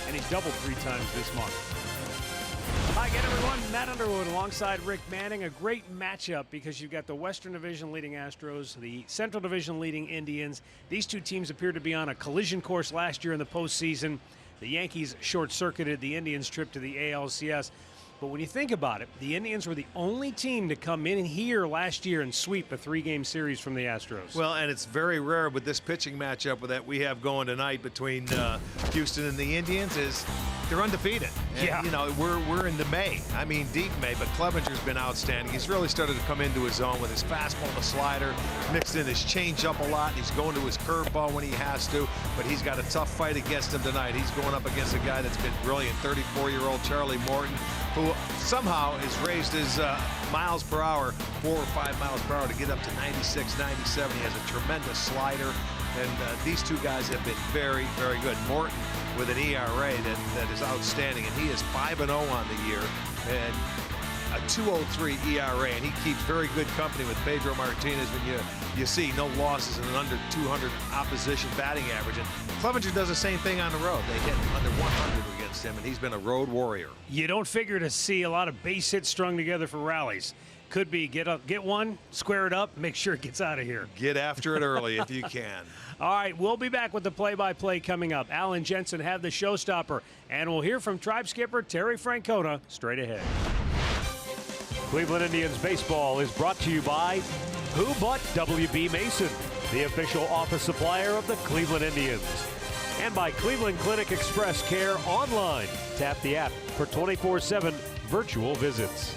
and he's doubled 3 times this month. Hi again, everyone. Matt Underwood alongside Rick Manning. A great matchup because you've got the Western Division leading Astros, the Central Division leading Indians. These two teams appear to be on a collision course last year in the postseason. The Yankees short-circuited the Indians' trip to the ALCS. But when you think about it, the Indians were the only team to come in here last year and sweep a 3-game series from the Astros. Well, and it's very rare with this pitching matchup that we have going tonight between Houston and the Indians is they're undefeated. And, yeah. You know, we're into May. I mean, deep May, but Clevenger's been outstanding. He's really started to come into his own with his fastball, the slider, mixed in his changeup a lot. He's going to his curveball when he has to, but he's got a tough fight against him tonight. He's going up against a guy that's been brilliant, 34-year-old Charlie Morton, who somehow has raised his miles per hour, 4 or 5 miles per hour, to get up to 96, 97. He has a tremendous slider, and these two guys have been very, very good. Morton with an ERA that is outstanding, and he is 5-0 on the year, and a 2.03 ERA, and he keeps very good company with Pedro Martinez when you see no losses and an under 200 opposition batting average. And Clevenger does the same thing on the road. They hit under 100 against him, and he's been a road warrior. You don't figure to see a lot of base hits strung together for rallies. Could be get one, square it up, make sure it gets out of here. Get after it early if you can. All right, we'll be back with the play-by-play coming up. Alan Jensen have the showstopper, and we'll hear from Tribe skipper Terry Francona straight ahead. Cleveland Indians baseball is brought to you by Who But WB Mason, the official office supplier of the Cleveland Indians. And by Cleveland Clinic Express Care online. Tap the app for 24/7 virtual visits.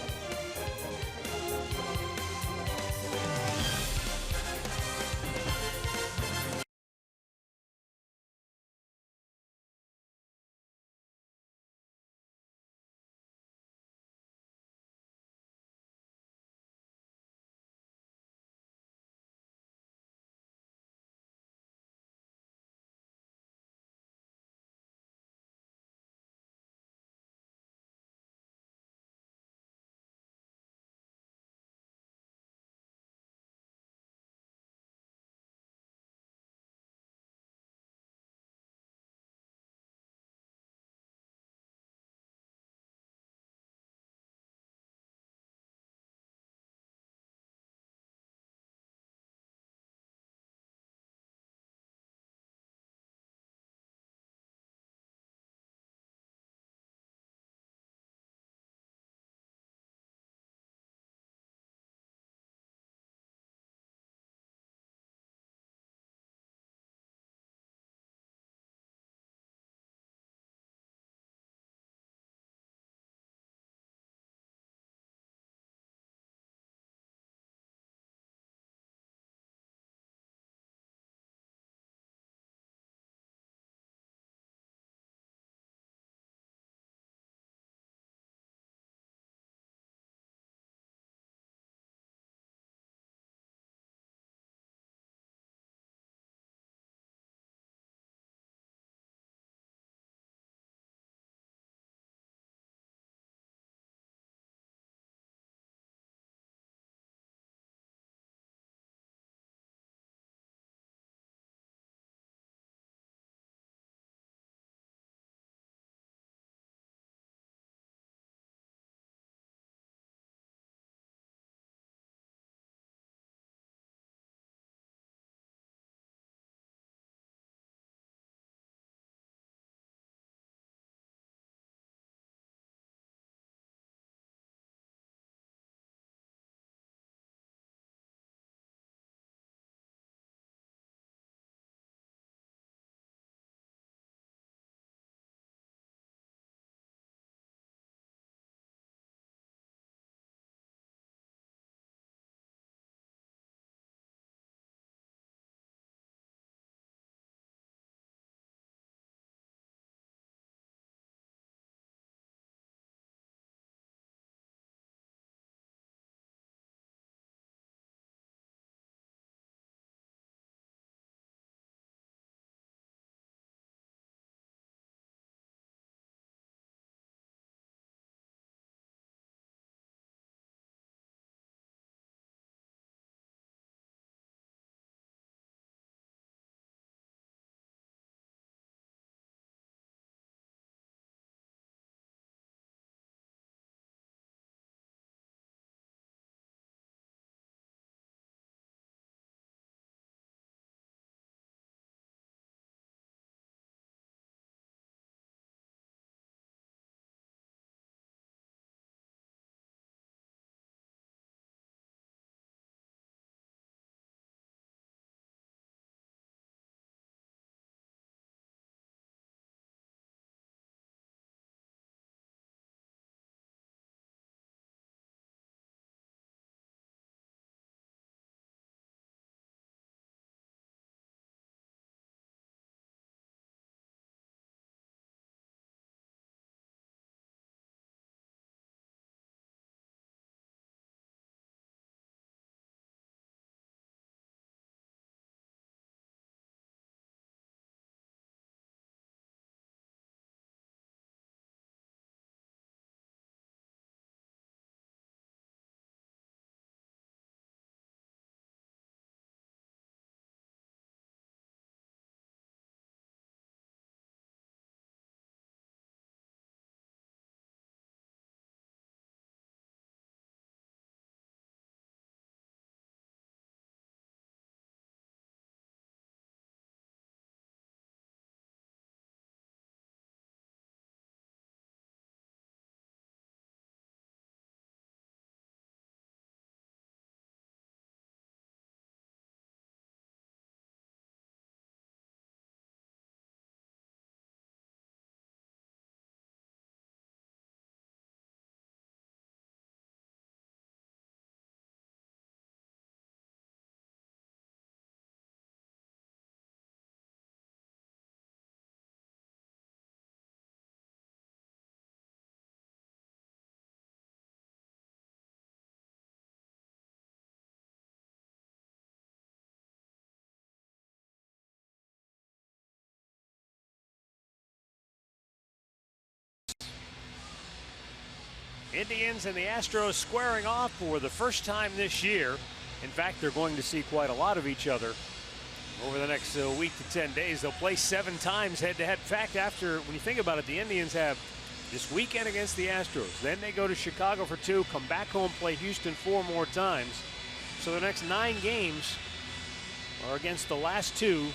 Indians and the Astros squaring off for the first time this year. In fact, they're going to see quite a lot of each other over the next week to 10 days. They'll play 7 times head-to-head. In fact, when you think about it, the Indians have this weekend against the Astros. Then they go to Chicago for 2, come back home, play Houston 4 more times. So the next 9 games are against the last 2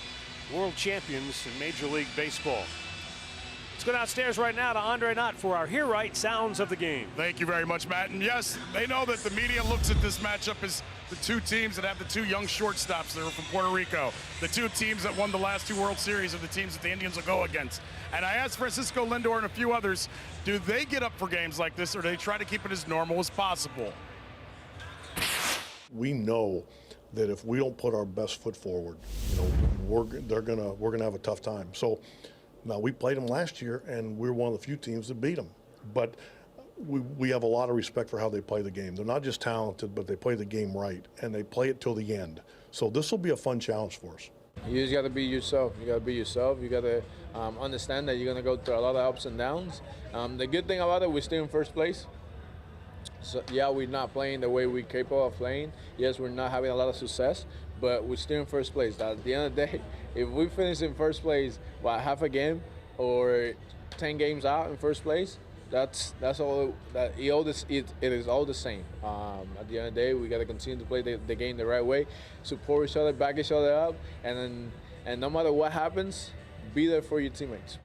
world champions in Major League Baseball. Let's go downstairs right now to Andre Knott for our Hear Right Sounds of the Game. Thank you very much, Matt. And yes, they know that the media looks at this matchup as the 2 teams that have the 2 young shortstops that are from Puerto Rico. The 2 teams that won the last 2 World Series are the teams that the Indians will go against. And I asked Francisco Lindor and a few others, do they get up for games like this, or do they try to keep it as normal as possible? We know that if we don't put our best foot forward, we're gonna have a tough time. So now, we played them last year, and we're one of the few teams that beat them. But we have a lot of respect for how they play the game. They're not just talented, but they play the game right, and they play it till the end. So this will be a fun challenge for us. You just got to be yourself. You got to be yourself. You got to understand that you're going to go through a lot of ups and downs. The good thing about it, we're still in first place. So, yeah, we're not playing the way we're capable of playing. Yes, we're not having a lot of success, but we're still in first place. At the end of the day, if we finish in first place by half a game or 10 games out in first place, that's all. It is all the same. At the end of the day, we got to continue to play the game the right way, support each other, back each other up, and no matter what happens, be there for your teammates.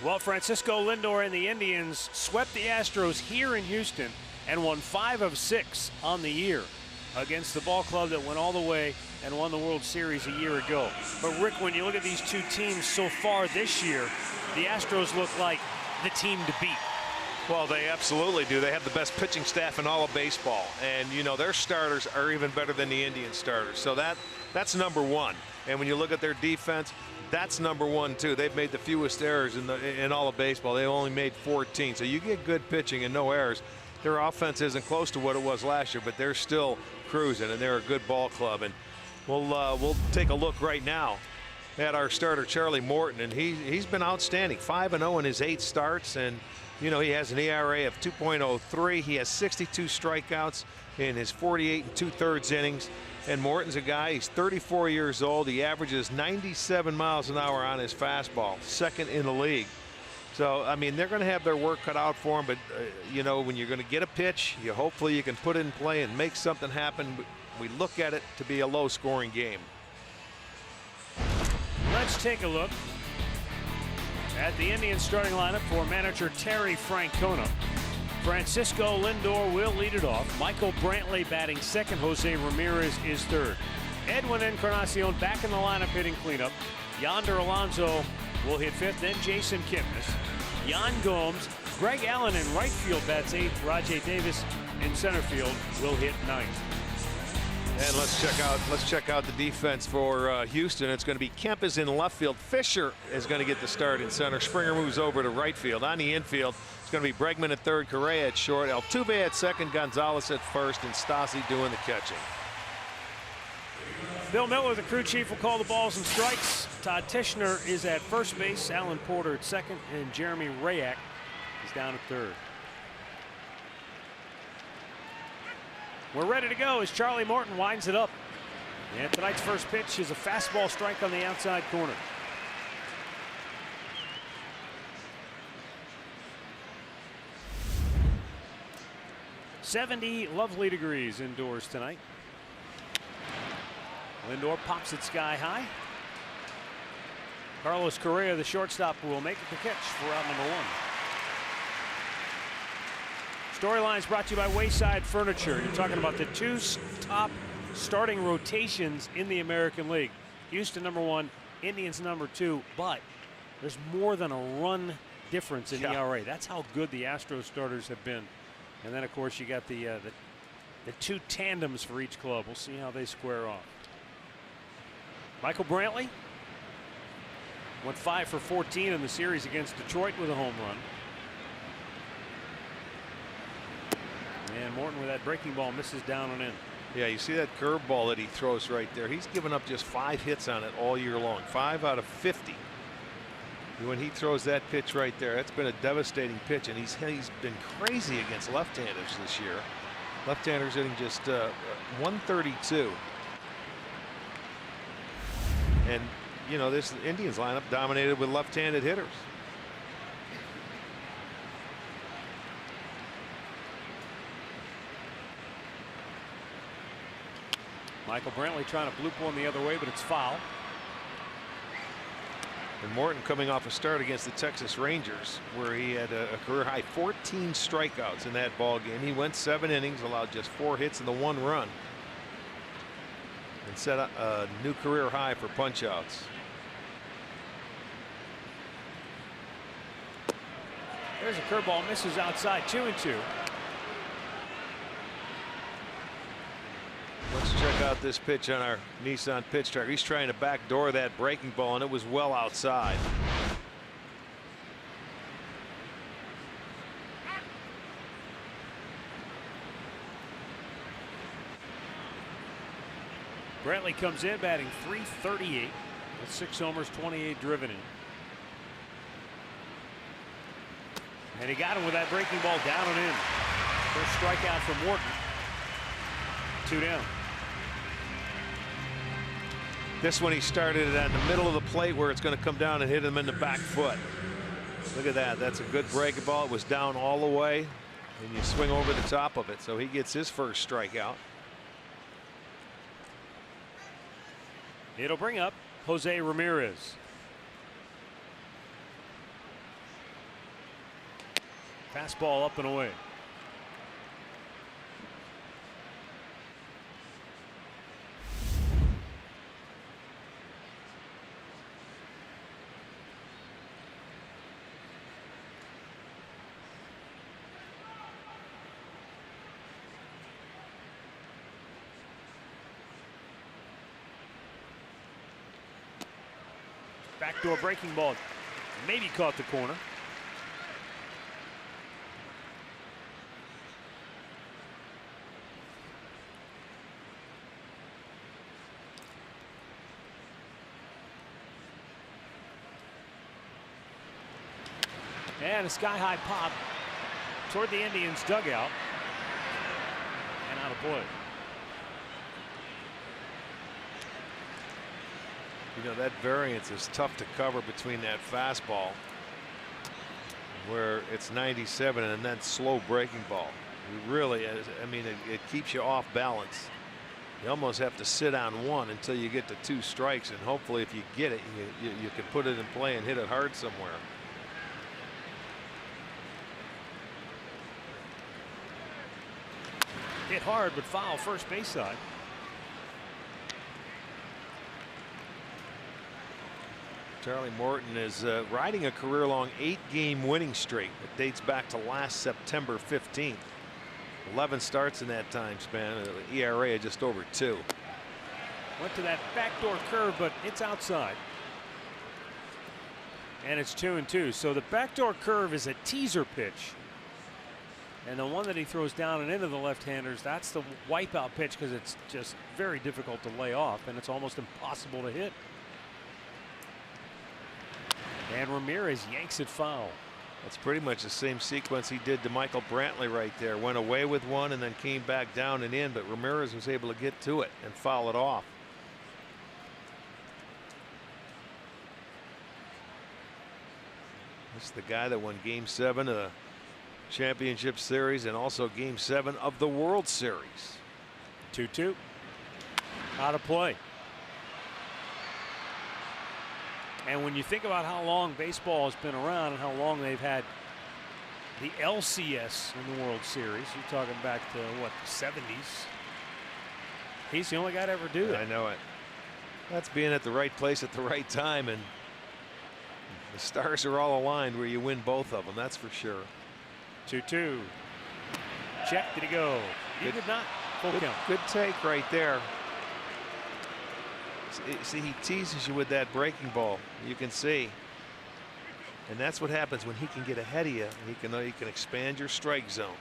Well, Francisco Lindor and the Indians swept the Astros here in Houston and won 5 of 6 on the year against the ball club that went all the way and won the World Series a year ago. But Rick, when you look at these 2 teams so far this year, the Astros look like the team to beat. Well, they absolutely do. They have the best pitching staff in all of baseball, and their starters are even better than the Indian starters. So that's number 1. And when you look at their defense, that's number 1 too. They've made the fewest errors in all of baseball. They only made 14. So you get good pitching and no errors. Their offense isn't close to what it was last year, but they're still cruising, and they're a good ball club. And we'll take a look right now at our starter Charlie Morton, and he's been outstanding. 5-0 in his 8 starts, and he has an ERA of 2.03. He has 62 strikeouts in his 48 2/3 innings. And Morton's a guy, he's 34 years old. He averages 97 miles an hour on his fastball, 2nd in the league. So, I mean, they're going to have their work cut out for him, but, when you're going to get a pitch, hopefully you can put it in play and make something happen. We look at it to be a low-scoring game. Let's take a look at the Indians starting lineup for manager Terry Francona. Francisco Lindor will lead it off. Michael Brantley batting 2nd. Jose Ramirez is 3rd. Edwin Encarnacion back in the lineup hitting cleanup. Yonder Alonso will hit 5th. Then Jason Kipnis. Yan Gomes. Greg Allen in right field bats 8th. Rajay Davis in center field will hit 9th. And let's check out the defense for Houston. It's going to be Kemp is in left field. Fisher is going to get the start in center. Springer moves over to right field. On the infield, it's going to be Bregman at 3rd, Correa at short, Altuve at 2nd, Gonzalez at 1st, and Stassi doing the catching. Bill Miller, the crew chief, will call the balls and strikes. Todd Tischner is at first base, Alan Porter at 2nd, and Jeremy Rayak is down at 3rd. We're ready to go as Charlie Morton winds it up. And tonight's first pitch is a fastball strike on the outside corner. "70 lovely degrees indoors tonight." Lindor pops it sky high. Carlos Correa, the shortstop, will make it the catch for out number 1. Storylines brought to you by Wayside Furniture. You're talking about the 2 top starting rotations in the American League. Houston number 1, Indians number 2, but there's more than a run difference in ERA. That's how good the Astros starters have been. And then, of course, you got the 2 tandems for each club. We'll see how they square off. Michael Brantley went 5 for 14 in the series against Detroit with a home run. And Morton with that breaking ball misses down and in. Yeah, you see that curveball that he throws right there. He's given up just 5 hits on it all year long. 5 out of 50. When he throws that pitch right there, that's been a devastating pitch, and he's been crazy against left-handers this year. Left-handers hitting just 132. And, you know, this Indians lineup dominated with left-handed hitters. Michael Brantley trying to bloop one the other way, but it's foul. And Morton coming off a start against the Texas Rangers where he had a career high 14 strikeouts in that ball game. He went 7 innings, allowed just 4 hits and the 1 run, and set a new career high for punchouts. There's a curveball, misses outside, 2-2. Let's check out this pitch on our Nissan pitch tracker. He's trying to backdoor that breaking ball, and it was well outside. Brantley comes in batting .338 with 6 homers, 28 driven in. And he got him with that breaking ball down and in. First strikeout from Morton. 2 down. This one he started it at the middle of the plate where it's going to come down and hit him in the back foot. Look at that. That's a good breaking ball. It was down all the way, and you swing over the top of it. So he gets his first strikeout. It'll bring up Jose Ramirez. Fastball up and away. Backdoor breaking ball, maybe caught the corner. And a sky-high pop toward the Indians' dugout and out of play. You know, that variance is tough to cover between that fastball where it's 97 and then slow breaking ball. You really, I mean, it keeps you off balance. You almost have to sit on one until you get to 2 strikes, and hopefully if you get it, you can put it in play and hit it hard somewhere. Hit hard but foul first base side. Charlie Morton is riding a career-long 8-game winning streak that dates back to last September 15th. 11 starts in that time span. ERA of just over 2. Went to that backdoor curve, but it's outside. And it's 2-2. So the backdoor curve is a teaser pitch. And the one that he throws down and into the left-handers, that's the wipeout pitch because it's just very difficult to lay off, and it's almost impossible to hit. And Ramirez yanks it foul. That's pretty much the same sequence he did to Michael Brantley right there. Went away with one and then came back down and in, but Ramirez was able to get to it and foul it off. This is the guy that won Game 7 of the Championship Series and also Game 7 of the World Series. 2-2. Out of play. And when you think about how long baseball has been around and how long they've had the LCS in the World Series, you're talking back to what, the 70s. He's the only guy to ever do that. I know it. That's being at the right place at the right time, and the stars are all aligned where you win both of them, that's for sure. 2-2. Check, did he go? He did not. Full count. Good take right there. See, he teases you with that breaking ball. You can see, and that's what happens when he can get ahead of you. He can expand your strike zone.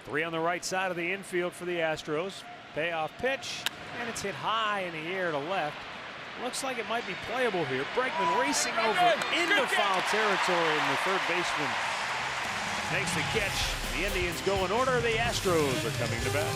3 on the right side of the infield for the Astros. Payoff pitch, and it's hit high in the air to left. Looks like it might be playable here. Bregman racing over into foul territory, and the third baseman makes the catch. The Indians go in order. The Astros are coming to bat.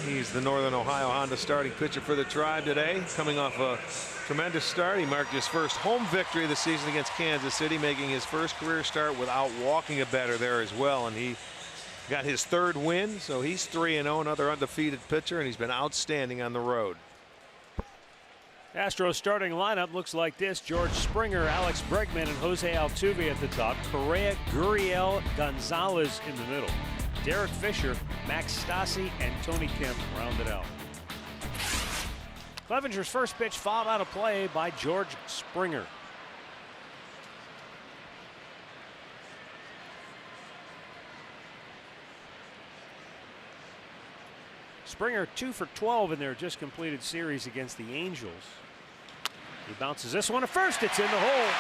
He's the Northern Ohio Honda starting pitcher for the Tribe today. Coming off a tremendous start, he marked his first home victory of the season against Kansas City, making his first career start without walking a batter there as well. And he got his third win, so he's 3-0, another undefeated pitcher, and he's been outstanding on the road. Astros starting lineup looks like this. George Springer, Alex Bregman, and Jose Altuve at the top. Correa, Gurriel, Gonzalez in the middle. Derek Fisher, Max Stassi, and Tony Kemp rounded out. Clevenger's first pitch fouled out of play by George Springer. Springer 2 for 12 in their just completed series against the Angels. He bounces this one to first. It's in the hole.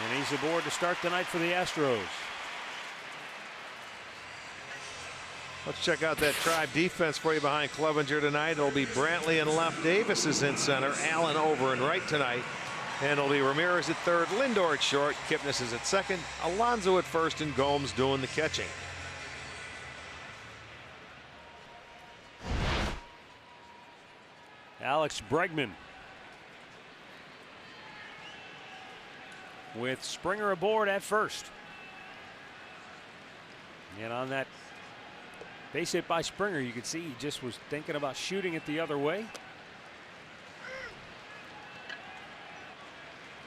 And he's aboard to start the night for the Astros. Let's check out that Tribe defense for you behind Clevenger tonight. It'll be Brantley in left, Davis is in center, Allen over and right tonight. And it'll be Ramirez at third, Lindor at short, Kipnis is at second, Alonso at first, and Gomes doing the catching. Alex Bregman with Springer aboard at first. And on that base hit by Springer, you could see he just was thinking about shooting it the other way.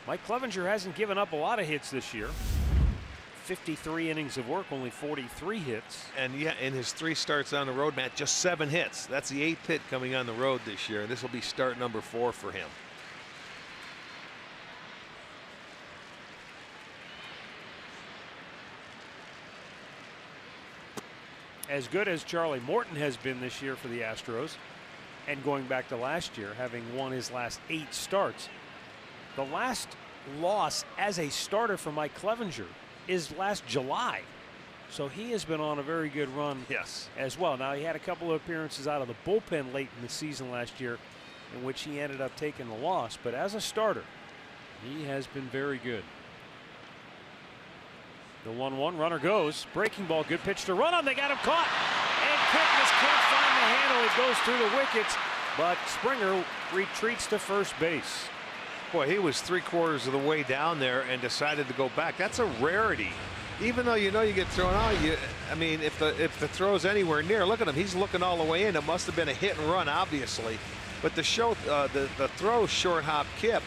Mike Clevenger hasn't given up a lot of hits this year. 53 innings of work, only 43 hits. And yeah, in his 3 starts on the road, Matt, just 7 hits. That's the 8th hit coming on the road this year. This will be start number 4 for him. As good as Charlie Morton has been this year for the Astros, and going back to last year, having won his last 8 starts, the last loss as a starter for Mike Clevenger is last July. So he has been on a very good run as well. Now, he had a couple of appearances out of the bullpen late in the season last year in which he ended up taking the loss. But as a starter, he has been very good. The 1-1 runner goes. Breaking ball, good pitch to run on. They got him caught. And Kipnis can't find the handle. It goes through the wickets. But Springer retreats to first base. Boy, he was 3/4 of the way down there and decided to go back. That's a rarity. Even though you know you get thrown out, I mean, if the throw's anywhere near, look at him. He's looking all the way in. It must have been a hit and run, obviously. But the throw short hop Kip,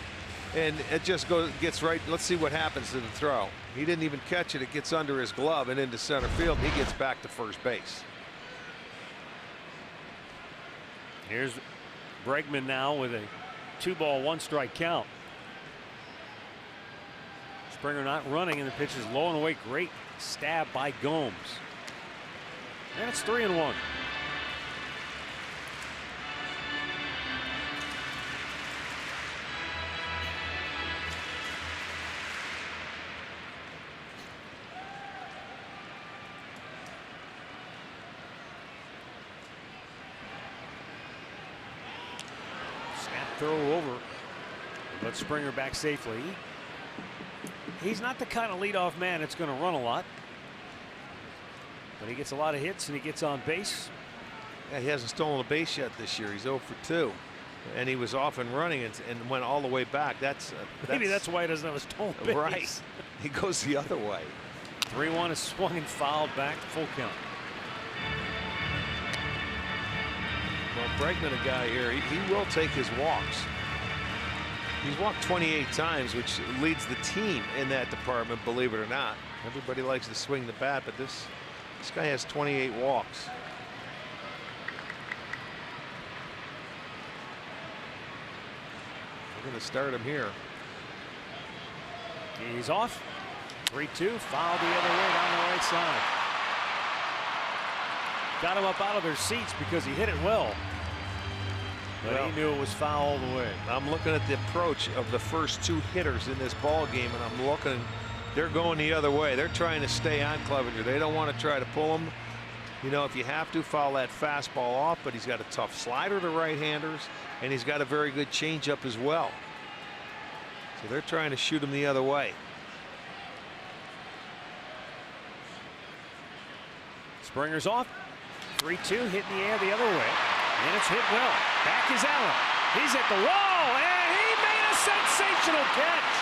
and it just gets right. Let's see what happens to the throw. He didn't even catch it. It gets under his glove and into center field. And he gets back to first base. Here's Bregman now with a 2-ball, 1-strike count. Springer not running, and the pitch is low and away. Great stab by Gomes. And it's 3-1. Throw over, but Springer back safely. He's not the kind of leadoff man that's going to run a lot, but he gets a lot of hits and he gets on base. Yeah, he hasn't stolen a base yet this year. He's 0 for 2, and he was off and running and went all the way back. Maybe that's why he doesn't have a stolen base. Right. He goes the other way. 3-1 is swung and fouled back, full count. Well, Bregman, a guy here, he will take his walks. He's walked 28 times, which leads the team in that department, believe it or not. Everybody likes to swing the bat, but this guy has 28 walks. We're going to start him here. He's off. 3-2, fouled the other way down the right side. Got him up out of their seats because he hit it well. But he knew it was foul all the way. I'm looking at the approach of the first 2 hitters in this ball game, and I'm looking, they're going the other way. They're trying to stay on Clevenger. They don't want to try to pull him. You know, if you have to, foul that fastball off, but he's got a tough slider to right-handers, and he's got a very good changeup as well. So they're trying to shoot him the other way. Springer's off. 3-2, hit in the air the other way. And it's hit well. Back is Allen. He's at the wall, and he made a sensational catch.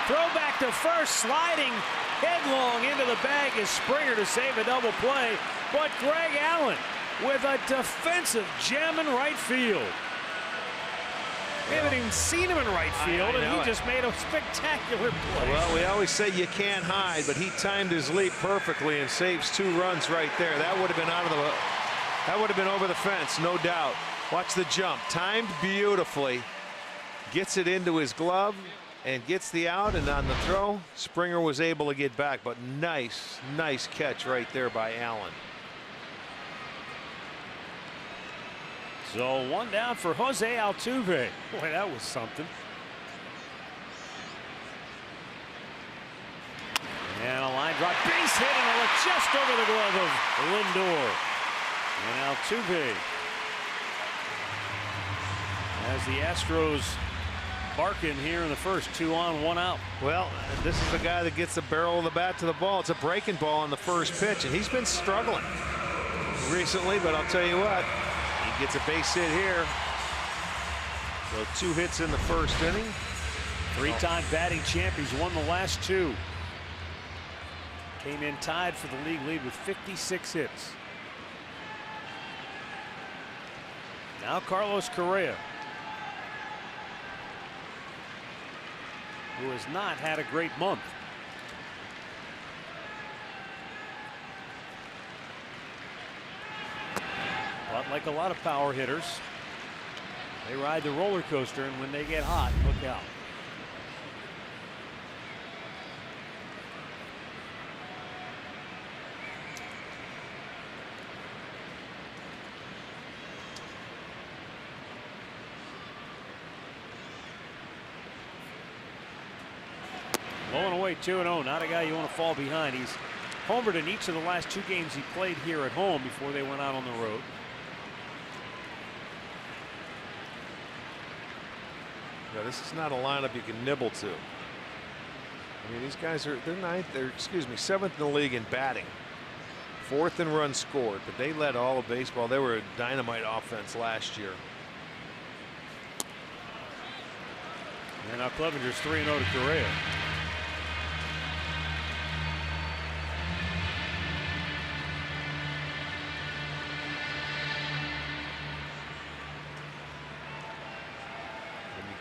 Throw back to first, sliding headlong into the bag is Springer to save a double play. But Greg Allen with a defensive gem in right field. We haven't even seen him in right field, and he just made a spectacular play. Well, we always say you can't hide, but he timed his leap perfectly and saves 2 runs right there. That would have been that would have been over the fence, no doubt. Watch the jump, timed beautifully, gets it into his glove and gets the out, and on the throw, Springer was able to get back, but nice catch right there by Allen. So 1 down for Jose Altuve. Boy, that was something. And a line drive, base hit, and it went just over the glove of Lindor. And Altuve, as the Astros barking here in the first, 2 on, 1 out. Well, this is the guy that gets the barrel of the bat to the ball. It's a breaking ball on the first pitch, and he's been struggling recently, but I'll tell you what, he gets a base hit here. So 2 hits in the first inning. 3-time batting champ. He's won the last 2. Came in tied for the league lead with 56 hits. Now Carlos Correa, who has not had a great month. But like a lot of power hitters, they ride the roller coaster, and when they get hot, look out. Low and away, 2-0. Not a guy you want to fall behind. He's homered in each of the last 2 games he played here at home before they went out on the road. Yeah, this is not a lineup you can nibble to. I mean, these guys they're 7th in the league in batting, 4th in runs scored, but they led all of baseball. They were a dynamite offense last year. And now Clevenger's 3-0 to Correa.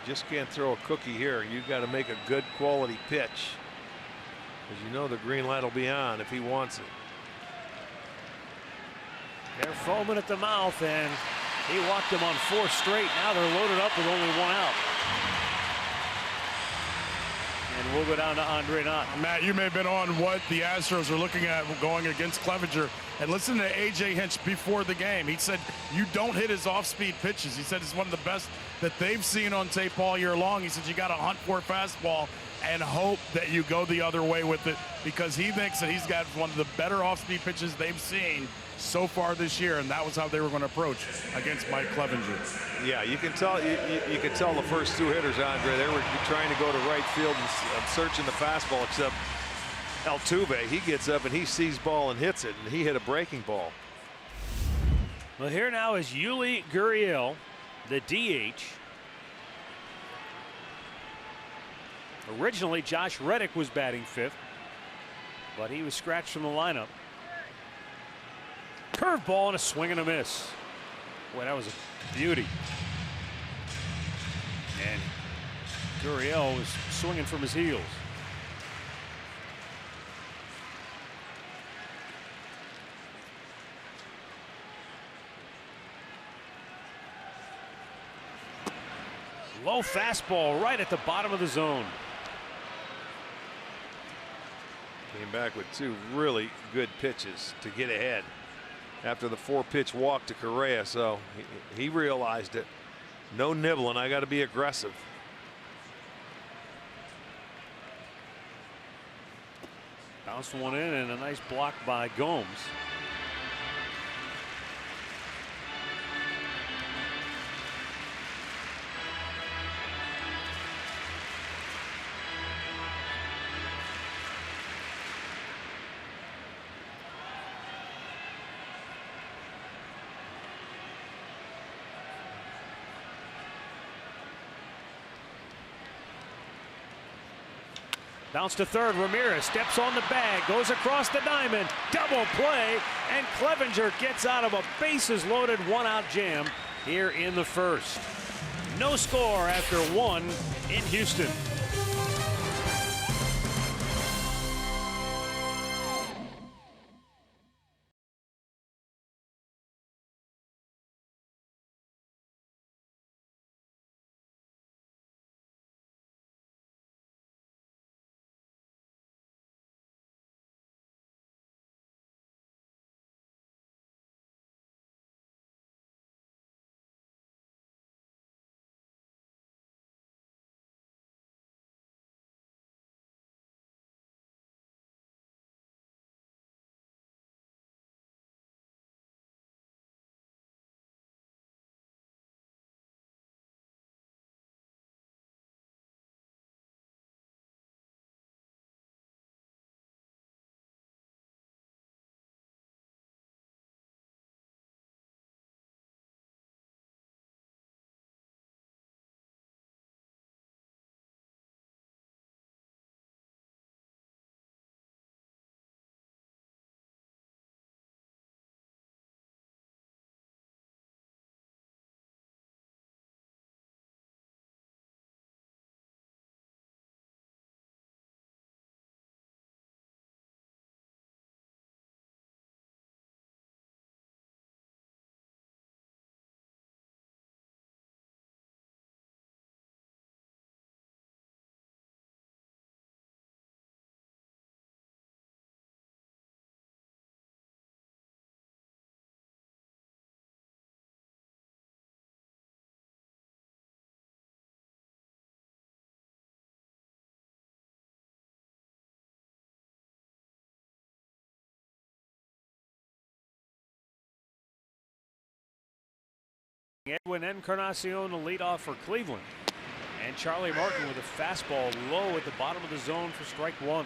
Just can't throw a cookie here. You've got to make a good quality pitch, because you know the green light will be on if he wants it. They're foaming at the mouth, and He walked him on 4 straight. Now they're loaded up with only 1 out. And we'll go down to Andre Knott. Matt, you may have been on what the Astros are looking at going against Clevenger. And listen to A.J. Hinch before the game. He said you don't hit his off-speed pitches. He said it's one of the best that they've seen on tape all year long. He said you got to hunt for a fastball and hope that you go the other way with it, because he thinks that he's got one of the better off-speed pitches they've seen so far this year, and that was how they were going to approach against Mike Clevenger. Yeah, you can tell. You can tell the first 2 hitters, Andre, they were trying to go to right field and searching the fastball. Except Altuve, he gets up and he sees ball and hits it, and he hit a breaking ball. Well, here now is Yuli Gurriel, the DH. Originally, Josh Reddick was batting 5th, but he was scratched from the lineup. Curveball and a swing and a miss. Boy, that was a beauty. And Gurriel was swinging from his heels. Low fastball right at the bottom of the zone. Came back with 2 really good pitches to get ahead after the 4-pitch walk to Correa, so he realized it. No nibbling, I got to be aggressive. Bounced one in, and a nice block by Gomes. Bounce to third. Ramirez steps on the bag, goes across the diamond, double play, and Clevenger gets out of a bases loaded 1-out jam here in the first. No score after 1 in Houston. Edwin Encarnacion, the leadoff for Cleveland. And Charlie Martin with a fastball low at the bottom of the zone for strike 1.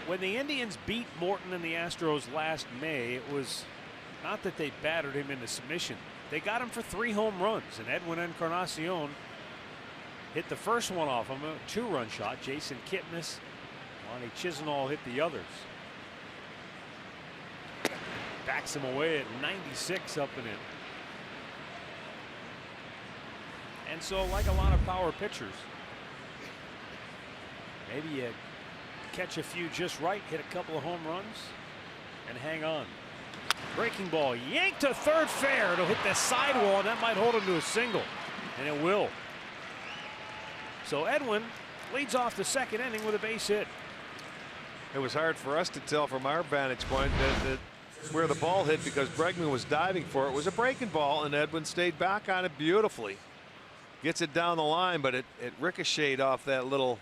When the Indians beat Morton and the Astros last May, it was not that they battered him into submission. They got him for 3 home runs, and Edwin Encarnacion hit the first one off him, a 2-run shot. Jason Kipnis, Lonnie Chisenhall hit the others. Backs him away at 96 up and in. And so, like a lot of power pitchers, Maybe you catch a few just right, hit a couple of home runs, and hang on. Breaking ball yanked to third fair. It'll hit the sidewall, and that might hold him to a single, and it will. So Edwin leads off the second inning with a base hit. It was hard for us to tell from our vantage point that where the ball hit, because Bregman was diving for it. It was a breaking ball, and Edwin stayed back on it beautifully. Gets it down the line, but it ricocheted off that little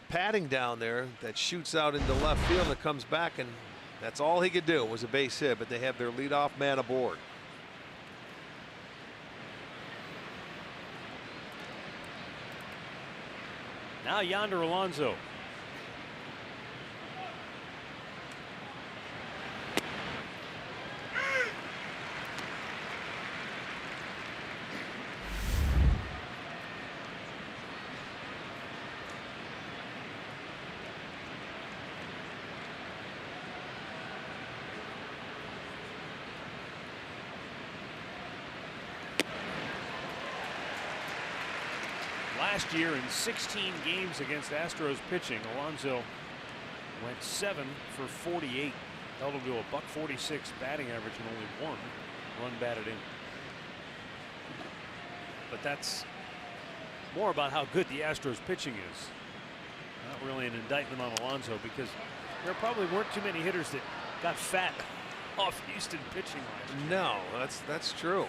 padding down there that shoots out into left field and comes back, and that's all he could do was a base hit, but they have their leadoff man aboard. Now Yonder Alonso. Last year in 16 games against Astros pitching, Alonso went 7 for 48, held him to a .146 batting average and only 1 run batted in. But that's more about how good the Astros pitching is. Not really an indictment on Alonso, because there probably weren't too many hitters that got fat off Houston pitching last year. No, that's true.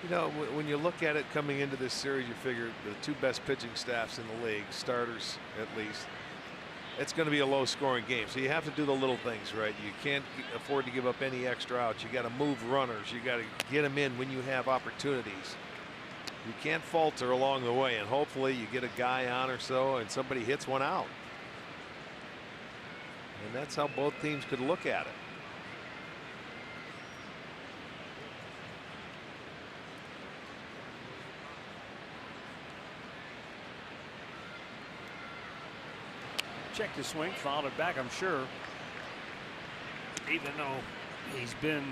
You know, when you look at it coming into this series, you figure the two best pitching staffs in the league, starters at least, it's going to be a low-scoring game. So you have to do the little things right. You can't afford to give up any extra outs. You got to move runners. You got to get them in when you have opportunities. You can't falter along the way, and hopefully you get a guy on or so and somebody hits one out. And that's how both teams could look at it. Checked his swing, fouled it back, I'm sure. Even though he's been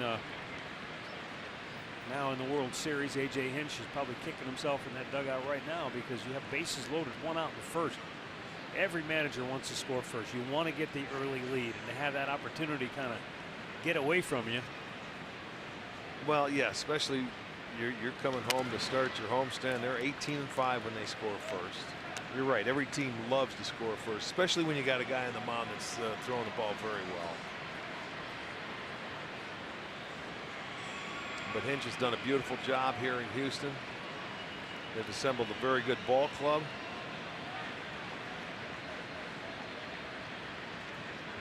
now in the World Series, A.J. Hinch is probably kicking himself in that dugout right now, because you have bases loaded, 1 out in the first. Every manager wants to score first. You want to get the early lead, and to have that opportunity kind of get away from you. Well, yeah, especially you're coming home to start your homestand. They're 18-5 when they score first. You're right. Every team loves to score first, especially when you got a guy on the mound that's throwing the ball very well. But Hinch has done a beautiful job here in Houston. They've assembled a very good ball club.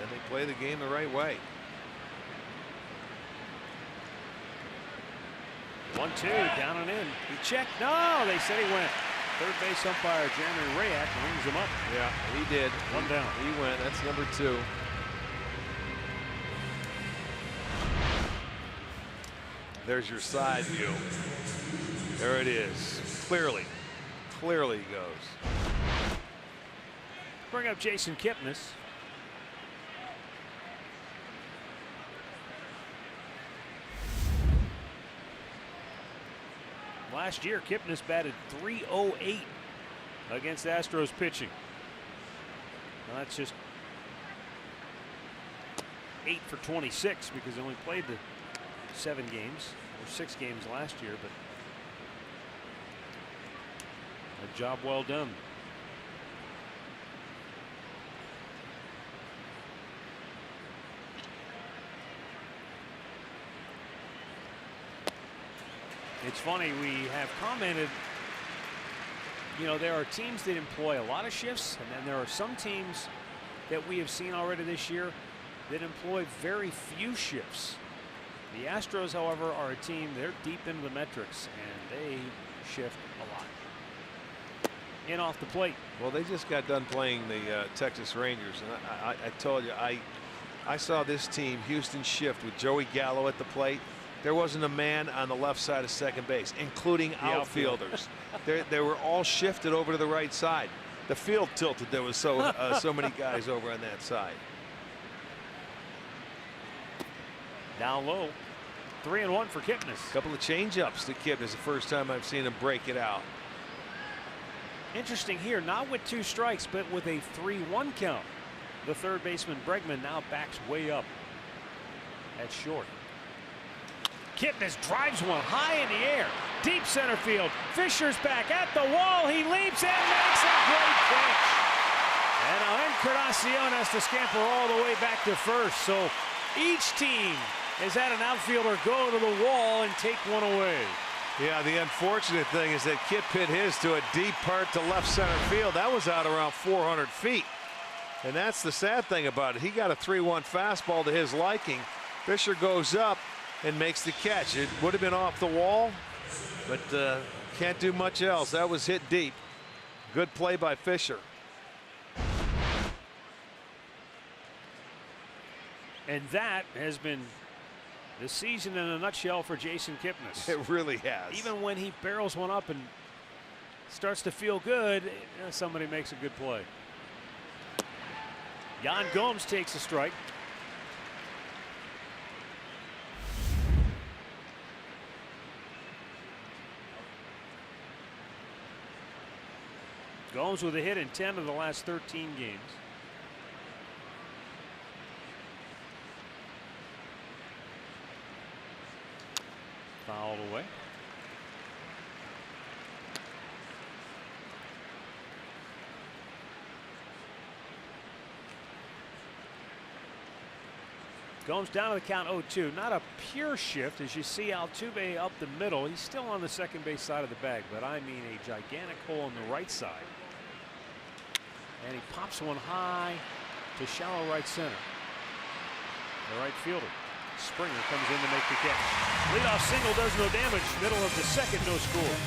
And they play the game the right way. 1-2, down and in. He checked. No, they said he went. Third base umpire Jeremy Rayak rings him up. Yeah, he did. 1 down. He went. That's number 2. There's your side view. There it is. Clearly he goes. Bring up Jason Kipnis. Last year, Kipnis batted .308 against Astros pitching. Now that's just 8 for 26, because he only played the 7 games or 6 games last year, but a job well done. It's funny, we have commented, you know, there are teams that employ a lot of shifts, and then there are some teams that we have seen already this year that employ very few shifts. The Astros, however, are a team, they're deep into the metrics, and they shift a lot. In off the plate. Well, they just got done playing the Texas Rangers, and I told you, I saw this team, Houston, shift with Joey Gallo at the plate. There wasn't a man on the left side of second base, including outfielders. They were all shifted over to the right side. The field tilted. There was so many guys over on that side. Down low. 3-1 for Kipnis. A couple of change-ups to Kipnis. The first time I've seen him break it out. Interesting here, not with 2 strikes, but with a 3-1 count. The third baseman Bregman now backs way up at short. Kipnis drives one high in the air, deep center field. Fisher's back at the wall. He leaps and makes a great catch. And now Encarnacion has to scamper all the way back to first. So each team has had an outfielder go to the wall and take one away. Yeah, the unfortunate thing is that Kip hit his to a deep part to left center field. That was out around 400 feet. And that's the sad thing about it. He got a 3-1 fastball to his liking. Fisher goes up and makes the catch. It would have been off the wall, but can't do much else. That was hit deep. Good play by Fisher. And that has been the season in a nutshell for Jason Kipnis. It really has. Even when he barrels one up and starts to feel good, somebody makes a good play. Yan Gomes takes a strike. Gomes with a hit in 10 of the last 13 games. Fouled away. Gomes down to the count 0-2. Not a pure shift as you see Altuve up the middle. He's still on the second base side of the bag, but I mean a gigantic hole on the right side. And he pops one high to shallow right center. The right fielder, Springer, comes in to make the catch. Leadoff single does no damage. Middle of the second, no score.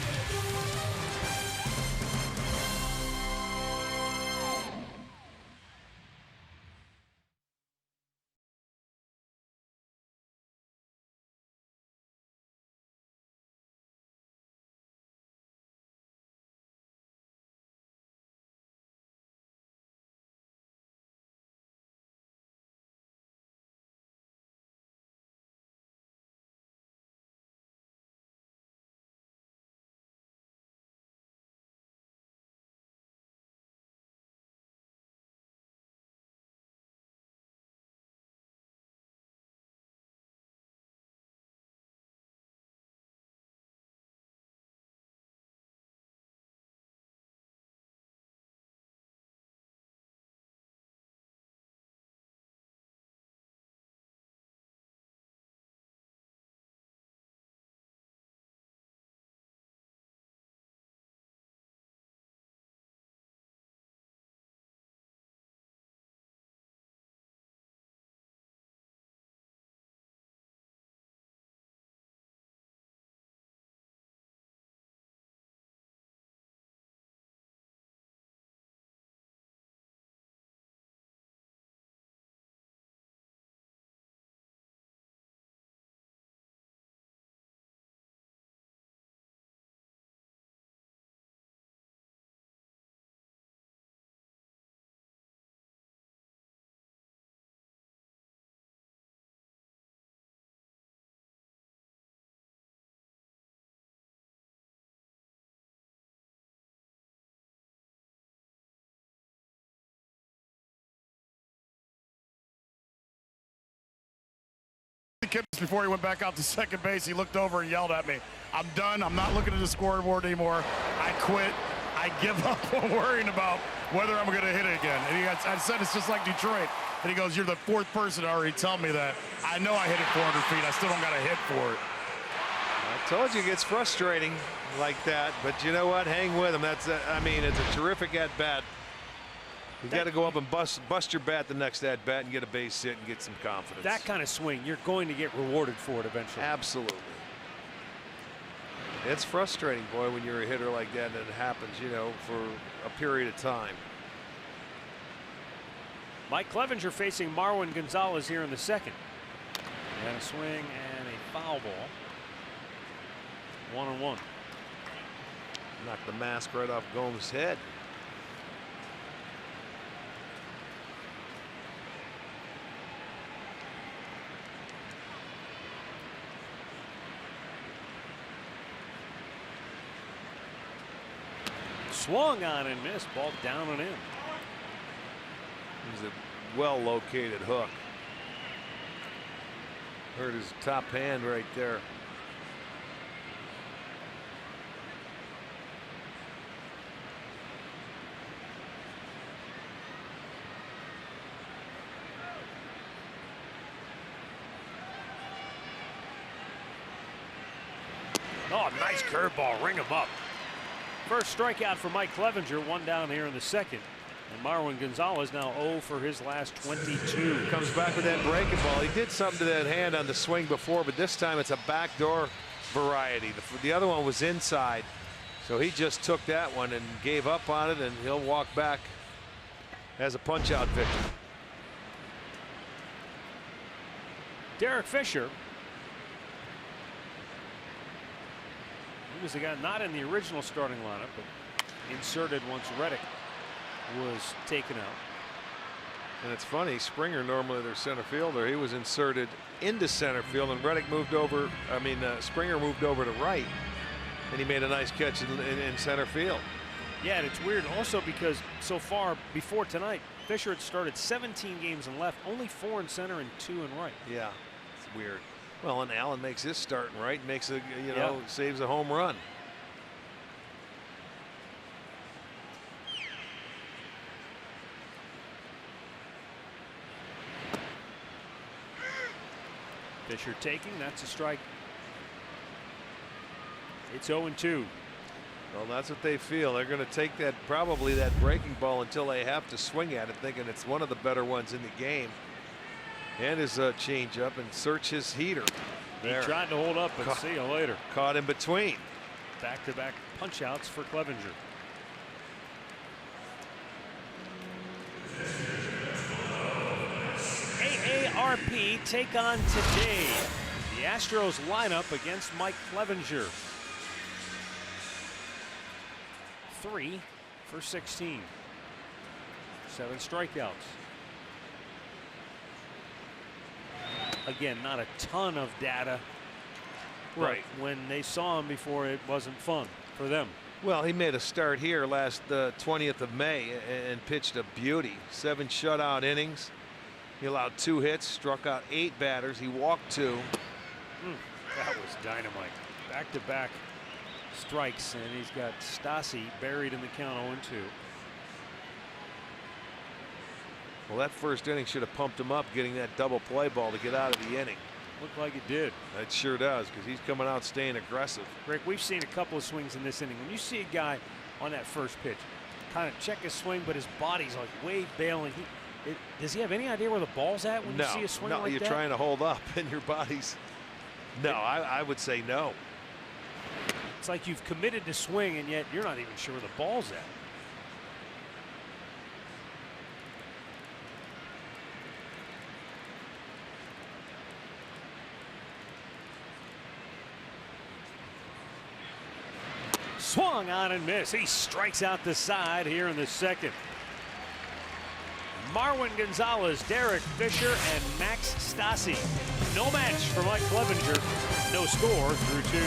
Before he went back out to second base, he looked over and yelled at me, "I'm done. I'm not looking at the scoreboard anymore. I quit. I give up on worrying about whether I'm going to hit it again." And I said, "It's just like Detroit." And he goes, "You're the 4th person to already tell me that. I know I hit it 400 feet. I still don't got a hit for it." I told you it gets frustrating like that, but you know what? Hang with him. That's I mean, it's a terrific at bat. You got to go up and bust your bat the next at bat and get a base hit and get some confidence. That kind of swing, you're going to get rewarded for it eventually. Absolutely. It's frustrating, boy, when you're a hitter like that and it happens, you know, for a period of time. Mike Clevenger facing Marwin Gonzalez here in the second. And a swing and a foul ball. 1-1. Knocked the mask right off Gomes' head. Swung on and missed. Ball down and in. It was a well-located hook. Hurt his top hand right there. Oh, nice curveball. Ring him up. First strikeout for Mike Clevenger. One down here in the second. And Marwin Gonzalez now 0 for his last 22. Comes back with that breaking ball. He did something to that hand on the swing before, but this time it's a backdoor variety. The other one was inside. So he just took that one and gave up on it, and he'll walk back as a punch-out victim. Derek Fisher. He was the guy not in the original starting lineup, but inserted once Reddick was taken out. And it's funny, Springer, normally their center fielder, he was inserted into center field, and Reddick moved over. Springer moved over to right, and he made a nice catch in center field. Yeah, and it's weird also because so far before tonight, Fisher had started 17 games and left, only 4 in center and 2 in right. Yeah, it's weird. Well, and Allen makes his start in right, makes a saves a home run. Fisher taking, that's a strike. It's 0-2. Well, that's what they feel. They're going to take probably that breaking ball until they have to swing at it, thinking it's one of the better ones in the game. And his changeup, and search his heater. There. He tried to hold up, but see you later. Caught in between. Back-to-back punch-outs for Clevenger. AARP take on today the Astros lineup against Mike Clevenger. 3 for 16. 7 strikeouts. Again, not a ton of data. Right. When they saw him before, it wasn't fun for them. Well, he made a start here last 20th of May and pitched a beauty. 7 shutout innings. He allowed 2 hits, struck out 8 batters. He walked 2. That was dynamite. Back-to-back strikes, and he's got Stasi buried in the count 0-2. Well, that first inning should have pumped him up, getting that double play ball to get out of the inning. Looked like it did. It sure does, because he's coming out staying aggressive. Rick, we've seen a couple of swings in this inning. When you see a guy on that first pitch kind of check his swing, but his body's like way bailing. Does he have any idea where the ball's at when you see a swing like that? No, you're trying to hold up, and your body's. No, I would say no. It's like you've committed to swing, and yet you're not even sure where the ball's at. Swung on and missed. He strikes out the side here in the second. Marwin Gonzalez, Derek Fisher, and Max Stasi. No match for Mike Clevenger. No score through 2.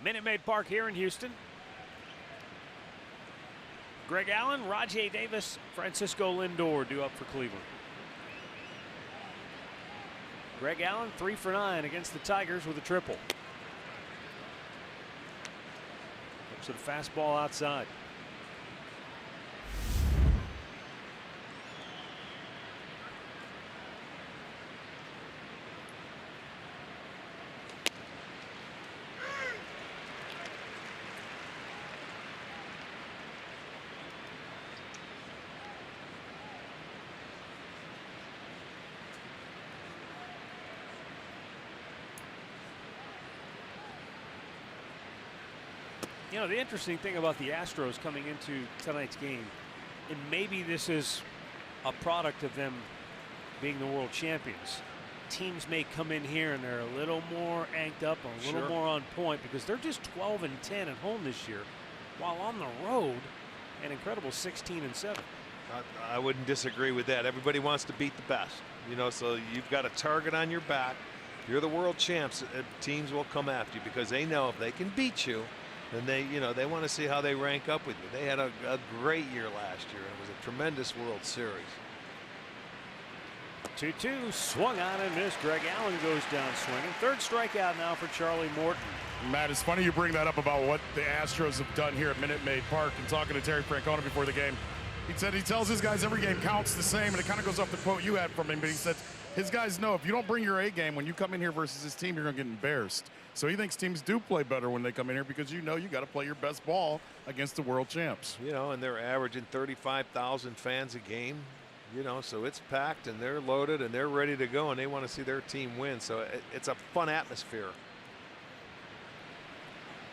Minute Maid Park here in Houston. Greg Allen, Rajay Davis, Francisco Lindor due up for Cleveland. Greg Allen 3 for 9 against the Tigers with a triple. Looks at a fastball outside. You know, the interesting thing about the Astros coming into tonight's game, and maybe this is a product of them being the world champions. Teams may come in here and they're a little more amped up, a little more on point, because they're just 12 and 10 at home this year, while on the road, an incredible 16 and 7. I wouldn't disagree with that. Everybody wants to beat the best, you know, so you've got a target on your back. You're the world champs. Teams will come after you because they know if they can beat you, then they want to see how they rank up with you. They had a great year last year. It was a tremendous World Series. 2-2 swung on and missed. Greg Allen goes down swinging. Third strikeout now for Charlie Morton. Matt, it's funny you bring that up about what the Astros have done here at Minute Maid Park. And talking to Terry Francona before the game, he said he tells his guys every game counts the same, and it kind of goes off the quote you had from him. But he said his guys know if you don't bring your A game when you come in here versus his team, you're going to get embarrassed. So he thinks teams do play better when they come in here because you know you got to play your best ball against the world champs. You know, and they're averaging 35,000 fans a game. You know, so it's packed and they're loaded and they're ready to go and they want to see their team win. So it's a fun atmosphere.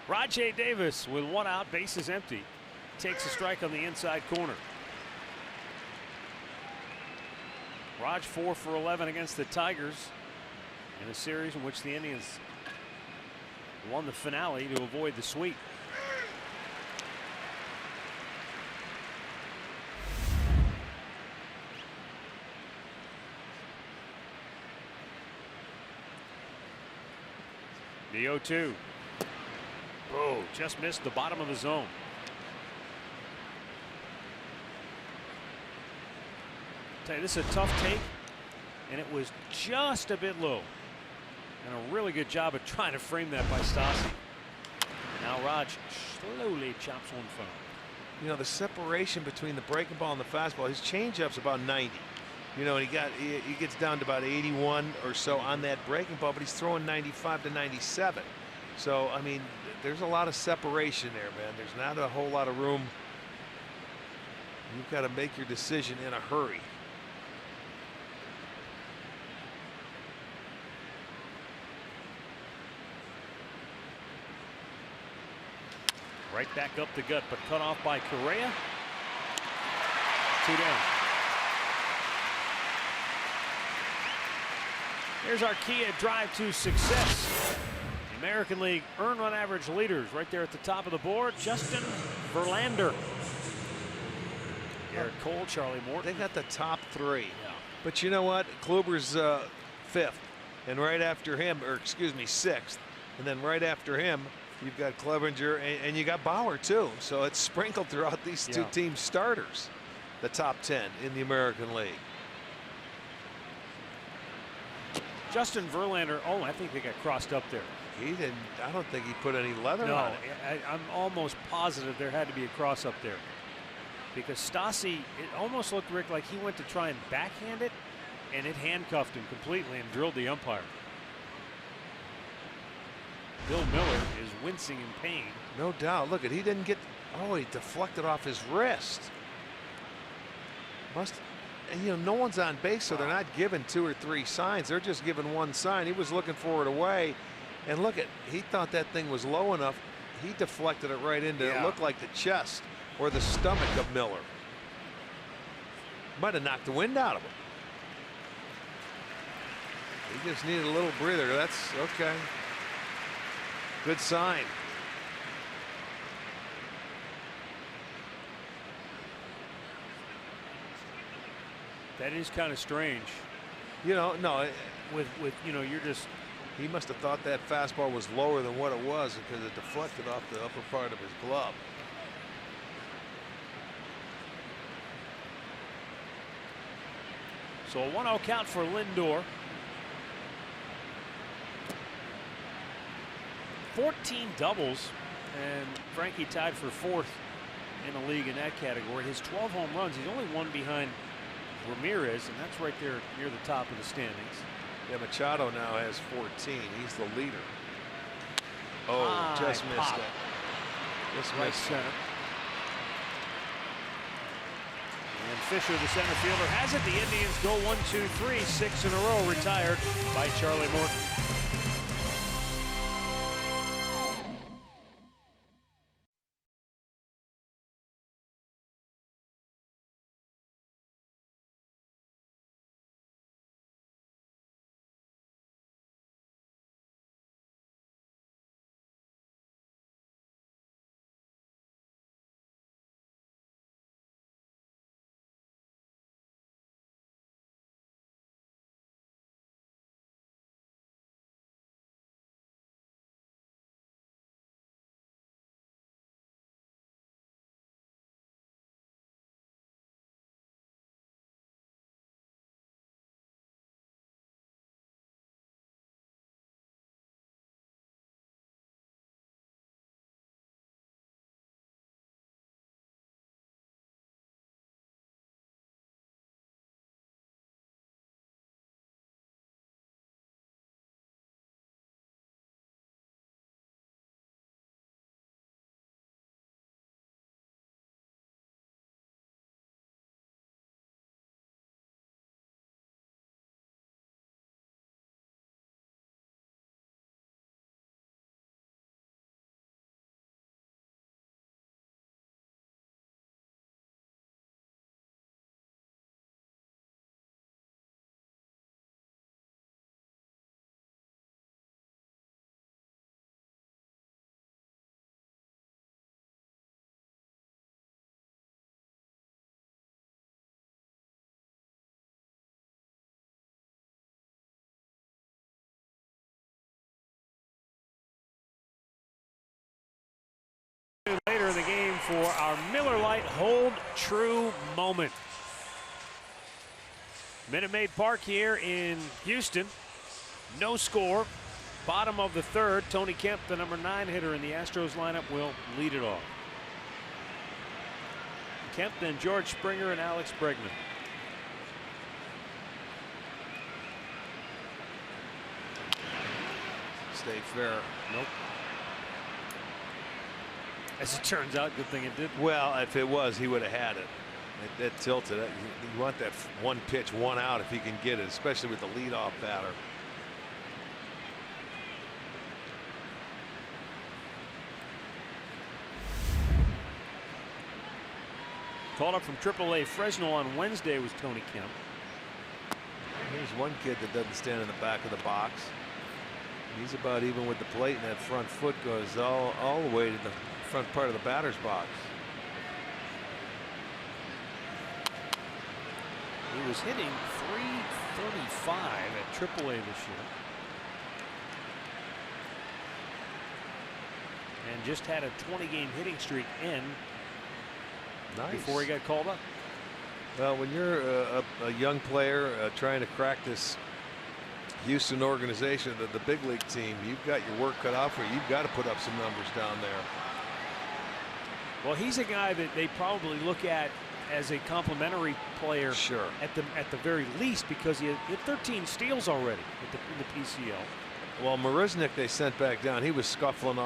Rajay Davis with 1 out, bases empty, takes a strike on the inside corner. Raj 4 for 11 against the Tigers in a series in which the Indians won the finale to avoid the sweep. The 0-2. Oh, just missed the bottom of the zone. Tell you, this is a tough take, and it was just a bit low. And a really good job of trying to frame that by Stassi. Now Raj slowly chops one foul. You know, the separation between the breaking ball and the fastball, his changeup's about 90. You know, and he gets down to about 81 or so on that breaking ball, but he's throwing 95 to 97. So, I mean, there's a lot of separation there, man. There's not a whole lot of room. You've got to make your decision in a hurry. Right back up the gut, but cut off by Correa. 2 down. Here's our Kia drive to success. The American League earned run average leaders right there at the top of the board. Justin Verlander, Garrett Cole, Charlie Morton. They got the top 3. Yeah. But you know what? Kluber's 5th. And right after him, or excuse me, 6th. And then right after him, you've got Clevenger and you got Bauer too. So it's sprinkled throughout these two team starters. The top 10 in the American League. Justin Verlander, oh, I think they got crossed up there. He didn't, I don't think he put any leather on it. I'm almost positive there had to be a cross up there. Because Stassi, it almost looked, Rick, like he went to try and backhand it, and it handcuffed him completely and drilled the umpire. Bill Miller is wincing in pain. No doubt. Look, he didn't get, oh, he deflected off his wrist. And, you know, no one's on base, so they're not giving 2 or 3 signs. They're just giving 1 sign. He was looking for it away. And look at, he thought that thing was low enough. He deflected it right into, it looked like the chest or the stomach of Miller. Might have knocked the wind out of him. He just needed a little breather. That's okay. Good sign. That is kind of strange. You know, no. With you know, you're just He must have thought that fastball was lower than what it was because it deflected off the upper part of his glove. So a 1-0 count for Lindor. 14 doubles, and Frankie tied for 4th in the league in that category. His 12 home runs, he's only one behind Ramirez, and that's right there near the top of the standings. Yeah, Machado now has 14. He's the leader. Oh, just missed pop. it. Just Right missed it. center. And Fisher, the center fielder, has it. The Indians go 1, 2, 3, 6 in a row, retired by Charlie Morton. Later in the game for our Miller Lite Hold True moment. Minute Maid Park here in Houston. No score. Bottom of the 3rd. Tony Kemp, the number 9 hitter in the Astros lineup, will lead it off. Kemp, then George Springer and Alex Bregman. Stay fair. Nope. As it turns out, good thing it did. Well, if it was, he would have had it. That tilted it. You want that 1 pitch, 1 out if you can get it, especially with the leadoff batter. Called up from AAA Fresno on Wednesday was Tony Kemp. Here's one kid that doesn't stand in the back of the box. He's about even with the plate, and that front foot goes all the way to the front part of the batter's box. He was hitting .335 at AAA this year. And just had a 20-game hitting streak end before he got called up. Well, when you're a young player trying to crack this Houston organization, the big league team, you've got your work cut out for you. You've got to put up some numbers down there. Well, he's a guy that they probably look at as a complimentary player, sure, at the very least, because he had 13 steals already in the PCL. Well, Marisnik they sent back down. He was scuffling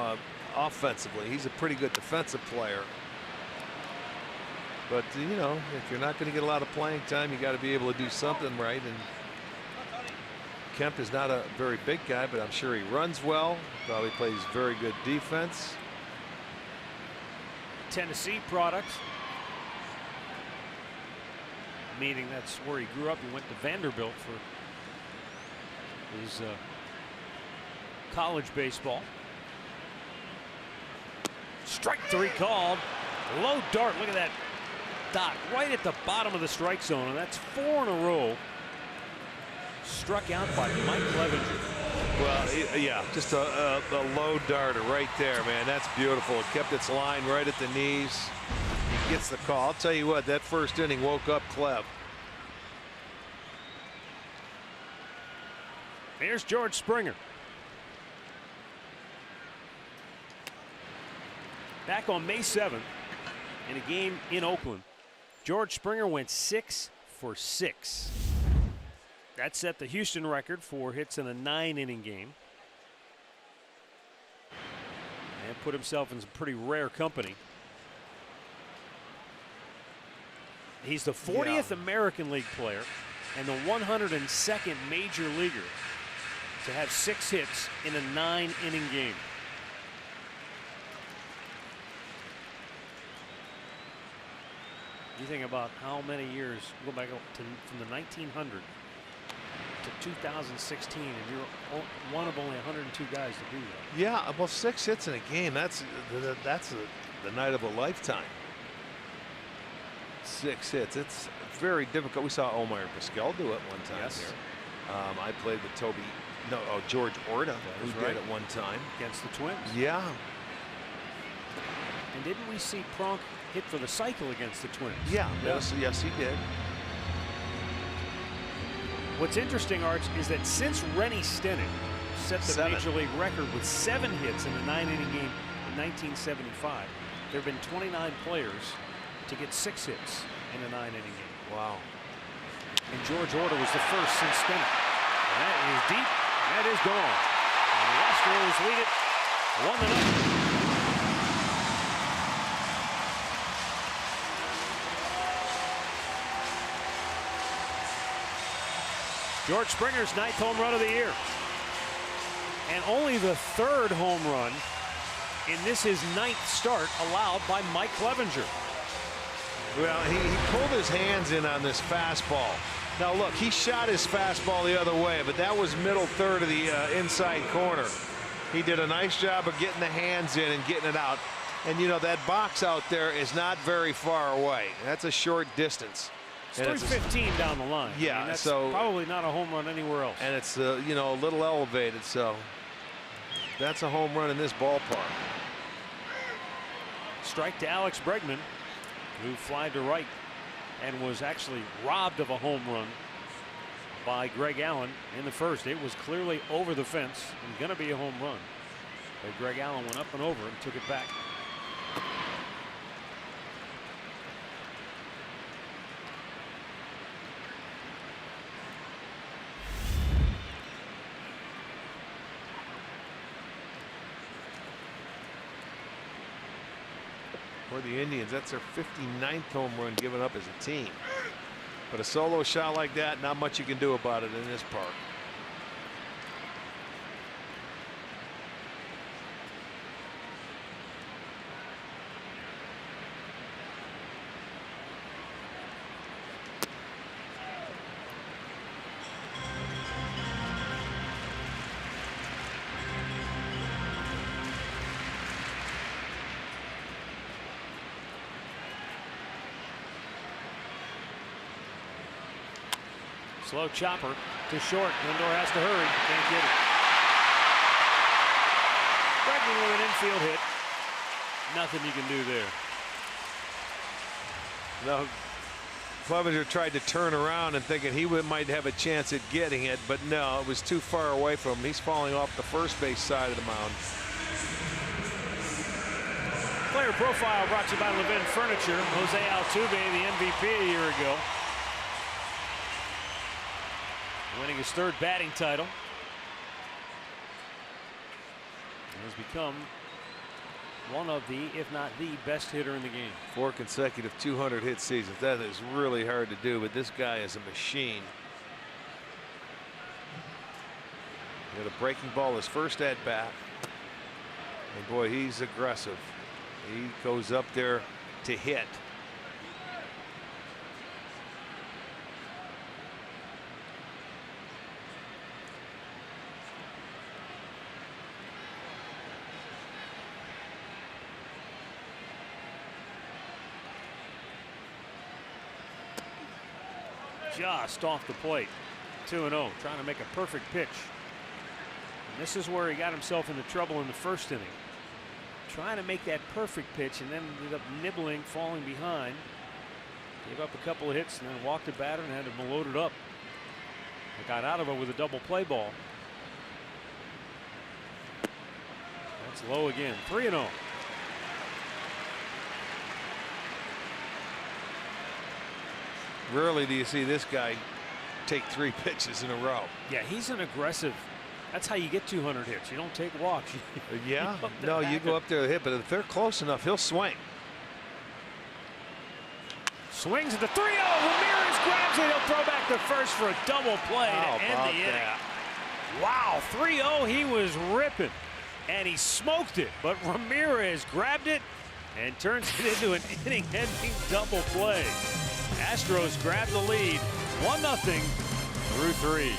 offensively. He's a pretty good defensive player. But, you know, if you're not going to get a lot of playing time, you got to be able to do something right. And Kemp is not a very big guy, but I'm sure he runs well. Probably plays very good defense. Tennessee product, meaning that's where he grew up. He went to Vanderbilt for his college baseball. Strike 3 called. Low dart. Look at that dot right at the bottom of the strike zone, and that's 4 in a row struck out by Mike Clevenger. Well, yeah, just a low darter right there, man. That's beautiful. It kept its line right at the knees. He gets the call. I'll tell you what, that first inning woke up Cleb. Here's George Springer. Back on May 7th in a game in Oakland, George Springer went 6 for 6. That set the Houston record for hits in a 9-inning game and put himself in some pretty rare company. He's the 40th American League player and the 102nd major leaguer to have 6 hits in a 9-inning game. You think about how many years, go back up to from the 1900 to 2016, and you're one of only 102 guys to do that. Yeah, well, 6 hits in a game, that's the night of a lifetime. 6 hits, it's very difficult. We saw Omar Pascal do it one time. Yes. Here. I played with George Orta, who did it one time. Against the Twins. Yeah. And didn't we see Pronk hit for the cycle against the Twins? Yeah, yes, he did. What's interesting, Arch, is that since Rennie Stenick set the Major League record with 7 hits in a 9-inning game in 1975, there have been 29 players to get 6 hits in a 9-inning game. Wow. And George Orta was the first since Stenick. And that is deep, and that is gone. And the Astros lead it 1-0. George Springer's 9th home run of the year. And only the 3rd home run in this his 9th start allowed by Mike Clevenger. Well, he pulled his hands in on this fastball. Now look, he shot his fastball the other way, but that was middle third of the inside corner. He did a nice job of getting the hands in and getting it out. And you know, that box out there is not very far away. That's a short distance. It's 315 down the line. Yeah, I mean, that's so probably not a home run anywhere else. And it's you know, a little elevated, so that's a home run in this ballpark. Strike to Alex Bregman, who flied to right and was actually robbed of a home run by Greg Allen in the first. It was clearly over the fence and going to be a home run. But Greg Allen went up and over and took it back. For the Indians, that's their 59th home run given up as a team. But a solo shot like that, not much you can do about it in this park. Slow chopper to short. Lindor has to hurry. Can't get it. Bregman with an infield hit. Nothing you can do there. No, Clevenger tried to turn around and thinking he might have a chance at getting it, but no, it was too far away from him. He's falling off the first base side of the mound. Player profile brought to you by Levin Furniture. Jose Altuve, the MVP a year ago, winning his 3rd batting title. And has become one of the, if not the best hitter in the game. 4 consecutive 200 hit seasons. That is really hard to do, but this guy is a machine. He had a breaking ball his first at bat. And boy, he's aggressive. He goes up there to hit. Just off the plate. 2-0, trying to make a perfect pitch. This is where he got himself into trouble in the first inning. Trying to make that perfect pitch and then ended up nibbling, falling behind. Gave up a couple of hits and then walked the batter and had to load it up. He got out of it with a double play ball. That's low again. 3-0. Rarely do you see this guy take 3 pitches in a row. Yeah, he's an aggressive. That's how you get 200 hits. You don't take walks. Yeah, no, you go up there to hit, but if they're close enough, he'll swing. Swings at the 3-0. Ramirez grabs it. He'll throw back to first for a double play to end the inning. Wow, 3-0. He was ripping, and he smoked it. But Ramirez grabbed it and turns it into an inning-ending double play. Astros grab the lead, 1-0 through 3.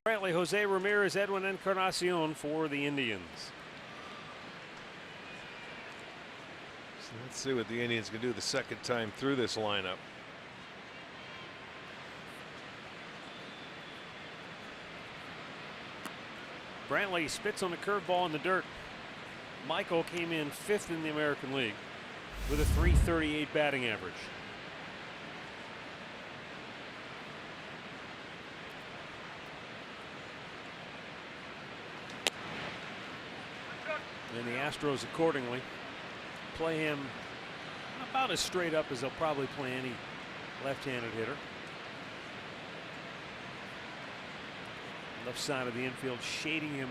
Brantley, Jose Ramirez, Edwin Encarnacion for the Indians. So let's see what the Indians can do the second time through this lineup. Brantley spits on the curveball in the dirt. Michael came in 5th in the American League with a .338 batting average. And the Astros accordingly play him about as straight up as they'll probably play any left-handed hitter. Left side of the infield, shading him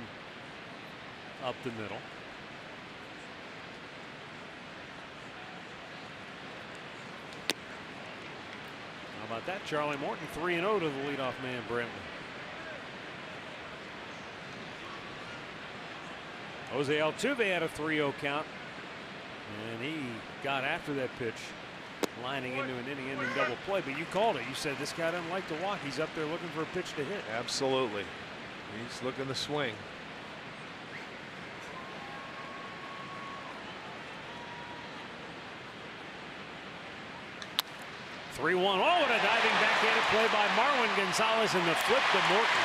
up the middle. How about that? Charlie Morton 3-0 to the leadoff man, Brantley. Jose Altuve had a 3-0 count, and he got after that pitch, lining into an inning-ending double play. But you called it. You said this guy doesn't like to walk. He's up there looking for a pitch to hit. Absolutely. He's looking to swing. Oh, what a diving backhanded play by Marwin Gonzalez, and the flip to Morton.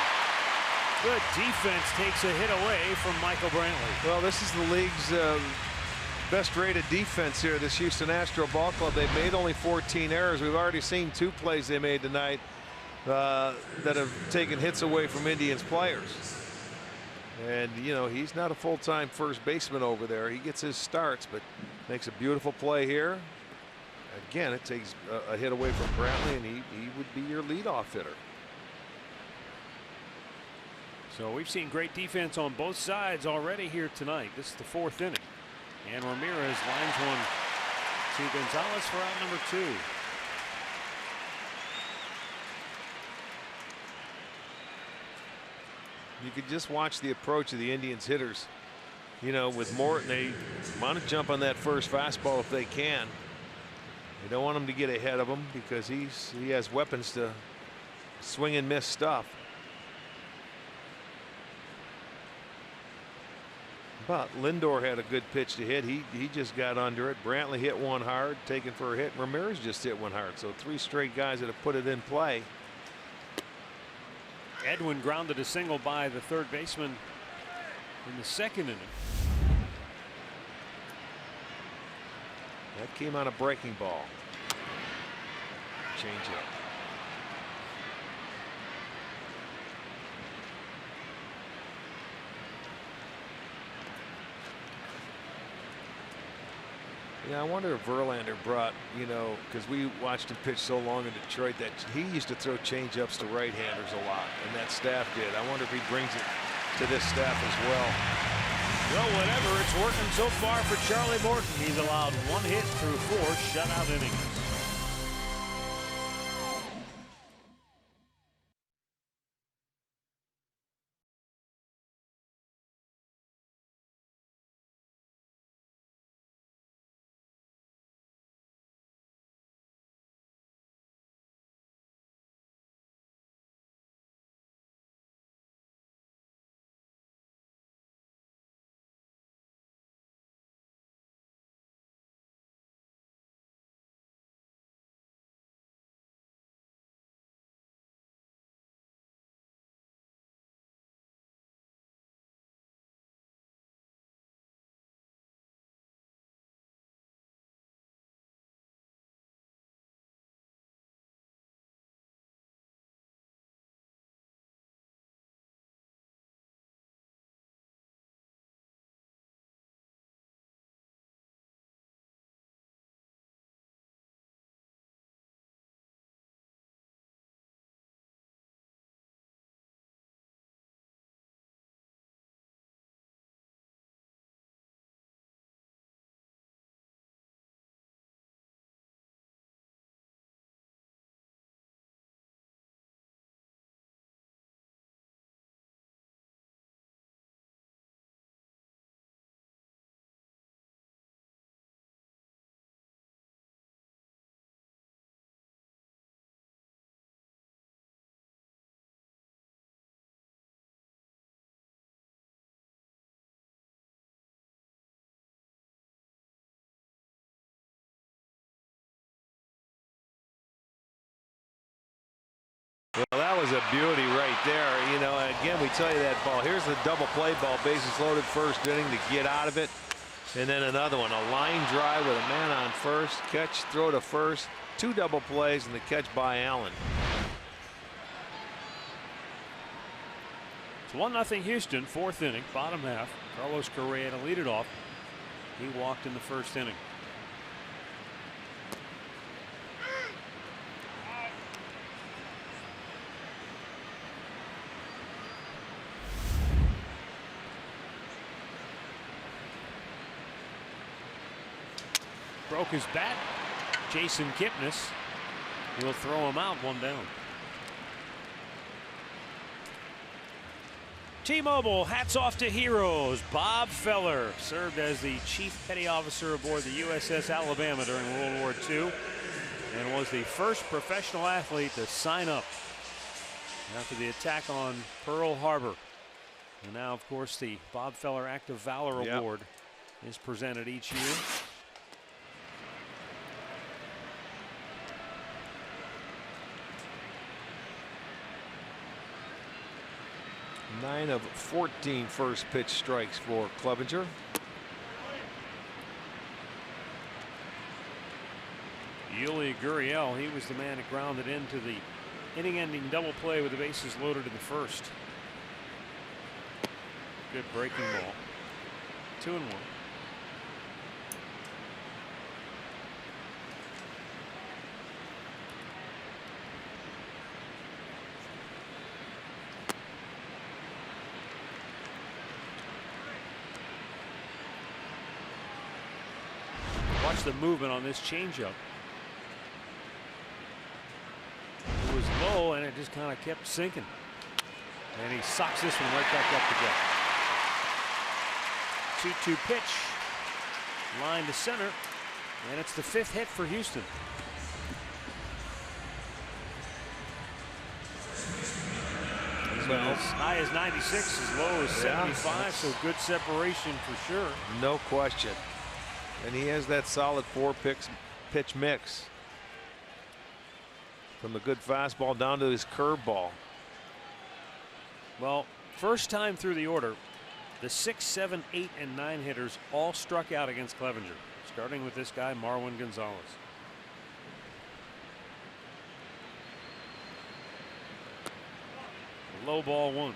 Good defense takes a hit away from Michael Brantley. Well, this is the league's best rated defense here, this Houston Astro Ball Club. They've made only 14 errors. We've already seen 2 plays they made tonight that have taken hits away from Indians players. And, you know, he's not a full-time first baseman over there. He gets his starts, but makes a beautiful play here. Again, it takes a hit away from Brantley, and he would be your leadoff hitter. So we've seen great defense on both sides already here tonight. This is the 4th inning. And Ramirez lines one to Gonzalez for out number 2. You could just watch the approach of the Indians hitters. You know, with Morton, they want to jump on that first fastball if they can. They don't want him to get ahead of him because he has weapons to swing and miss stuff. But Lindor had a good pitch to hit. He just got under it. Brantley hit one hard, taken for a hit. Ramirez just hit one hard. So 3 straight guys that have put it in play. Edwin grounded a single by the third baseman in the 2nd inning. That came on a breaking ball. Change it. Yeah, I wonder if Verlander brought, you know, because we watched him pitch so long in Detroit that he used to throw change-ups to right-handers a lot, and that staff did. I wonder if he brings it to this staff as well. Well, whatever, it's working so far for Charlie Morton. He's allowed 1 hit through 4 shutout innings. Well, that was a beauty right there. You know, again, we tell you that ball. Here's the double play ball, bases loaded, first inning to get out of it. And then another one, a line drive with a man on first, catch, throw to first, 2 double plays, and the catch by Allen. It's 1-0 Houston, 4th inning, bottom half. Carlos Correa to lead it off. He walked in the 1st inning. Broke his bat. Jason Kipnis will throw him out, 1 down. T-Mobile, hats off to heroes. Bob Feller served as the chief petty officer aboard the USS Alabama during World War II and was the first professional athlete to sign up after the attack on Pearl Harbor. And now, of course, the Bob Feller Act of Valor Award is presented each year. 9 of 14 first pitch strikes for Clevenger. Yuli Gurriel, he was the man that grounded into the inning-ending double play with the bases loaded in the 1st. Good breaking ball. 2-1. Watch the movement on this changeup. It was low and it just kind of kept sinking. And he socks this one right back up to go. 2-2 pitch. Line to center. And it's the 5th hit for Houston. He's been as high as 96, as low as 75, so good separation for sure. No question. And he has that solid 4-pitch mix. From the good fastball down to his curveball. Well, first time through the order, the 6, 7, 8, and 9 hitters all struck out against Clevenger, starting with this guy, Marwin Gonzalez. Low ball 1.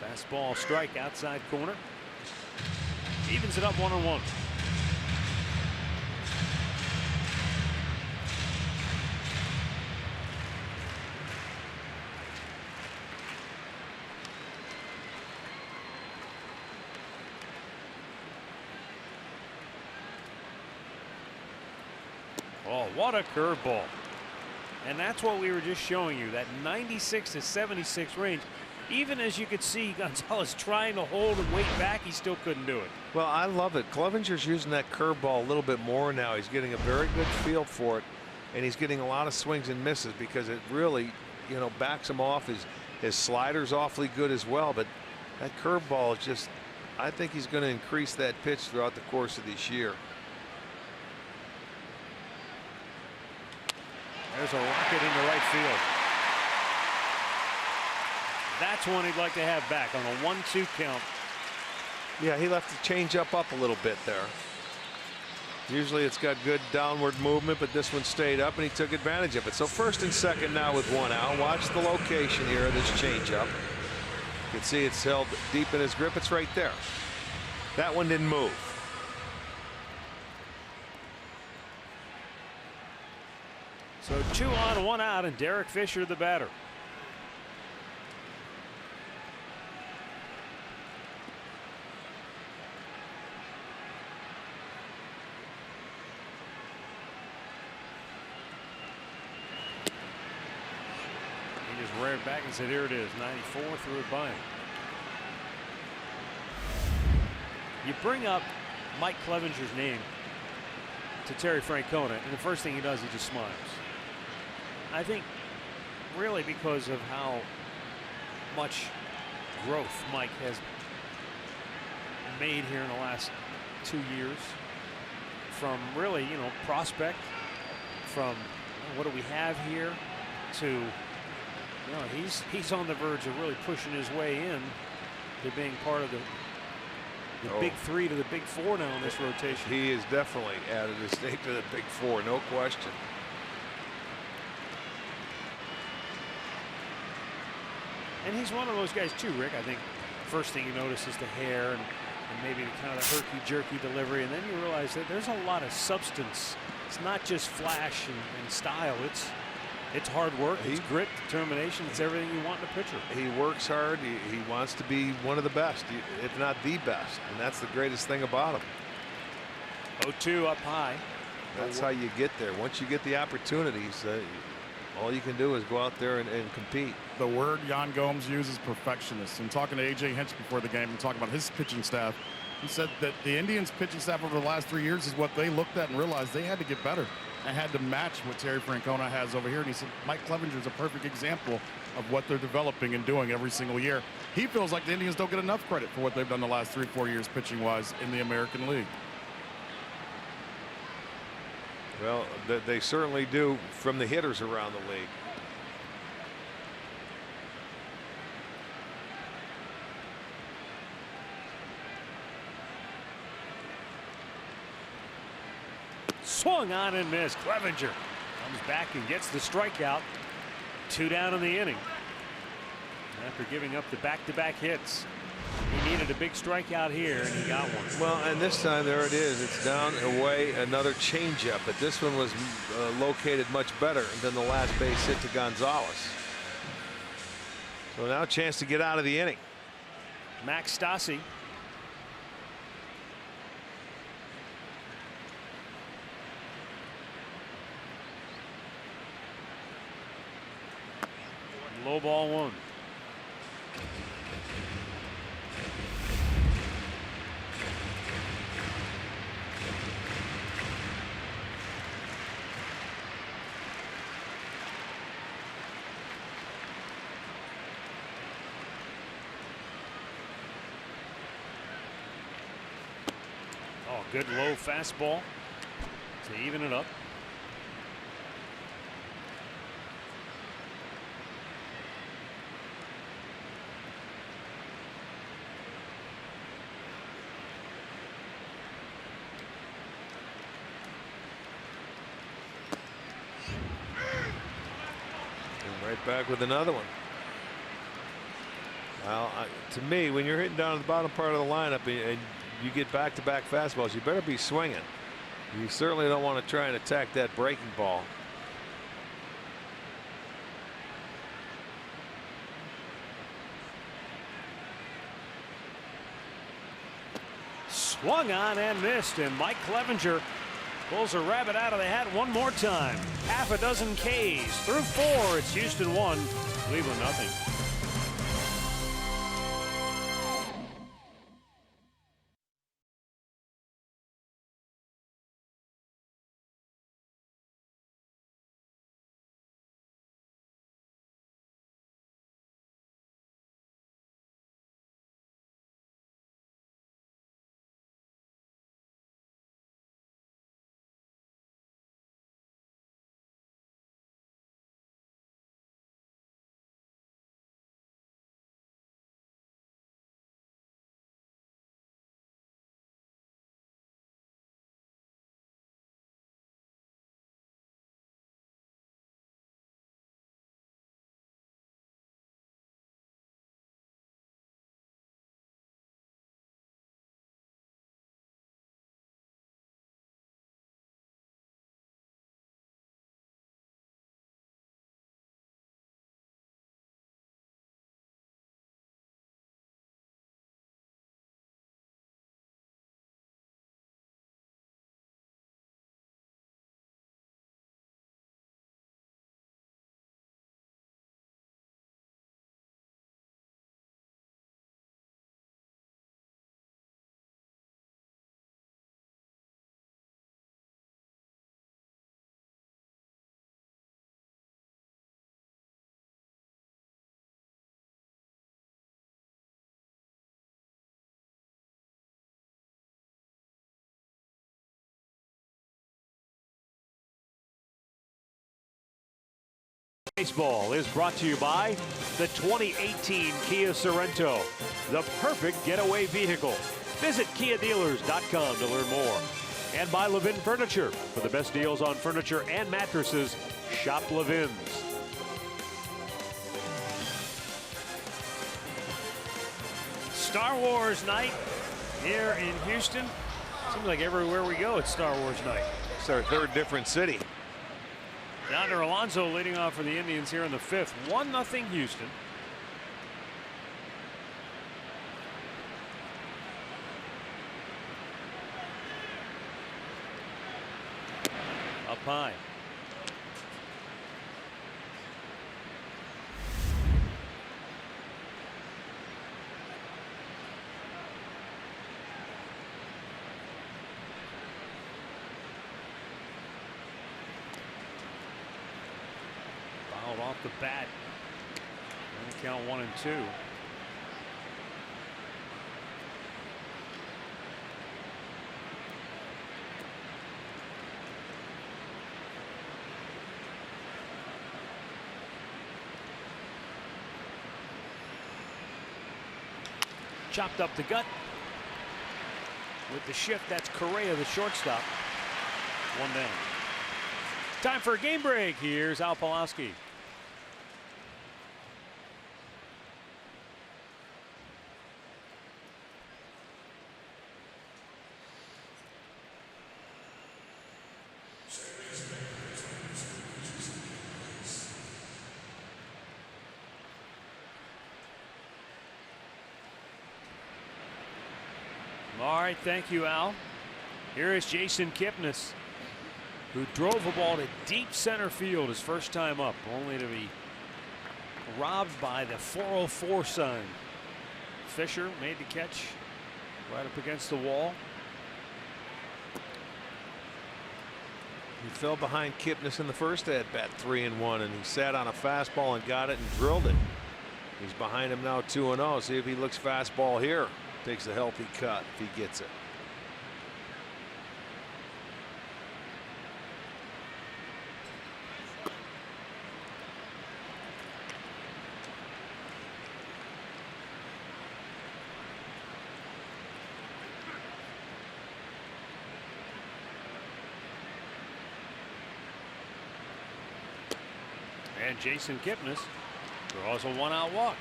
Fastball strike outside corner. Evens it up 1-1. Oh, what a curveball. And that's what we were just showing you, that 96 to 76 range. Even as you could see Gonzalez trying to hold and wait back, he still couldn't do it. Well, I love it. Clevenger's using that curveball a little bit more now. He's getting a very good feel for it, and he's getting a lot of swings and misses because it really, you know, backs him off. His slider's awfully good as well, but that curveball is just, I think he's going to increase that pitch throughout the course of this year. There's a rocket into right field. That's one he'd like to have back on a 1-2 count. Yeah, he left the changeup up a little bit there. Usually it's got good downward movement, but this one stayed up and he took advantage of it. So first and second now with 1 out. Watch the location here of this changeup. You can see it's held deep in his grip. It's right there. That one didn't move. So 2 on, 1 out, and Derek Fisher the batter. He just reared back and said, here it is, 94, threw it by him. You bring up Mike Clevenger's name to Terry Francona, and the first thing he does, he just smiles. I think really because of how much growth Mike has made here in the last 2 years, from really, you know, prospect, from what do we have here, to, you know, he's on the verge of really pushing his way in to being part of the big 3 to the big 4 now in this rotation. He has definitely added his name to the big 4, no question. And he's one of those guys too, Rick. I think first thing you notice is the hair and maybe the kind of herky-jerky delivery, and then you realize that there's a lot of substance. It's not just flash and style. It's hard work. It's grit, determination. It's everything you want in a pitcher. He works hard. He wants to be one of the best, if not the best, and that's the greatest thing about him. 0-2 up high. That's how you get there. Once you get the opportunities, all you can do is go out there and compete. The word Jan Gomes uses, perfectionist. And talking to A.J. Hinch before the game and talking about his pitching staff, he said that the Indians' pitching staff over the last 3 years is what they looked at and realized they had to get better and had to match what Terry Francona has over here. And he said Mike Clevenger is a perfect example of what they're developing and doing every single year. He feels like the Indians don't get enough credit for what they've done the last 3-4 years pitching-wise in the American League. Well, they certainly do from the hitters around the league. Swung on and missed. Clevenger comes back and gets the strikeout. 2 down in the inning. After giving up the back-to-back hits, he needed needed a big strikeout here, and he got one. Well, and this time there it is. It's down, away, another changeup. But this one was located much better than the last base hit to Gonzalez. So now a chance to get out of the inning. Max Stassi. Low ball one. Oh, good low fastball to even it up. Right back with another one. Well, to me, when you're hitting down at the bottom part of the lineup and you get back-to-back fastballs, you better be swinging. You certainly don't want to try and attack that breaking ball. Swung on and missed, and Mike Clevenger pulls a rabbit out of the hat one more time. Half a dozen Ks through 4. It's Houston 1, Cleveland nothing. Baseball is brought to you by the 2018 Kia Sorento, the perfect getaway vehicle. Visit KiaDealers.com to learn more. And by Levin Furniture. For the best deals on furniture and mattresses, shop Levin's. Star Wars night here in Houston. Seems like everywhere we go, it's Star Wars night. It's our third different city. Yonder Alonso leading off for the Indians here in the 5th. 1-0 Houston. Up high. Off the bat. And the count 1 and 2. Chopped up the gut. With the shift, that's Correa, the shortstop. 1 down. Time for a game break. Here's Al Pulaski. right, thank you, Al. Here is Jason Kipnis, who drove a ball to deep center field his first time up, only to be robbed by the 404 sign. Fisher made the catch right up against the wall. He fell behind Kipnis in the first at bat, 3-1, and he sat on a fastball and got it and drilled it. He's behind him now, 2-0. See if he looks fastball here. Takes a healthy cut if he gets it. And Jason Kipnis draws a 1-out walk.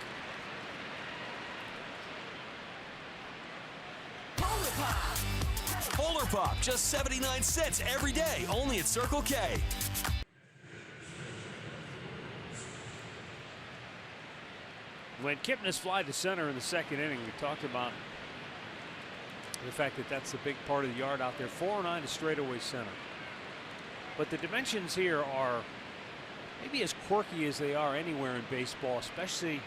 Polar Pop, just 79 cents every day, only at Circle K. When Kipnis fly to center in the second inning, we talked about the fact that that's the big part of the yard out there. 409 to straightaway center. But the dimensions here are maybe as quirky as they are anywhere in baseball, especially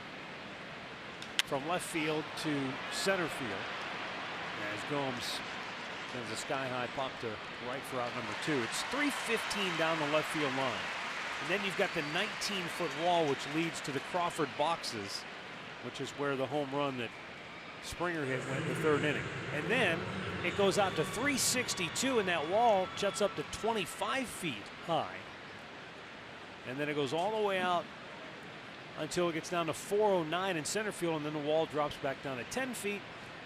from left field to center field. As Gomes sends a sky-high pop to right for out number 2. It's 315 down the left field line. And then you've got the 19-foot wall which leads to the Crawford boxes, which is where the home run that Springer hit went in the third inning. And then it goes out to 362, and that wall juts up to 25 feet high. And then it goes all the way out until it gets down to 409 in center field, and then the wall drops back down to 10 feet,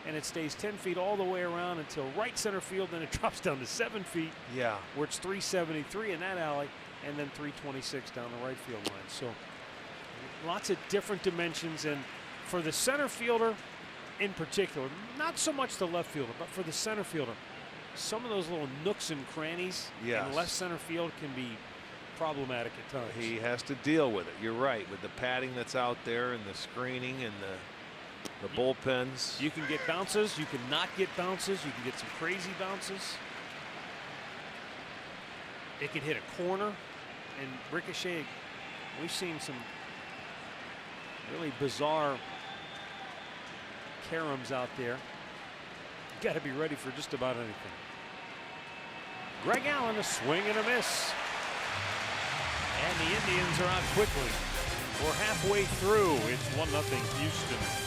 and it stays 10 feet all the way around until right center field. Then it drops down to 7 feet, where it's 373 in that alley, and then 326 down the right field line. So lots of different dimensions, and for the center fielder in particular, not so much the left fielder, but for the center fielder, some of those little nooks and crannies in left center field can be problematic at times. He has to deal with it. You're right, with the padding that's out there and the screening and the bullpens. You can get bounces, you can not get bounces, you can get some crazy bounces. It can hit a corner and ricochet. We've seen some really bizarre caroms out there. You got to be ready for just about anything. Greg Allen, a swing and a miss. And the Indians are out quickly. We're halfway through. It's 1-0 Houston.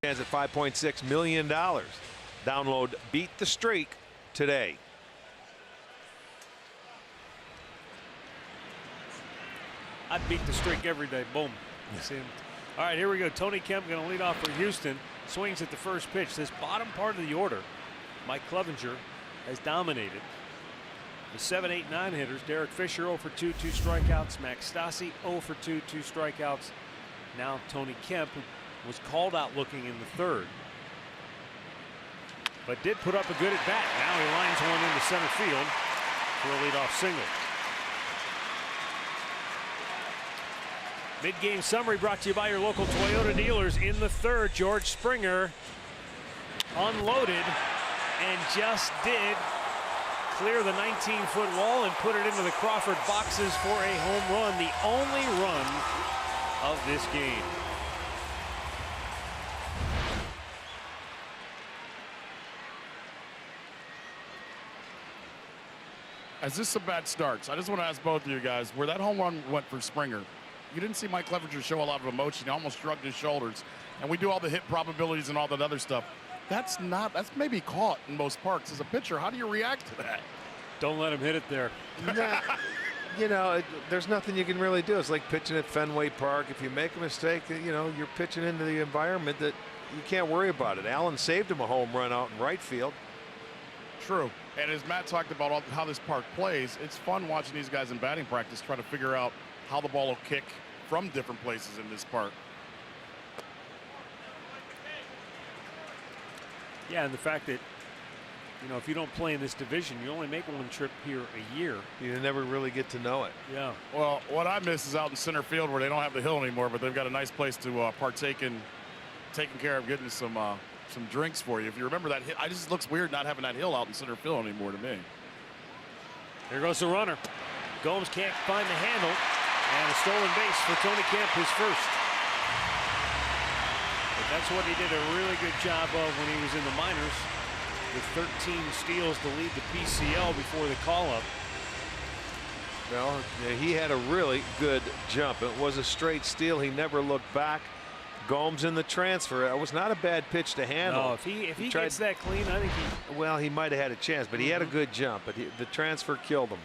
Stands at $5.6 million. Download Beat the Streak today. I'd beat the streak every day. Boom. See him. All right, here we go. Tony Kemp going to lead off for Houston. Swings at the first pitch. This bottom part of the order, Mike Clevenger has dominated. The 7, 8, 9 hitters, Derek Fisher 0 for 2, 2 strikeouts. Max Stassi 0 for 2, 2 strikeouts. Now Tony Kemp, who was called out looking in the third, but did put up a good at bat. Now he lines one into center field for a leadoff single. Mid-game summary brought to you by your local Toyota dealers. In the third, George Springer unloaded and just did clear the 19-foot wall and put it into the Crawford boxes for a home run, the only run of this game. As this at-bat starts, I just want to ask both of you guys, where that home run went for Springer, you didn't see Mike Clevenger show a lot of emotion. He almost shrugged his shoulders. And we do all the hit probabilities and all that other stuff. That's maybe caught in most parks. As a pitcher, how do you react to that? Don't let him hit it there. You know, there's nothing you can really do. It's like pitching at Fenway Park. If you make a mistake, you know, you're pitching into the environment that you can't worry about it. Allen saved him a home run out in right field. True. And as Matt talked about how this park plays, it's fun watching these guys in batting practice try to figure out how the ball will kick from different places in this park. Yeah, and the fact that, you know, if you don't play in this division, you only make one trip here a year. You never really get to know it. Yeah. Well, what I miss is out in center field where they don't have the hill anymore, but they've got a nice place to partake in taking care of getting some drinks for you. If you remember that hit, it just looks weird not having that hill out in center field anymore to me. There goes the runner. Gomes can't find the handle, and a stolen base for Tony Kemp, his first. But that's what he did a really good job of when he was in the minors, with 13 steals to lead the PCL before the call-up. Well, he had a really good jump. It was a straight steal. He never looked back. Gomes in the transfer. It was not a bad pitch to handle. No, if he gets that clean, I think he... Well, he might have had a chance, but he had a good jump. But the transfer killed him.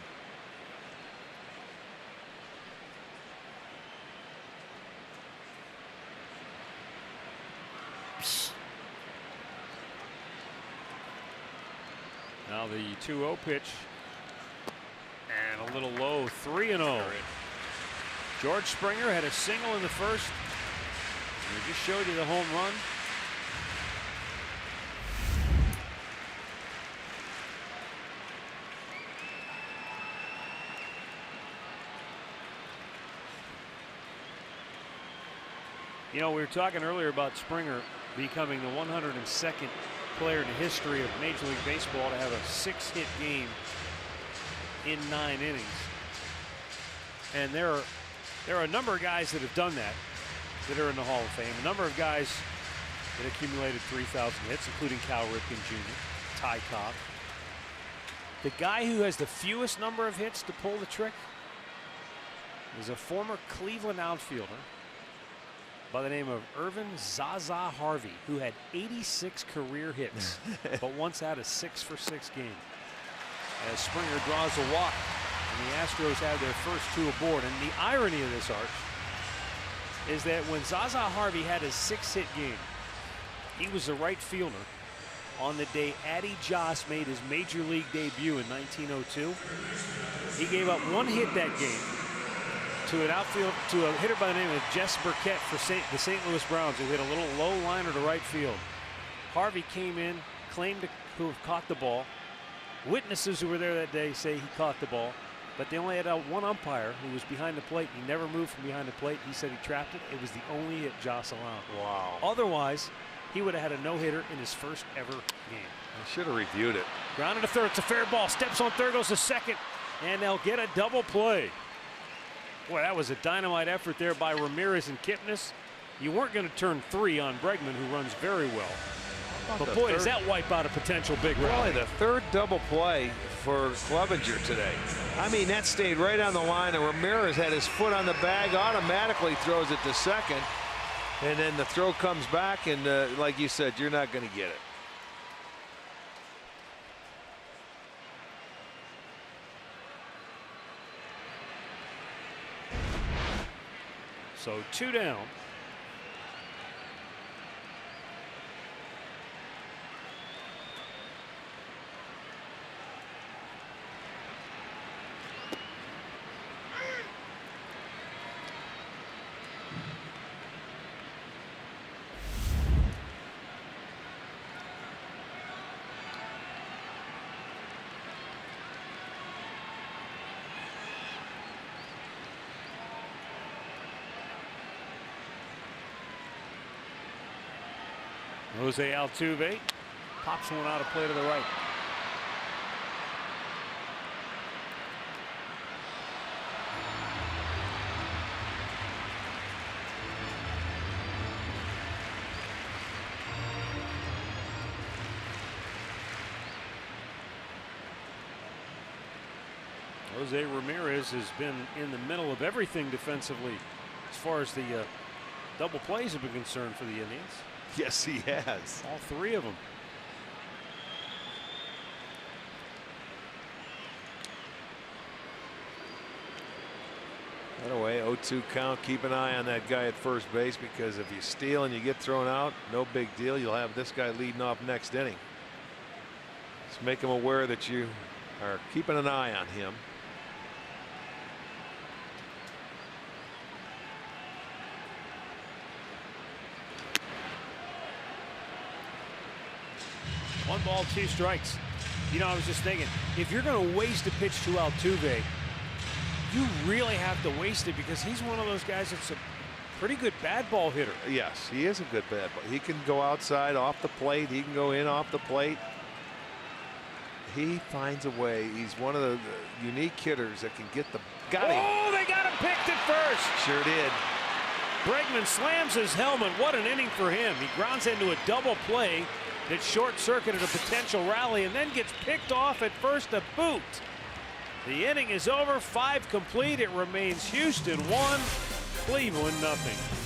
Now the 2-0 pitch. And a little low, 3-0. George Springer had a single in the first. We just showed you the home run. You know, we were talking earlier about Springer becoming the 102nd player in the history of Major League Baseball to have a 6-hit game in 9 innings. And there are a number of guys that have done that are in the Hall of Fame. A number of guys that accumulated 3,000 hits, including Cal Ripken Jr., Ty Cobb. The guy who has the fewest number of hits to pull the trick is a former Cleveland outfielder by the name of Irvin Zaza Harvey, who had 86 career hits, but once had a 6-for-6 game. As Springer draws a walk, and the Astros have their first 2 aboard. And the irony of this, Arch, is that when Zaza Harvey had his 6-hit game, he was the right fielder on the day Addy Joss made his major league debut in 1902. He gave up 1 hit that game to a hitter by the name of Jess Burkett for the St. Louis Browns, who hit a little low liner to right field. Harvey came in, claimed to have caught the ball. Witnesses who were there that day say he caught the ball, but they only had one umpire who was behind the plate. He never moved from behind the plate. He said he trapped it. It was the only hit Joss allowed. Wow. Otherwise, he would have had a no-hitter in his first ever game. I should have reviewed it. Grounded to third. It's a fair ball. Steps on third, goes to second, and they'll get a double play. Boy, that was a dynamite effort there by Ramirez and Kipnis. You weren't going to turn 3 on Bregman, who runs very well. But boy, does that wipe out a potential big rally. Really, the third double play for Clevenger today. I mean, that stayed right on the line, and Ramirez had his foot on the bag, automatically throws it to second, and then the throw comes back, and like you said, you're not going to get it. So 2 down. Jose Altuve pops one out of play to the right. Jose Ramirez has been in the middle of everything defensively as far as the double plays have been concerned for the Indians. Yes, he has. All 3 of them. Anyway, 0-2 count. Keep an eye on that guy at first base, because if you steal and you get thrown out, no big deal. You'll have this guy leading off next inning. Just make him aware that you are keeping an eye on him. One ball, 2 strikes. You know, I was just thinking, if you're going to waste a pitch to Altuve, you really have to waste it, because he's one of those guys that's a pretty good bad ball hitter. Yes, he is a good bad ball. He can go outside off the plate. He can go in off the plate. He finds a way. He's one of the unique hitters that can get the. Got him. Oh, they got him picked at first. Sure did. Bregman slams his helmet. What an inning for him. He grounds into a double play that short-circuited a potential rally and then gets picked off at first to boot. The inning is over, 5 complete. It remains Houston 1, Cleveland nothing.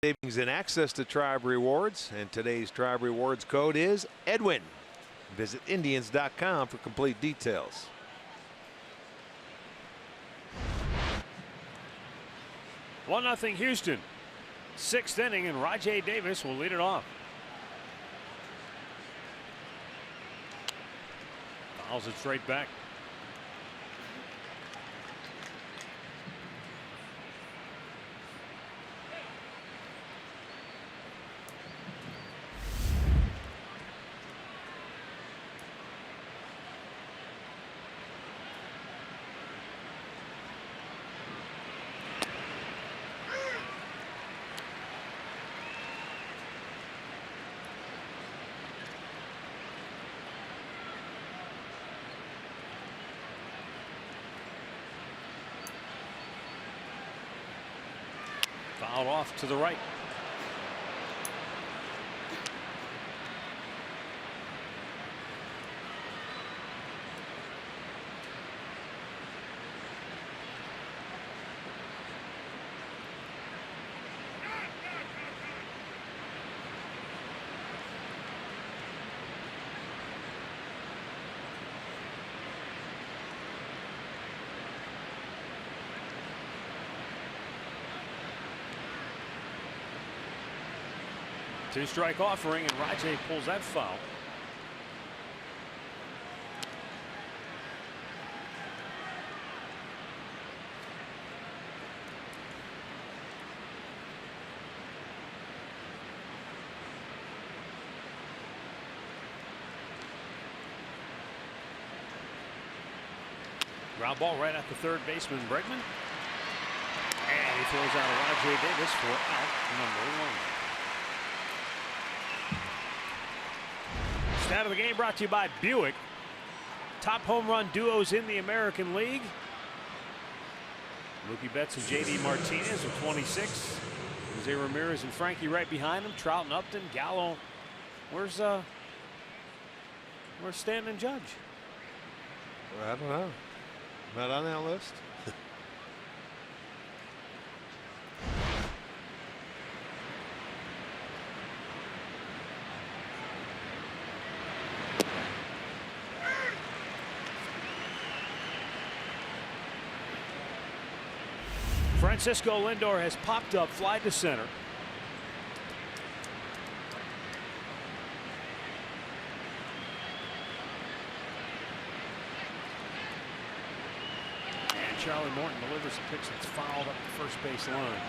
Savings and access to Tribe Rewards, and today's Tribe Rewards code is Edwin. Visit Indians.com for complete details. One nothing Houston. 6th inning, and Rajay Davis will lead it off. Fouls it straight back. Fouled off to the right. Two-strike offering, and Rajay pulls that foul. Ground ball right at the third baseman, Bregman. And he throws out Rajay Davis for out number 1. Stat of the game brought to you by Buick. Top home run duos in the American League. Mookie Betts and J.D. Martinez with 26. Jose Ramirez and Frankie right behind him. Trout and Upton. Gallo. Where's Stanton and Judge? I don't know. Not on that list. Francisco Lindor has popped up, fly to center. And Charlie Morton delivers a pitch that's fouled up the first base line.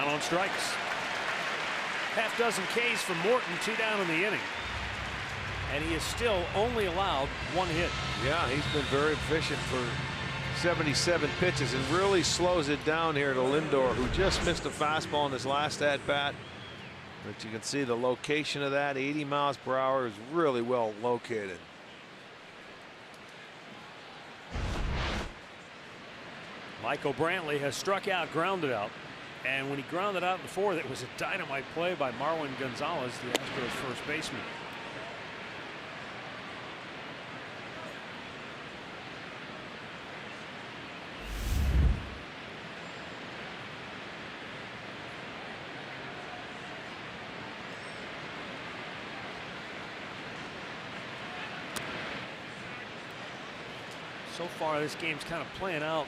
On strikes. Half dozen Ks for Morton, 2 down in the inning. And he is still only allowed 1 hit. Yeah, he's been very efficient for 77 pitches and really slows it down here to Lindor, who just missed a fastball in his last at bat. But you can see the location of that, 80 miles per hour, is really well located. Michael Brantley has struck out, grounded out. And when he grounded out in the 4th, it was a dynamite play by Marwin Gonzalez, the Astros first baseman. So far, this game's kind of playing out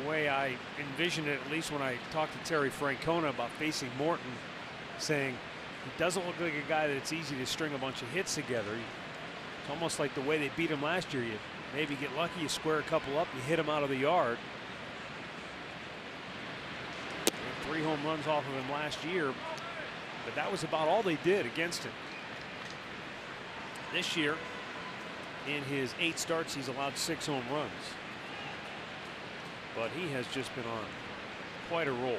the way I envisioned it, at least when I talked to Terry Francona about facing Morton, saying he doesn't look like a guy that it's easy to string a bunch of hits together. It's almost like the way they beat him last year. You maybe get lucky, you square a couple up, you hit him out of the yard. They had 3 home runs off of him last year, but that was about all they did against him. This year, in his 8 starts, he's allowed 6 home runs. But he has just been on quite a roll.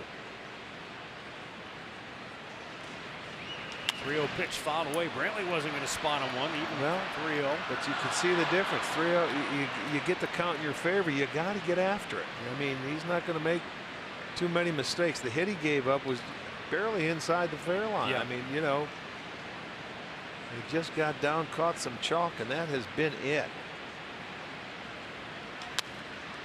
3-0 pitch fouled away. Brantley wasn't going to spot him one, even 3-0. But you can see the difference. 3-0, you get the count in your favor. You got to get after it. I mean, he's not going to make too many mistakes. The hit he gave up was barely inside the fair line. Yeah. I mean, you know, he just got down, caught some chalk, and that has been it.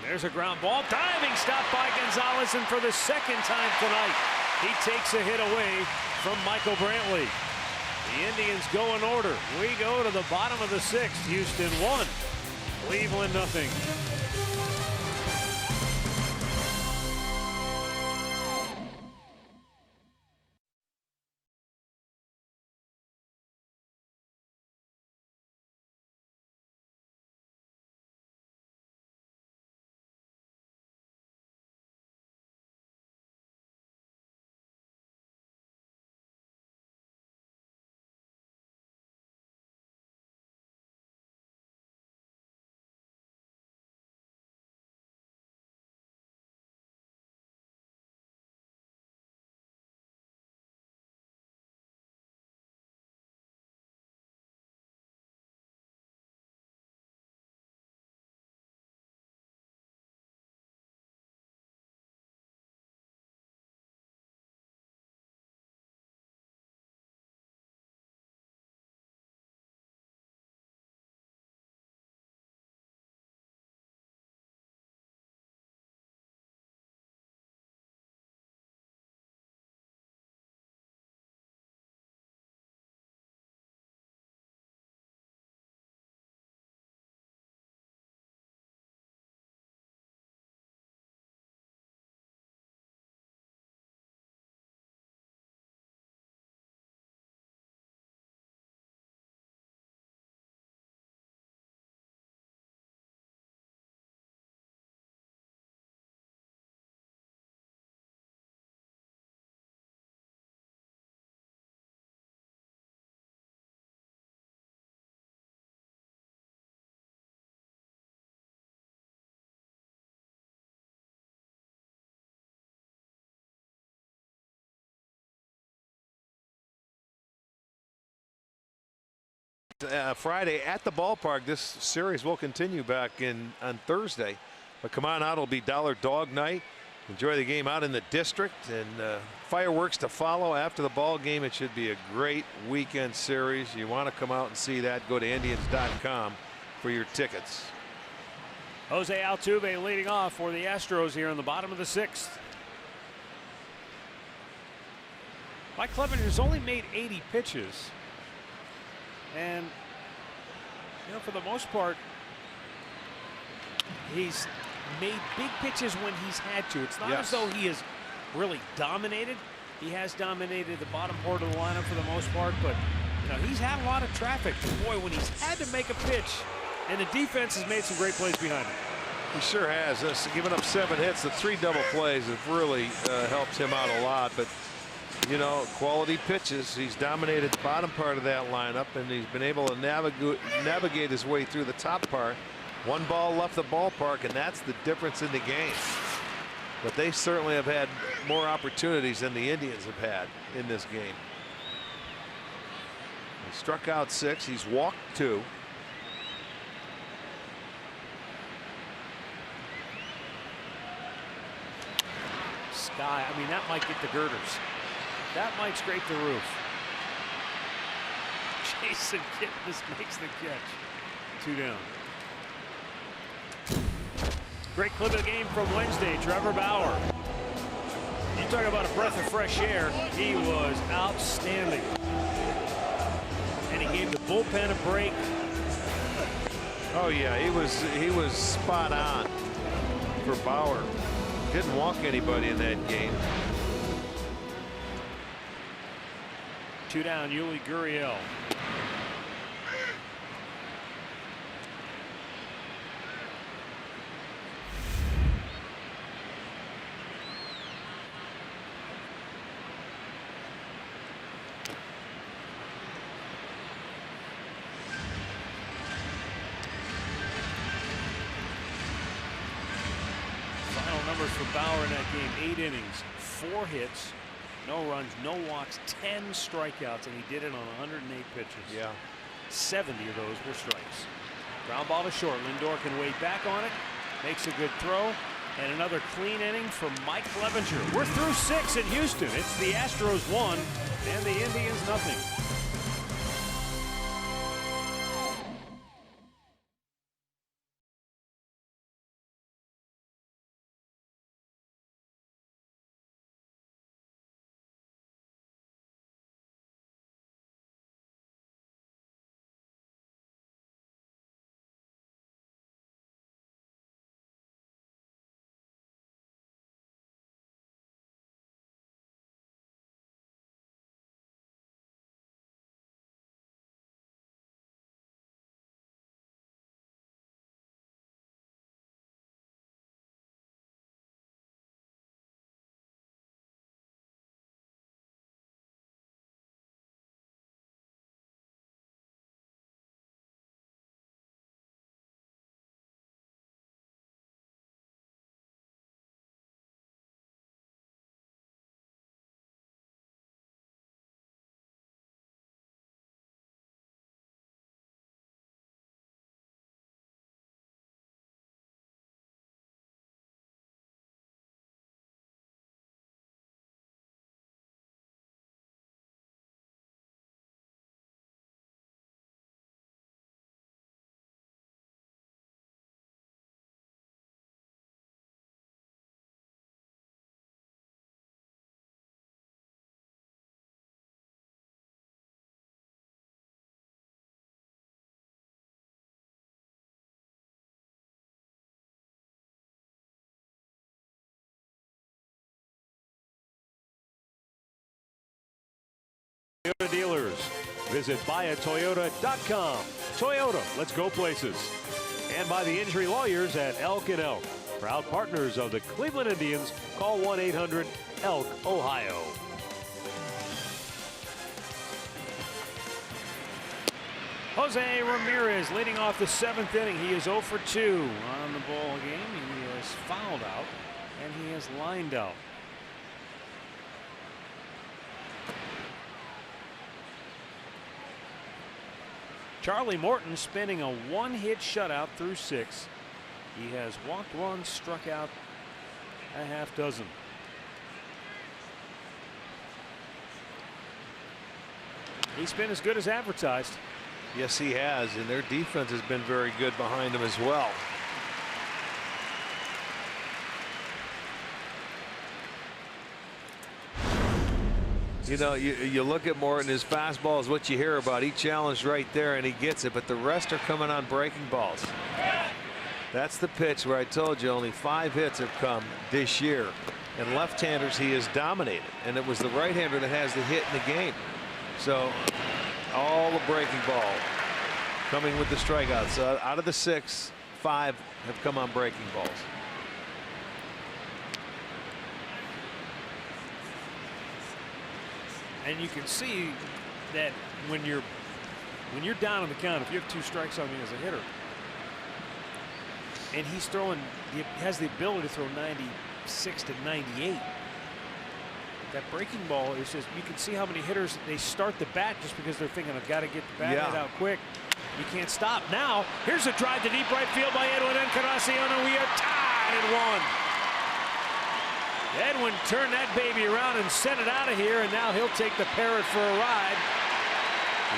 There's a ground ball. Diving stop by Gonzalez, and for the 2nd time tonight, he takes a hit away from Michael Brantley. The Indians go in order. We go to the bottom of the 6th. Houston 1, Cleveland 0. Friday at the ballpark. This series will continue back on Thursday. But come on out, it'll be Dollar Dog Night. Enjoy the game out in the district, and fireworks to follow after the ball game. It should be a great weekend series. You want to come out and see that, go to Indians.com for your tickets. Jose Altuve leading off for the Astros here in the bottom of the 6th. Mike Clevenger's only made 80 pitches. And, you know, for the most part, he's made big pitches when he's had to. It's not as though he has really dominated. He has dominated the bottom part of the lineup for the most part, but you know, he's had a lot of traffic. Boy, when he's had to make a pitch, and the defense has made some great plays behind him. He sure has. Giving up 7 hits, the 3 double plays have really helped him out a lot. But you know, quality pitches. He's dominated the bottom part of that lineup, and he's been able to navigate his way through the top part. 1 ball left the ballpark, and that's the difference in the game. But they certainly have had more opportunities than the Indians have had in this game. He struck out 6. He's walked 2. Sky, I mean, that might get the girders. That might scrape the roof. Jason Kipnis makes the catch. 2 down. Great clip of the game from Wednesday, Trevor Bauer. You talk about a breath of fresh air. He was outstanding. And he gave the bullpen a break. Oh yeah, he was spot on for Bauer. Didn't walk anybody in that game. 2 down, Yuli Gurriel. Numbers for Bauer in that game: 8 innings, 4 hits, no runs, no walks, 10 strikeouts, and he did it on 108 pitches. Yeah. 70 of those were strikes. Ground ball to short. Lindor can wait back on it, makes a good throw, and another clean inning from Mike Clevenger. We're through 6 in Houston. It's the Astros 1 and the Indians nothing. Toyota dealers. Visit buyatoyota.com. Toyota, let's go places. And by the injury lawyers at Elk & Elk. Proud partners of the Cleveland Indians. Call 1-800-ELK, Ohio. Jose Ramirez leading off the 7th inning. He is 0 for 2 on the ball game. He is fouled out and he is lined out. Charlie Morton spinning a one-hit shutout through 6. He has walked 1, struck out a half dozen. He's been as good as advertised. Yes, he has, and their defense has been very good behind him as well. You know, you look at Morton, his fastball is what you hear about. He challenged right there and he gets it, but the rest are coming on breaking balls. That's the pitch where I told you only 5 hits have come this year. And left-handers he has dominated, and it was the right-hander that has the hit in the game. So all the breaking ball coming with the strikeouts. Out of the 6, 5 have come on breaking balls. And you can see that when you're down on the count, if you have 2 strikes on you as a hitter, and he's throwing, he has the ability to throw 96 to 98. That breaking ball is just, you can see how many hitters they start the bat just because they're thinking, I've got to get the bat hit out quick. You can't stop. Now, here's a drive to deep right field by Edwin Encarnacion, and we are tied at 1. Edwin turned that baby around and sent it out of here, and now he'll take the Parrot for a ride.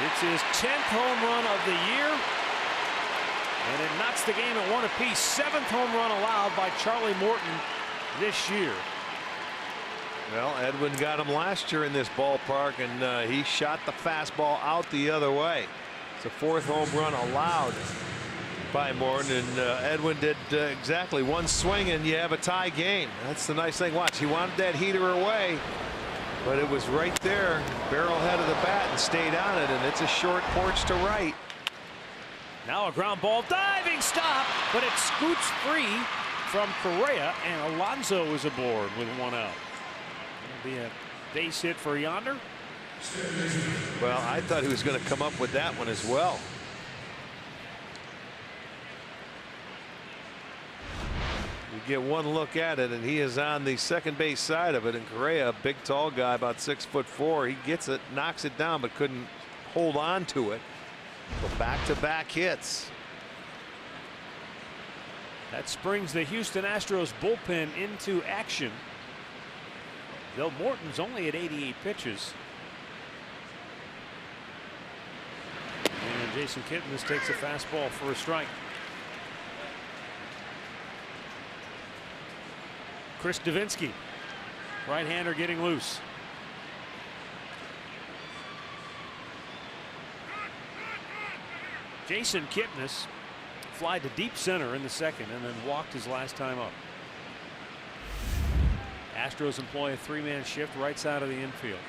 It's his 10th home run of the year, and it knocks the game at 1 apiece. 7th home run allowed by Charlie Morton this year. Well, Edwin got him last year in this ballpark, and he shot the fastball out the other way. It's a 4th home run allowed by Morton, and Edwin did exactly 1 swing, and you have a tie game. That's the nice thing. Watch, he wanted that heater away, but it was right there, barrel head of the bat, and stayed on it, and it's a short porch to right. Now a ground ball, diving stop, but it scoots free from Correa, and Alonso is aboard with 1 out. It'll be a base hit for Yonder. Well, I thought he was going to come up with that one as well. You get 1 look at it, and he is on the second base side of it, and Correa, a big tall guy, about 6'4", he gets it, knocks it down, but couldn't hold on to it. So back-to-back hits. That springs the Houston Astros bullpen into action. Though Morton's only at 88 pitches. And Jason Kipnis takes a fastball for a strike. Chris Davinsky, right-hander, getting loose. Jason Kipnis fly to deep center in the 2nd and then walked his last time up. Astros employ a 3-man shift right side of the infield.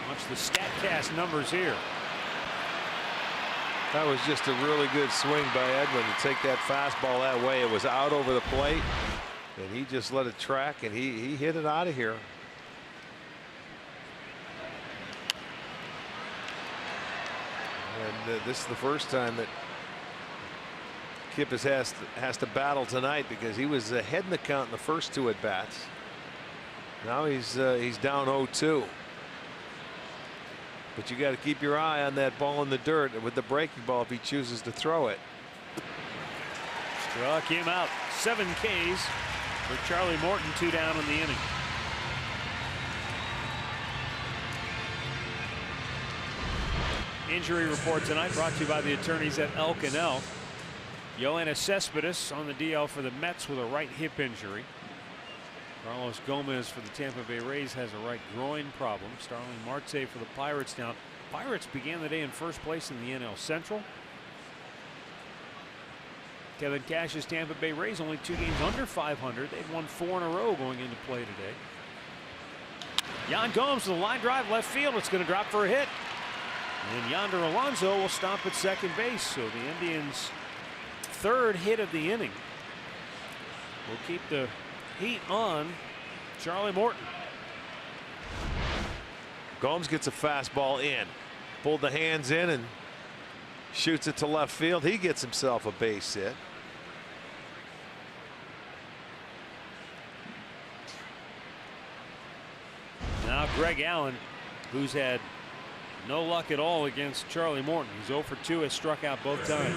Watch the StatCast numbers here. That was just a really good swing by Edwin to take that fastball that way. It was out over the plate, and he just let it track, and he hit it out of here. And this is the first time that Kipnis has to battle tonight, because he was ahead in the count in the first 2 at bats. Now he's down 0-2. But you got to keep your eye on that ball in the dirt with the breaking ball if he chooses to throw it. Struck him out. 7 Ks for Charlie Morton, 2 down in the inning. Injury report tonight brought to you by the attorneys at Elk & Elk. Yoenis Cespedes on the DL for the Mets with a right hip injury. Carlos Gomez for the Tampa Bay Rays has a right groin problem. Starling Marte for the Pirates down. Pirates began the day in first place in the NL Central. Kevin Cash's Tampa Bay Rays only 2 games under 500. They've won 4 in a row going into play today. Yan Gomes with a line drive left field. It's going to drop for a hit. And Yonder Alonso will stop at second base. So the Indians' 3rd hit of the inning will keep the heat on Charlie Morton. Gomes gets a fastball in, pulled the hands in and shoots it to left field. He gets himself a base hit. Greg Allen, who's had no luck at all against Charlie Morton. He's 0 for 2, has struck out both times.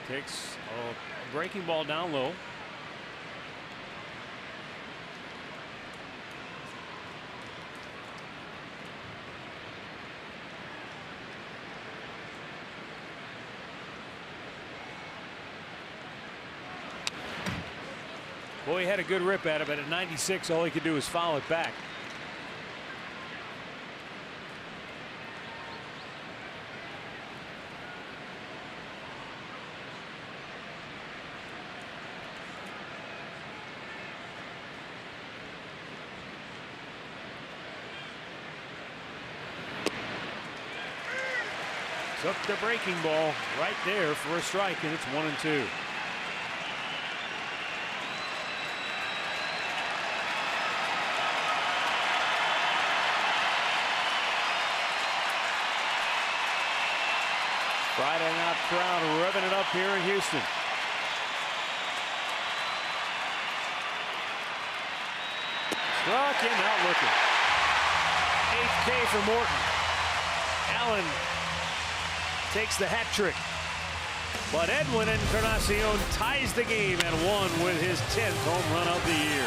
Takes a breaking ball down low. Boy, he had a good rip at it, but at 96, all he could do was foul it back. Took the breaking ball right there for a strike, and it's 1-2. Friday night crowd revving it up here in Houston. Struck him out looking. 8th K for Morton. Allen takes the hat trick. But Edwin Encarnacion ties the game at 1 with his 10th home run of the year.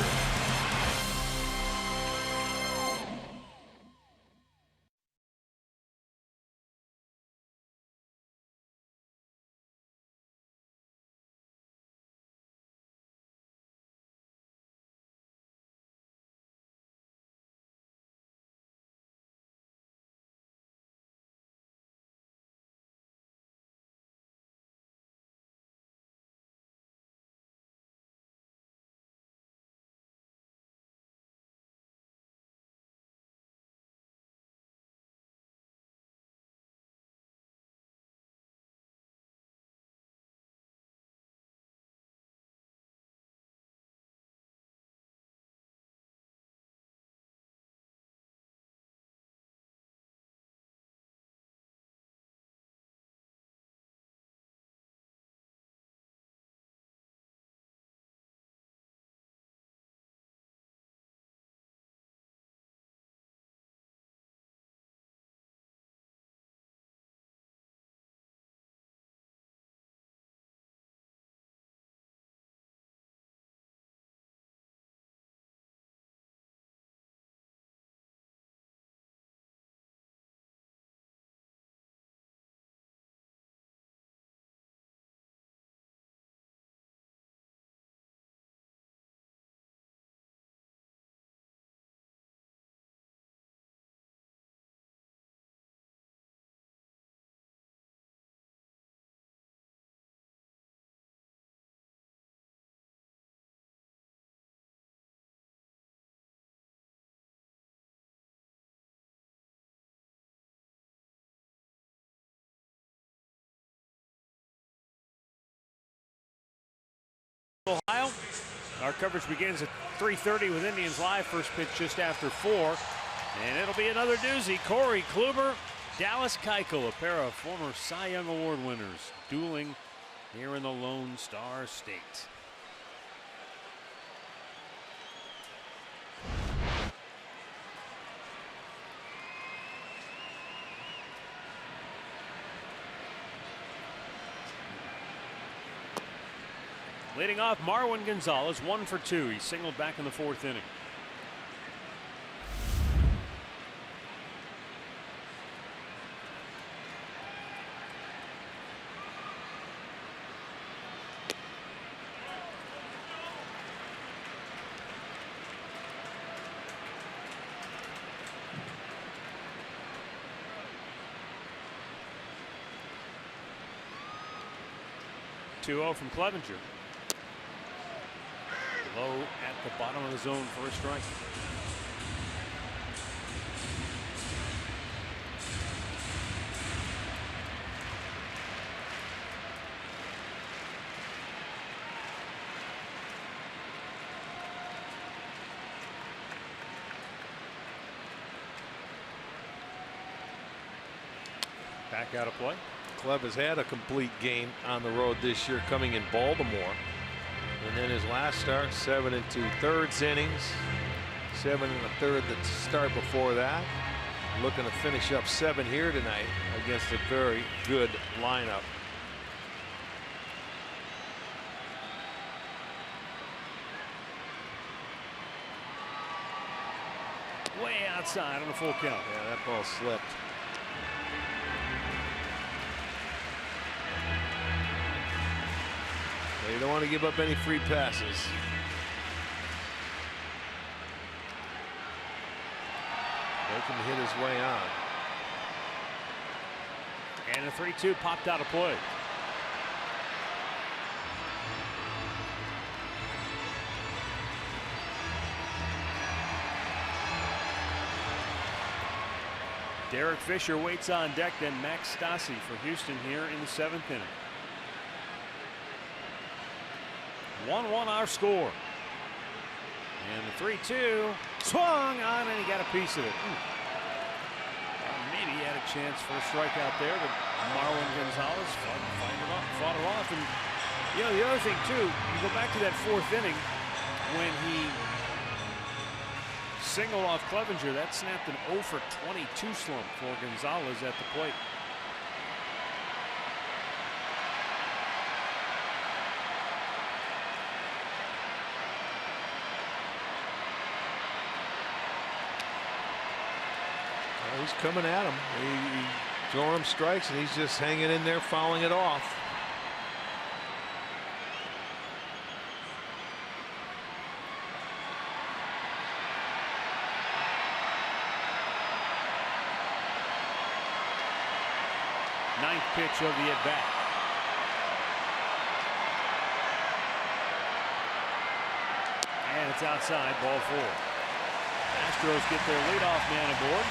Ohio. Our coverage begins at 3:30 with Indians Live. First pitch just after 4. And it'll be another doozy. Corey Kluber, Dallas Keuchel, a pair of former Cy Young Award winners, dueling here in the Lone Star State. Leading off, Marwin Gonzalez, 1 for 2. He singled back in the 4th inning. Two-0 from Clevenger. Low at the bottom of the zone for a strike. Back out of play. Cleb has had a complete game on the road this year, coming in Baltimore. And then his last start, 7 2/3 innings, 7 1/3 the start before that. Looking to finish up 7 here tonight against a very good lineup. Way outside on a full count. Yeah, that ball slipped. You don't want to give up any free passes. They can hit his way on. And the 3-2 popped out of play. Derek Fisher waits on deck, then Max Stassi for Houston here in the 7th inning. 1-1 our score. And the 3-2 swung on, and he got a piece of it. Maybe he had a chance for a strikeout there, but Marwin Gonzalez fought it off. And you know, the other thing too, you go back to that 4th inning when he singled off Clevenger, that snapped an 0 for 22 slump for Gonzalez at the plate. He's coming at him. He's throwing him strikes, and he's just hanging in there, fouling it off. Ninth pitch of the at-bat. And it's outside, ball 4. Astros get their leadoff man aboard.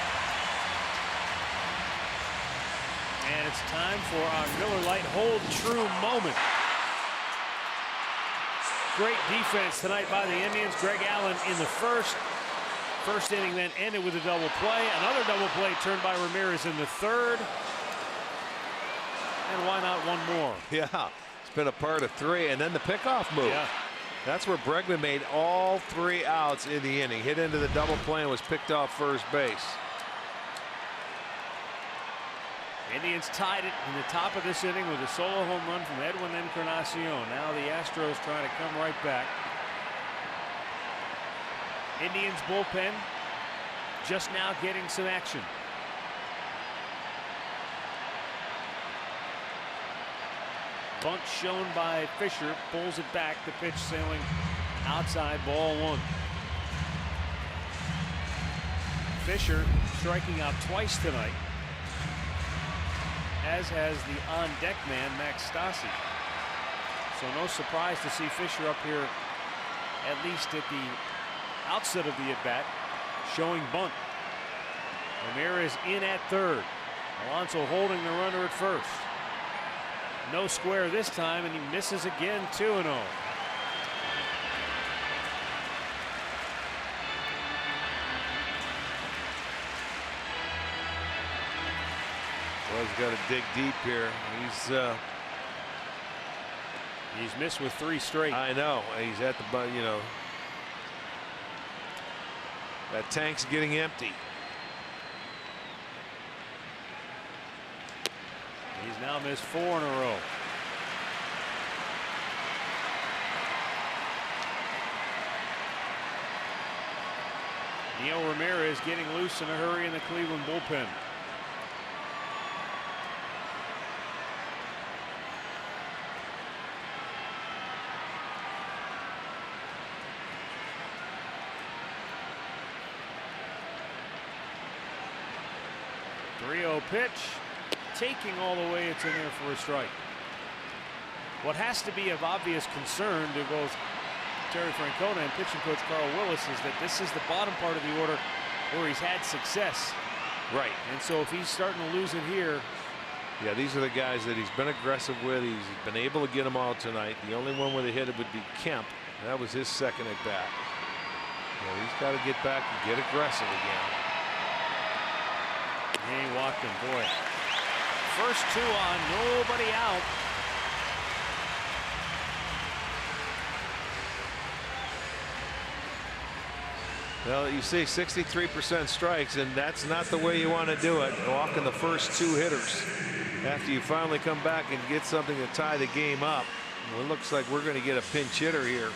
And it's time for our Miller Lite Hold True moment. Great defense tonight by the Indians. Greg Allen in the first inning, then ended with a double play. Another double play turned by Ramirez in the 3rd. And why not one more? Yeah, it's been a part of 3, and then the pickoff move. Yeah. That's where Bregman made all 3 outs in the inning. Hit into the double play and was picked off first base. Indians tied it in the top of this inning with a solo home run from Edwin Encarnacion. Now the Astros trying to come right back. Indians bullpen just now getting some action. Bunt shown by Fisher, pulls it back. The pitch sailing outside, ball 1. Fisher striking out twice tonight, as has the on-deck man, Max Stassi. So no surprise to see Fisher up here, at least at the outset of the at-bat, showing bunt. Ramirez in at 3rd. Alonso holding the runner at 1st. No square this time, and he misses again, 2-0. Well, he's got to dig deep here. He's missed with 3 straight. I know. He's at the, you know, that tank's getting empty. He's now missed 4 in a row. Neil Ramirez getting loose in a hurry in the Cleveland bullpen. Pitch, taking all the way, it's in there for a strike. What has to be of obvious concern to both Terry Francona and pitching coach Carl Willis is that this is the bottom part of the order where he's had success. Right. And so if he's starting to lose it here. Yeah, these are the guys that he's been aggressive with. He's been able to get them out tonight. The only one with a hit would be Kemp. That was his 2nd at bat. Yeah, he's got to get back and get aggressive again. He walked him, boy. first 2 on, nobody out. Well, you see 63% strikes, and that's not the way you want to do it. Walking the first 2 hitters after you finally come back and get something to tie the game up. Well, it looks like we're going to get a pinch hitter here.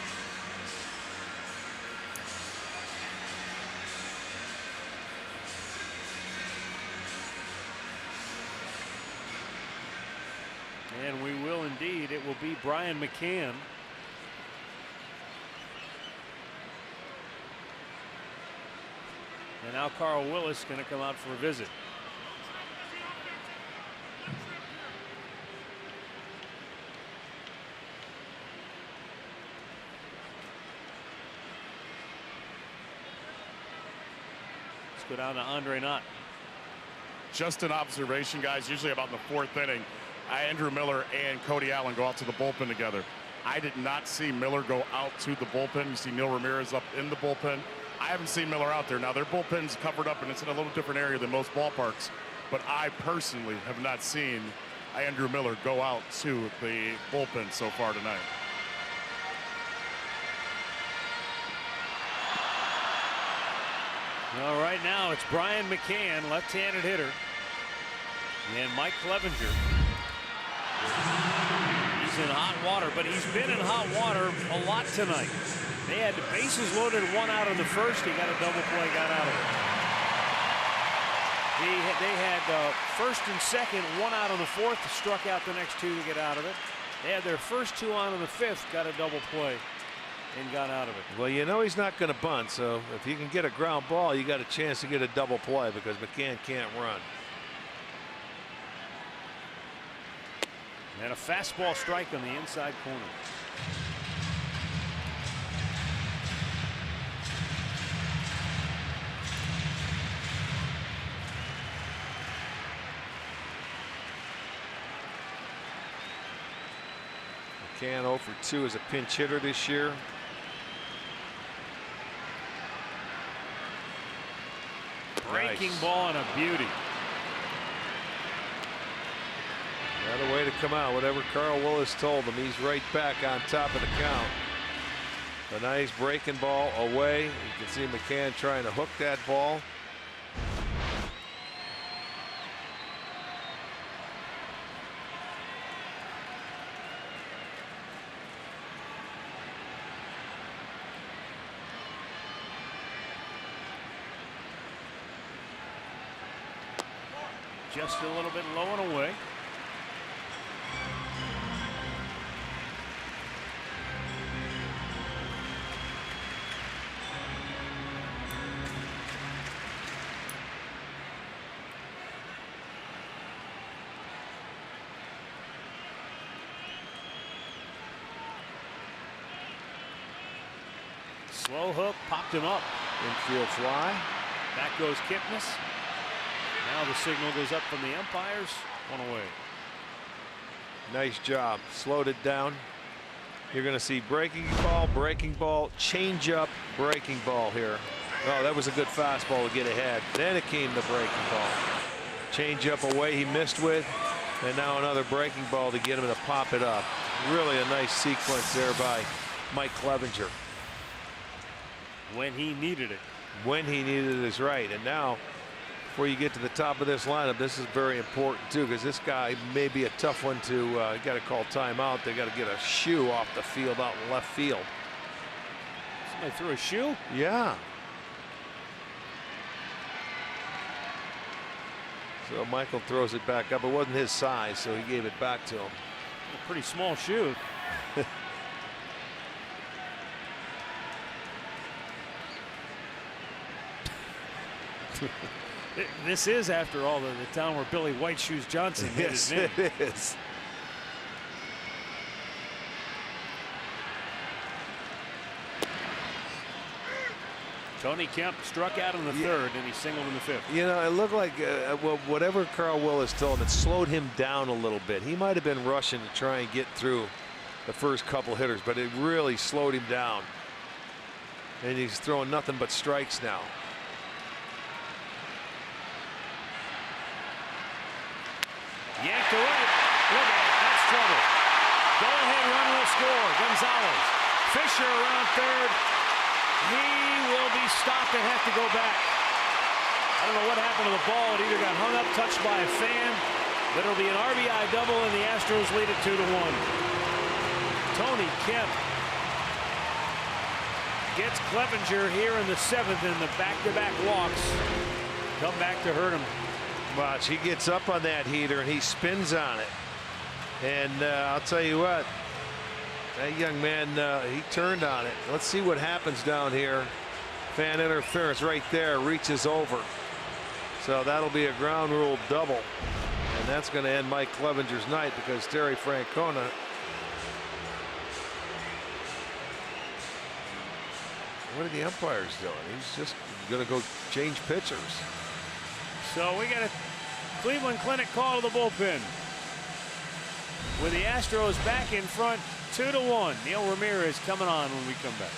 And we will indeed. It will be Brian McCann. And now Carl Willis going to come out for a visit. Let's go down to Andre Knott. Just an observation, guys. Usually about in the 4th inning, Andrew Miller and Cody Allen go out to the bullpen together. I did not see Miller go out to the bullpen. You see Neil Ramirez up in the bullpen. I haven't seen Miller out there. Now, their bullpen's covered up, and it's in a little different area than most ballparks. But I personally have not seen Andrew Miller go out to the bullpen so far tonight. Well, right now it's Brian McCann, left-handed hitter, and Mike Clevenger. He's in hot water, but he's been in hot water a lot tonight. They had the bases loaded, 1 out in the first. He got a double play, got out of it. They had first and second, 1 out in the 4th, struck out the next 2 to get out of it. They had their first 2 on in the 5th, got a double play, and got out of it. Well, you know he's not going to bunt, so if you can get a ground ball, you got a chance to get a double play because McCann can't run. And a fastball strike on the inside corner. McCann 0 for 2 as a pinch hitter this year. Breaking Nice. ball and a beauty. Got a way to come out. Whatever Carl Willis told him, he's right back on top of the count. A nice breaking ball away. You can see McCann trying to hook that ball. Just a little bit low and away. Slow hook, popped him up. Infield fly. Back goes Kipnis. Now the signal goes up from the umpires. 1 away. Nice job. Slowed it down. You're going to see breaking ball, change up, breaking ball here. Oh, that was a good fastball to get ahead. Then it came the breaking ball. Change up away he missed with, and now another breaking ball to get him to pop it up. Really a nice sequence there by Mike Clevenger. When he needed it. When he needed it is right. And now, before you get to the top of this lineup, this is very important too, because this guy may be a tough one to you got to call timeout. They got to get a shoe off the field out in left field. Somebody threw a shoe? Yeah. So Michael throws it back up. It wasn't his size, so he gave it back to him. A pretty small shoe. This is, after all, the town where Billy White Shoes Johnson made his name. Yes, it is. Tony Kemp struck out in the 3rd, and he singled in the 5th. You know, it looked like well, whatever Carl Willis told him, it slowed him down a little bit. He might have been rushing to try and get through the first couple hitters, but it really slowed him down. And he's throwing nothing but strikes now. Yanked away. Look at it. That's trouble. Go-ahead run will score. Gonzalez. Fisher around third. He will be stopped and have to go back. I don't know what happened to the ball. It either got hung up, touched by a fan, but it'll be an RBI double, and the Astros lead it 2-1. Tony Kemp gets Clevenger here in the 7th, and the back-to-back walks come back to hurt him. Watch, he gets up on that heater and he spins on it. And I'll tell you what, that young man, he turned on it. Let's see what happens down here. Fan interference right there, reaches over. So that'll be a ground rule double. And that's going to end Mike Clevenger's night because Terry Francona what are the umpires doing? He's just going to go change pitchers. So we got a Cleveland Clinic call to the bullpen. With the Astros back in front 2-1. Neil Ramirez coming on when we come back.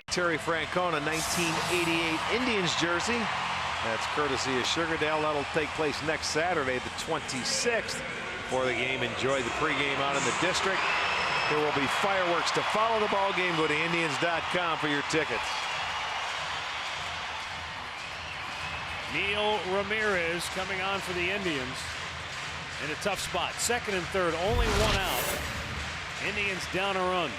Terry Francona 1988 Indians jersey. That's courtesy of Sugardale. That'll take place next Saturday, the 26th. Before the game, enjoy the pregame out in the district. There will be fireworks to follow the ball game. Go to Indians.com for your tickets. Neil Ramirez coming on for the Indians in a tough spot. 2nd and 3rd, only 1 out. Indians down a run.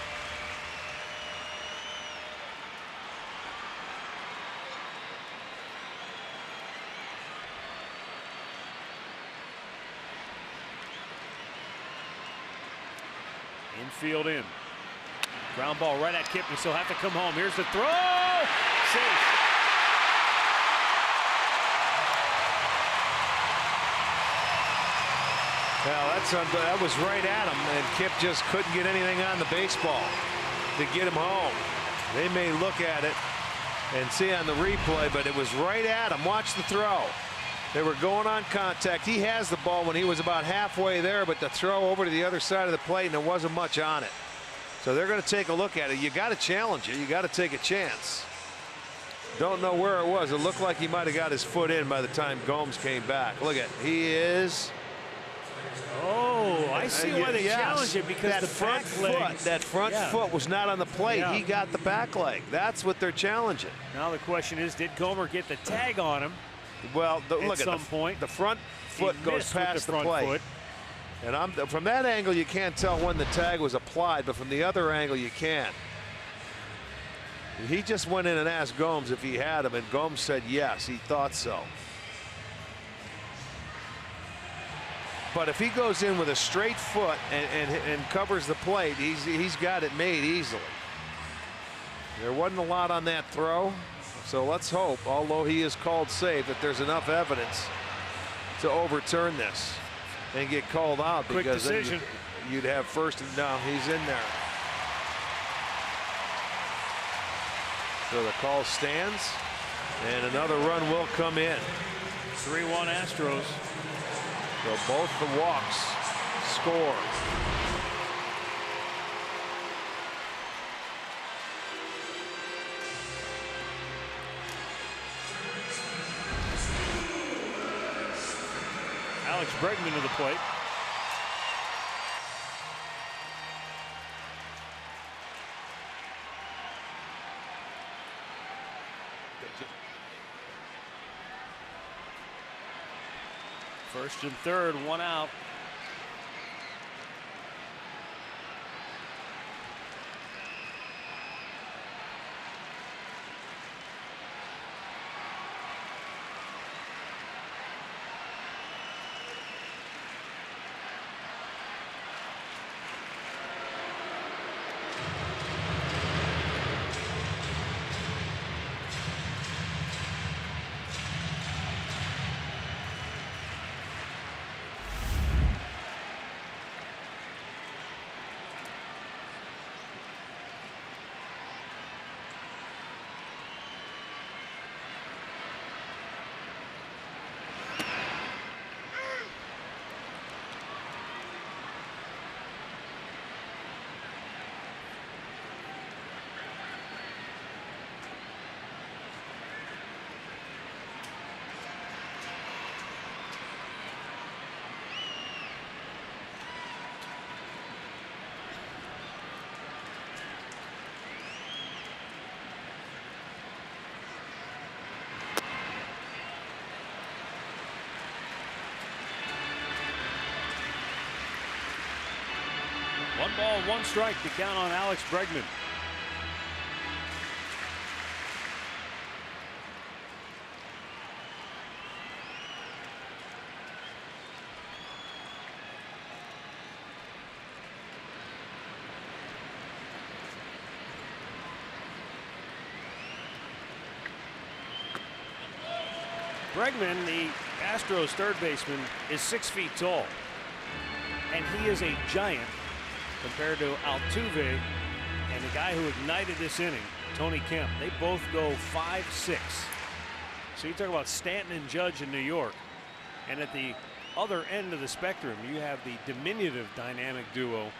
Infield in. Ground ball right at Kipnis. He'll have to come home. Here's the throw. Safe. Well, that was right at him, and Kip just couldn't get anything on the baseball to get him home. They may look at it and see on the replay, but it was right at him. Watch the throw. They were going on contact. He has the ball when he was about halfway there, but the throw over to the other side of the plate, and there wasn't much on it. So they're going to take a look at it. You got to challenge it. You got to take a chance. Don't know where it was. It looked like he might have got his foot in by the time Gomes came back. Look at, he is. Oh, I see why they challenged it, because that the front back leg, foot, that front foot was not on the plate. Yeah. He got the back leg. That's what they're challenging. Now the question is, did Gomer get the tag on him? Well, look at at some point. The front foot goes past the plate. Foot. And from that angle, you can't tell when the tag was applied, but from the other angle, you can. He just went in and asked Gomes if he had him, and Gomes said yes, he thought so. But if he goes in with a straight foot and covers the plate, he's got it made easily. There wasn't a lot on that throw, so let's hope, although he is called safe, that there's enough evidence to overturn this. and get called out. Quick because then decision. you'd have first and no, he's in there. So the call stands, and another run will come in. 3-1 Astros. So both the walks score. Alex Bregman to the plate. First and third, one out. One ball, one strike to count on Alex Bregman. Bregman, the Astros third baseman, is 6 feet tall, and he is a giant compared to Altuve and the guy who ignited this inning, Tony Kemp. They both go 5'6". So you talk about Stanton and Judge in New York, and at the other end of the spectrum you have the diminutive dynamic duo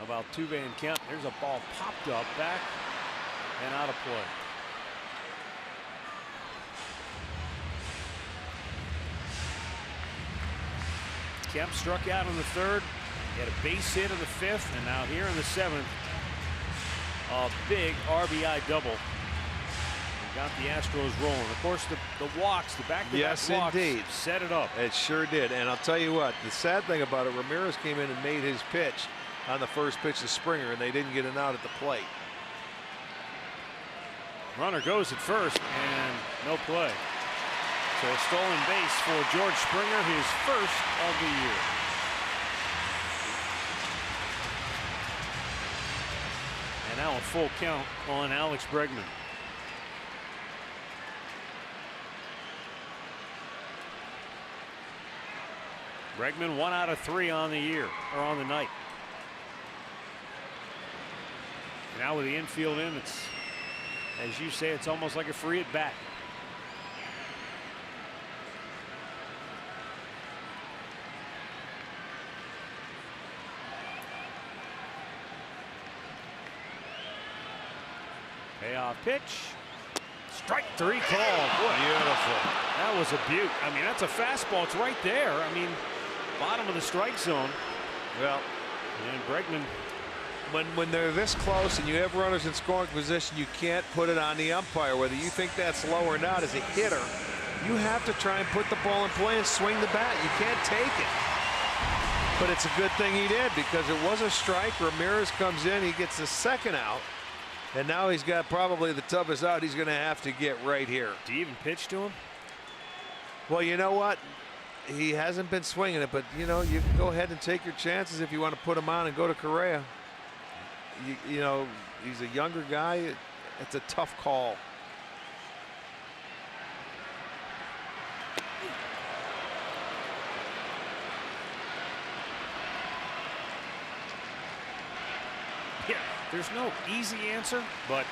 of Altuve and Kemp. There's a ball popped up, back and out of play. Kemp struck out in the third. He had a base hit in the fifth, and now here in the seventh, a big RBI double. He got the Astros rolling. Of course, the walks, the back-to-back walks, indeed, set it up. It sure did. And I'll tell you what, the sad thing about it, Ramirez came in and made his pitch on the first pitch to Springer, and they didn't get an out at the plate. Runner goes at first, and no play. So a stolen base for George Springer, his first of the year. And now a full count on Alex Bregman. Bregman 1 out of 3 on the year, or on the night. Now with the infield in, it's, as you say, it's almost like a free at bat. Payoff pitch. Strike 3 call. Boy, beautiful. That was a beaut. I mean, that's a fastball. It's right there. I mean, bottom of the strike zone. Well, and Bregman. When they're this close and you have runners in scoring position, you can't put it on the umpire. Whether you think that's low or not, as a hitter, you have to try and put the ball in play and swing the bat. You can't take it. But it's a good thing he did, because it was a strike. Ramirez comes in, he gets the second out. And now he's got probably the toughest out he's going to have to get right here. Do you even pitch to him? Well, you know what? He hasn't been swinging it, but, you know, you can go ahead and take your chances if you want to put him on and go to Correa. You know, he's a younger guy. It's a tough call. There's no easy answer, but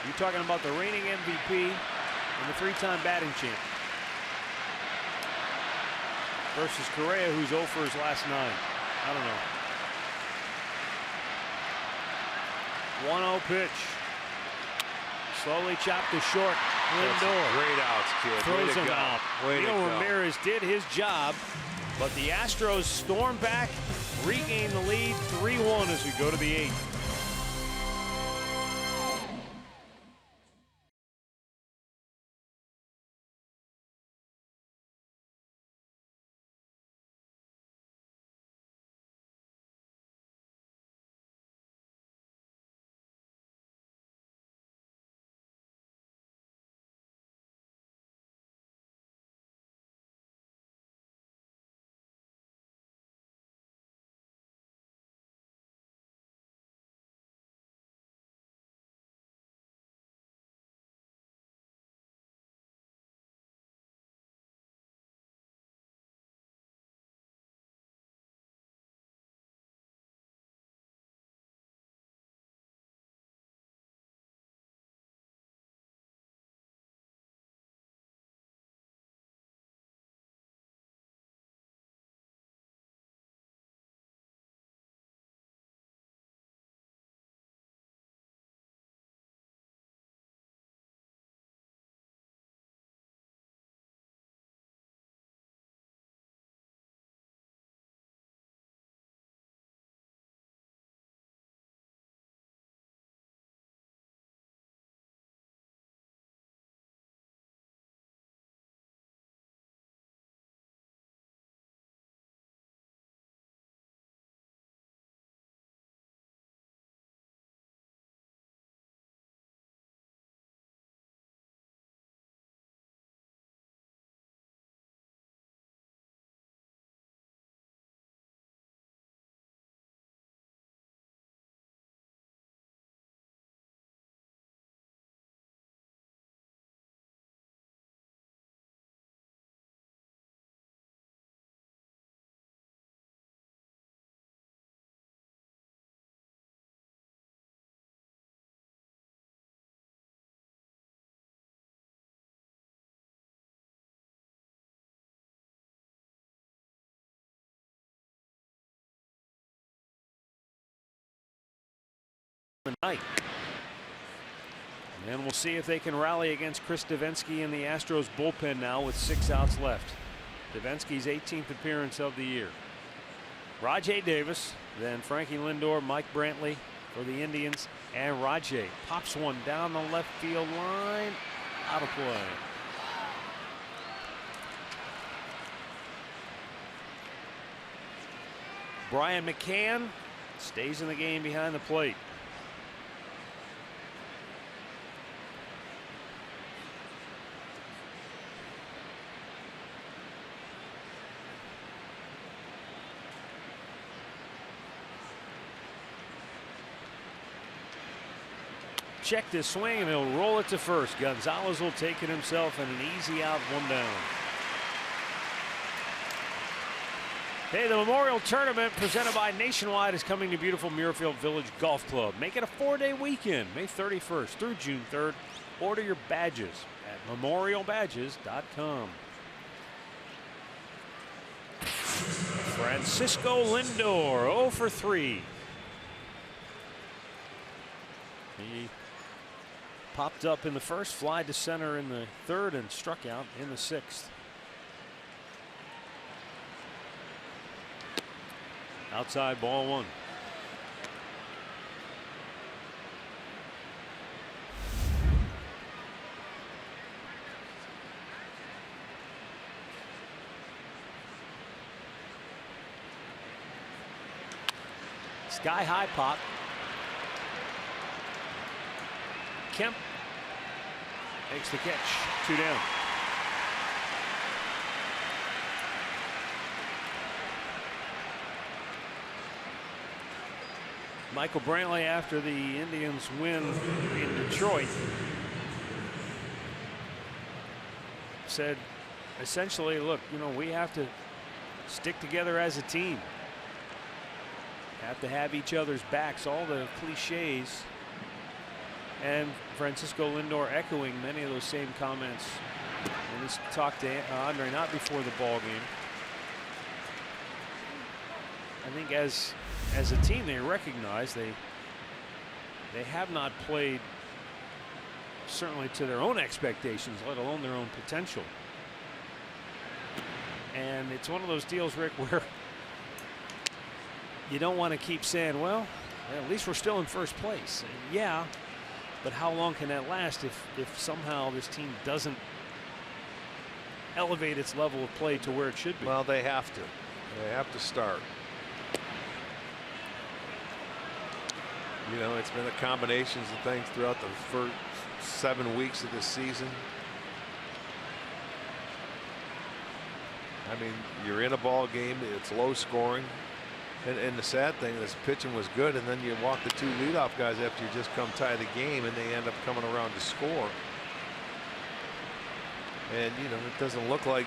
you're talking about the reigning MVP and the 3-time batting champ versus Correa, who's 0 for his last 9. I don't know. 1-0 pitch. Slowly chopped to short. Lindor. Great outs, kid. Throws him out. Way to Neil go. Ramirez did his job, but the Astros storm back, regain the lead 3-1 as we go to the 8th. Night. And we'll see if they can rally against Chris Davinsky and the Astros bullpen now with 6 outs left. Davinsky's 18th appearance of the year. Rajay Davis, then Frankie Lindor, Mike Brantley for the Indians, and Rajay pops one down the left field line, out of play. Brian McCann stays in the game behind the plate. Check this swing and he'll roll it to first. Gonzalez will take it himself and an easy out, 1 down. Hey, the Memorial Tournament presented by Nationwide is coming to beautiful Muirfield Village Golf Club. Make it a 4-day weekend, May 31st through June 3rd. Order your badges at memorialbadges.com. Francisco Lindor, 0 for 3. He popped up in the first, fly to center in the third, and struck out in the 6th. Outside, ball 1. Sky high pop. Kemp makes the catch. 2 down. Michael Brantley, after the Indians win in Detroit, said essentially, look, you know, we have to stick together as a team. have to have each other's backs, all the cliches. And Francisco Lindor echoing many of those same comments when he talked to Andre, not before the ball game. I think as a team, they recognize they have not played certainly to their own expectations, let alone their own potential. And it's one of those deals, Rick, where you don't want to keep saying, well, at least we're still in first place. And yeah, but how long can that last if somehow this team doesn't elevate its level of play to where it should be? Well, they have to. They have to start. You know, it's been a combinations of things throughout the first 7 weeks of this season. I mean, you're in a ball game, it's low scoring. And the sad thing is pitching was good, and then you walk the 2 leadoff guys after you just come tie the game, and they end up coming around to score. And, you know, it doesn't look like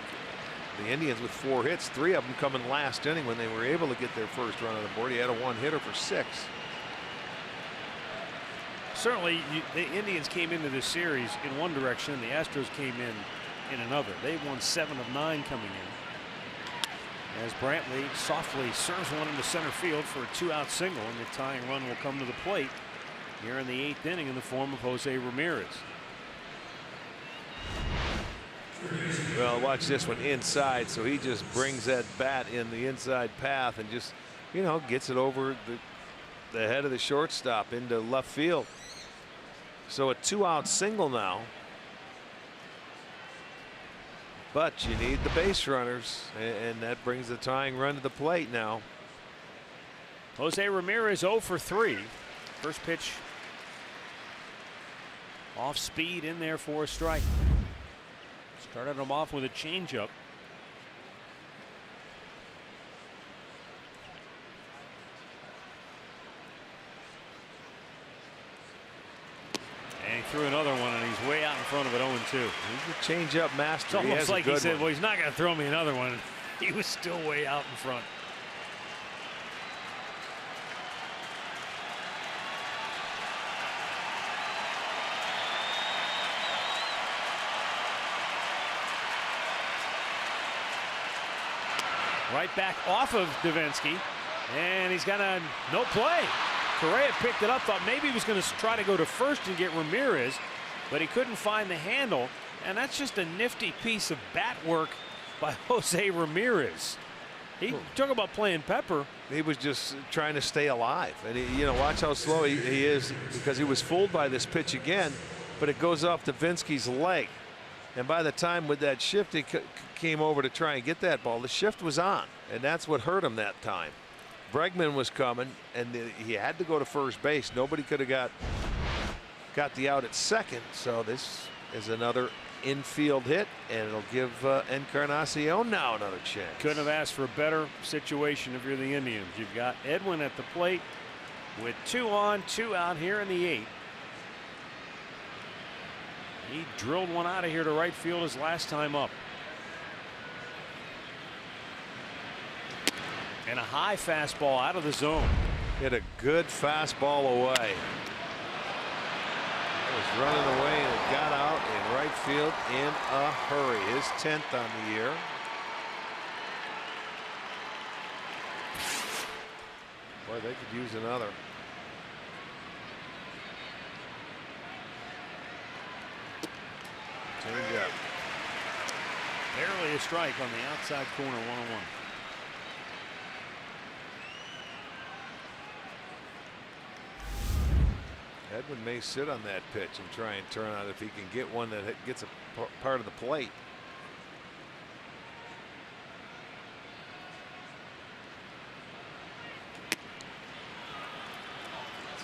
the Indians with 4 hits, 3 of them coming last inning when they were able to get their first run on the board. He had a 1-hitter for 6. Certainly, the Indians came into this series in one direction, and the Astros came in another. They won 7 of 9 coming in. As Brantley softly serves one into center field for a 2-out single, and the tying run will come to the plate here in the 8th inning in the form of Jose Ramirez. Well, watch this one inside, so he just brings that bat in the inside path and just, you know, gets it over the head of the shortstop into left field. So a 2-out single now. But you need the base runners, and that brings the tying run to the plate now. Jose Ramirez 0 for 3. First pitch off speed in there for a strike. Started him off with a changeup. And he threw another one, and he's way out in front of it 0-2. He's a changeup master. It's almost like he said, one. well, he's not going to throw me another one. He was still way out in front. Right back off of Davinsky, and he's got a no play. Correa picked it up, thought maybe he was going to try to go to first and get Ramirez, but he couldn't find the handle, and that's just a nifty piece of bat work by Jose Ramirez. He talk about playing pepper. He was just trying to stay alive, and you know, watch how slow he is, because he was fooled by this pitch again, but it goes off Davinsky's leg, and by the time with that shift he came over to try and get that ball, the shift was on, and that's what hurt him that time. Bregman was coming, and he had to go to first base. Nobody could have got the out at second. So this is another infield hit, and it'll give Encarnacion now another chance. Couldn't have asked for a better situation if you're the Indians. You've got Edwin at the plate with 2 on, 2 out here in the 8th. He drilled one out of here to right field his last time up. And a high fastball out of the zone. Hit a good fastball away. It was running away, and it got out in right field in a hurry. His 10th on the year. Boy, they could use another. Change up. Barely a strike on the outside corner, 1-1. Edwin may sit on that pitch and try and turn out if he can get one that gets a part of the plate.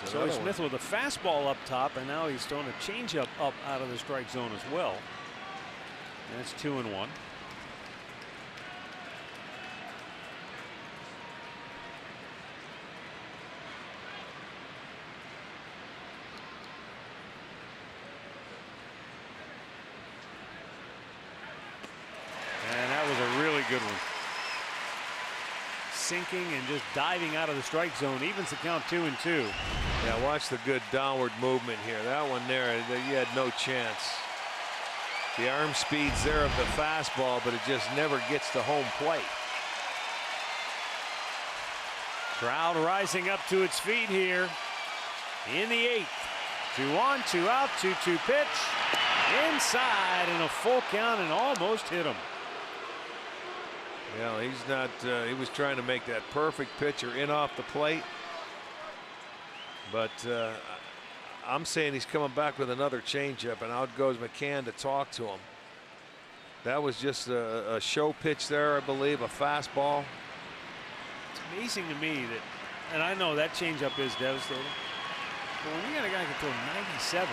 So Smith with a fastball up top, and now he's throwing a changeup up out of the strike zone as well. And it's 2-1. And that was a really good one. sinking and just diving out of the strike zone. Evens the count 2-2. Yeah, watch the good downward movement here. That one there, you had no chance. The arm speed's there of the fastball, but it just never gets to home plate. Crowd rising up to its feet here in the 8th. 2 on, 2 out, 2-2 pitch. Inside and a full count and almost hit him. Yeah, he's not, he was trying to make that perfect pitch or in off the plate. But I'm saying he's coming back with another changeup, and out goes McCann to talk to him. That was just a show pitch there, I believe, a fastball. It's amazing to me that, and I know that changeup is devastating, but when you got a guy who can throw 97,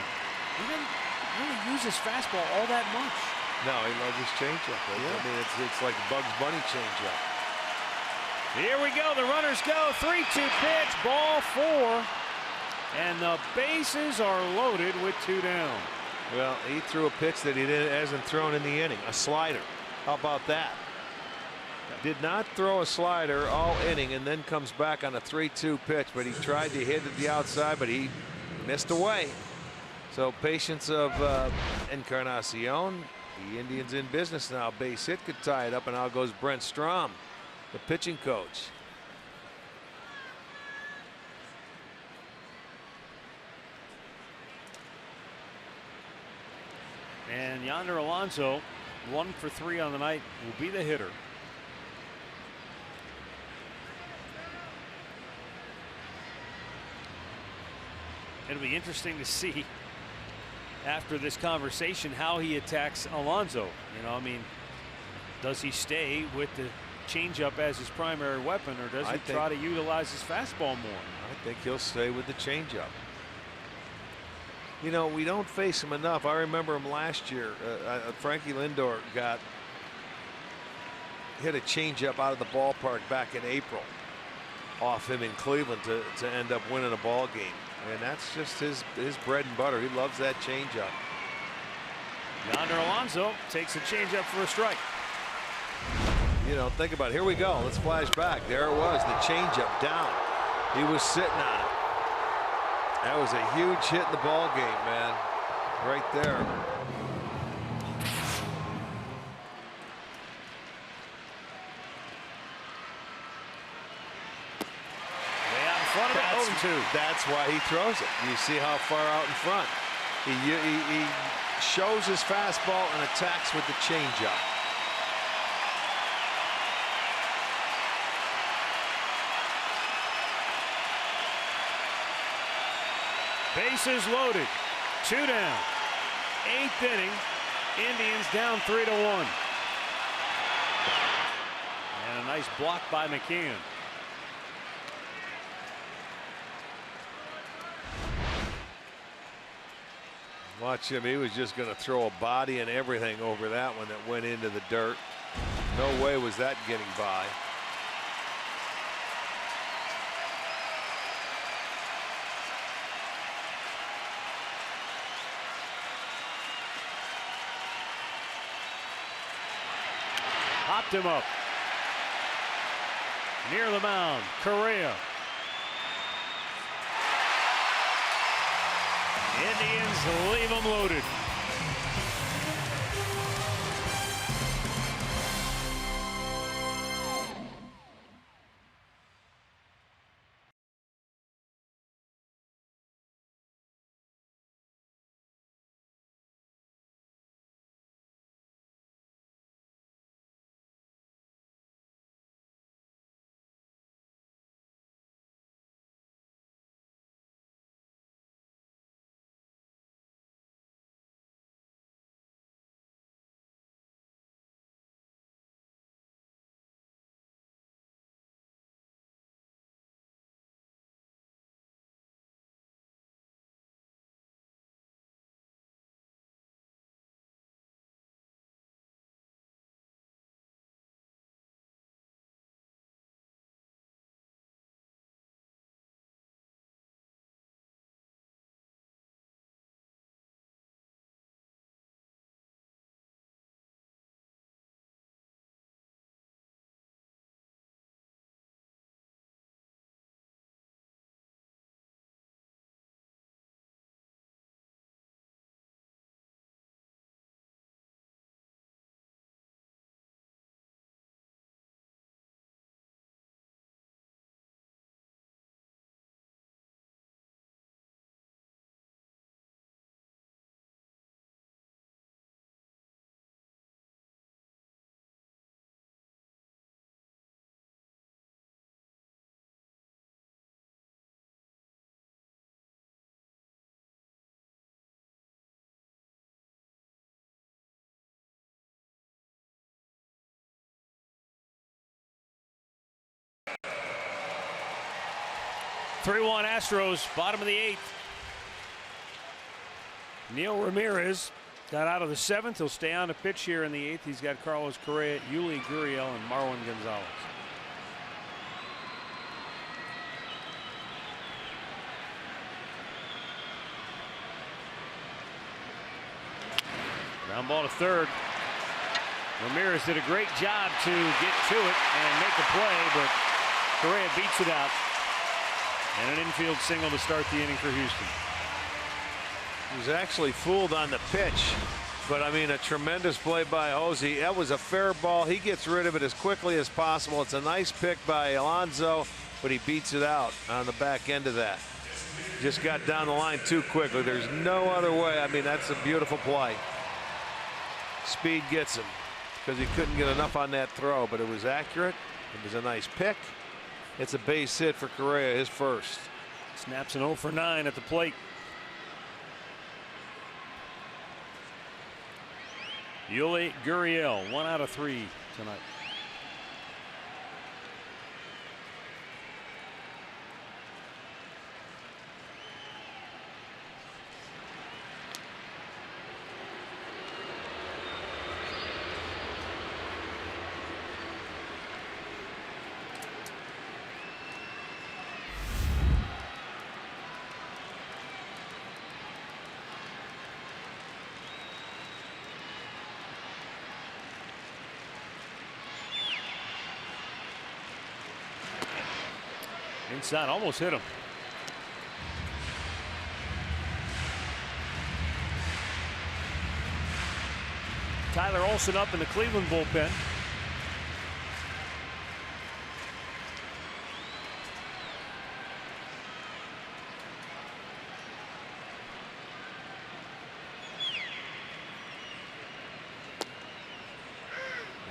he didn't really use his fastball all that much. No, he loves his changeup. Yeah. I mean, it's like Bugs Bunny changeup. Here we go. The runners go. 3-2 pitch. Ball 4. And the bases are loaded with 2 down. Well, he threw a pitch that he hasn't thrown in the inning. A slider. How about that? Did not throw a slider all inning and then comes back on a 3-2 pitch, but he tried to hit at the outside, but he missed away. So patience of Encarnacion. The Indians in business now. Base hit could tie it up, and out goes Brent Strom, the pitching coach. And Yonder Alonso, 1 for 3 on the night, will be the hitter. It'll be interesting to see after this conversation how he attacks Alonso. You know, I mean, does he stay with the changeup as his primary weapon, or does he try to utilize his fastball more? I think he'll stay with the changeup. You know, we don't face him enough. I remember him last year. Frankie Lindor hit a changeup out of the ballpark back in April off him in Cleveland to end up winning a ball game. And that's just his bread and butter. He loves that changeup. Yonder Alonso takes a changeup for a strike. You know, think about it. Here we go. Let's flash back. There it was, the changeup down. He was sitting on it. That was a huge hit in the ball game, man. Right there. Way out in front of it. 0-2. That's why he throws it. You see how far out in front. He shows his fastball and attacks with the changeup. Bases loaded. 2 down. 8th inning. Indians down 3-1. And a nice block by McCann. Watch him. He was just going to throw a body and everything over that one that went into the dirt. No way was that getting by. Popped him up. Near the mound, Correa. Indians leave him loaded. 3-1 Astros, bottom of the 8th. Neil Ramirez got out of the 7th. He'll stay on the pitch here in the 8th. He's got Carlos Correa, Yuli Gurriel, and Marwin Gonzalez. Ground ball to third. Ramirez did a great job to get to it and make a play, but Correa beats it out. And an infield single to start the inning for Houston. He was actually fooled on the pitch, but I mean, a tremendous play by Hosey. That was a fair ball. He gets rid of it as quickly as possible. It's a nice pick by Alonso, but he beats it out on the back end of that. Just got down the line too quickly. There's no other way. I mean, that's a beautiful play. Speed gets him because he couldn't get enough on that throw, but it was accurate. It was a nice pick. It's a base hit for Correa, his first. Snaps an 0 for 9 at the plate. Yuli Gurriel, 1 out of 3 tonight. Inside, almost hit him. Tyler Olson up in the Cleveland bullpen.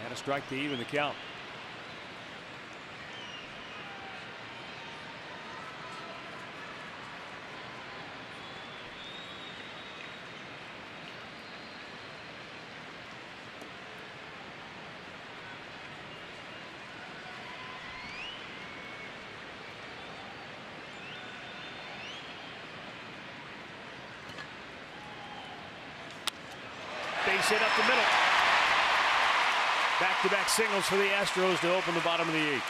And a strike to even the count. Base hit up the middle. Back-to-back singles for the Astros to open the bottom of the 8th.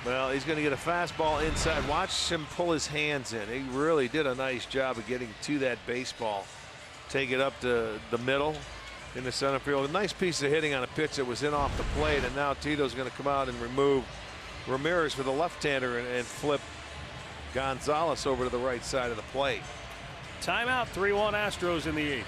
Well, he's going to get a fastball inside. Watch him pull his hands in. He really did a nice job of getting to that baseball. Take it up to the middle in the center field. A nice piece of hitting on a pitch that was in off the plate, and now Tito's going to come out and remove Ramirez for the left-hander and flip Gonzalez over to the right side of the plate. Timeout, 3-1 Astros in the 8th.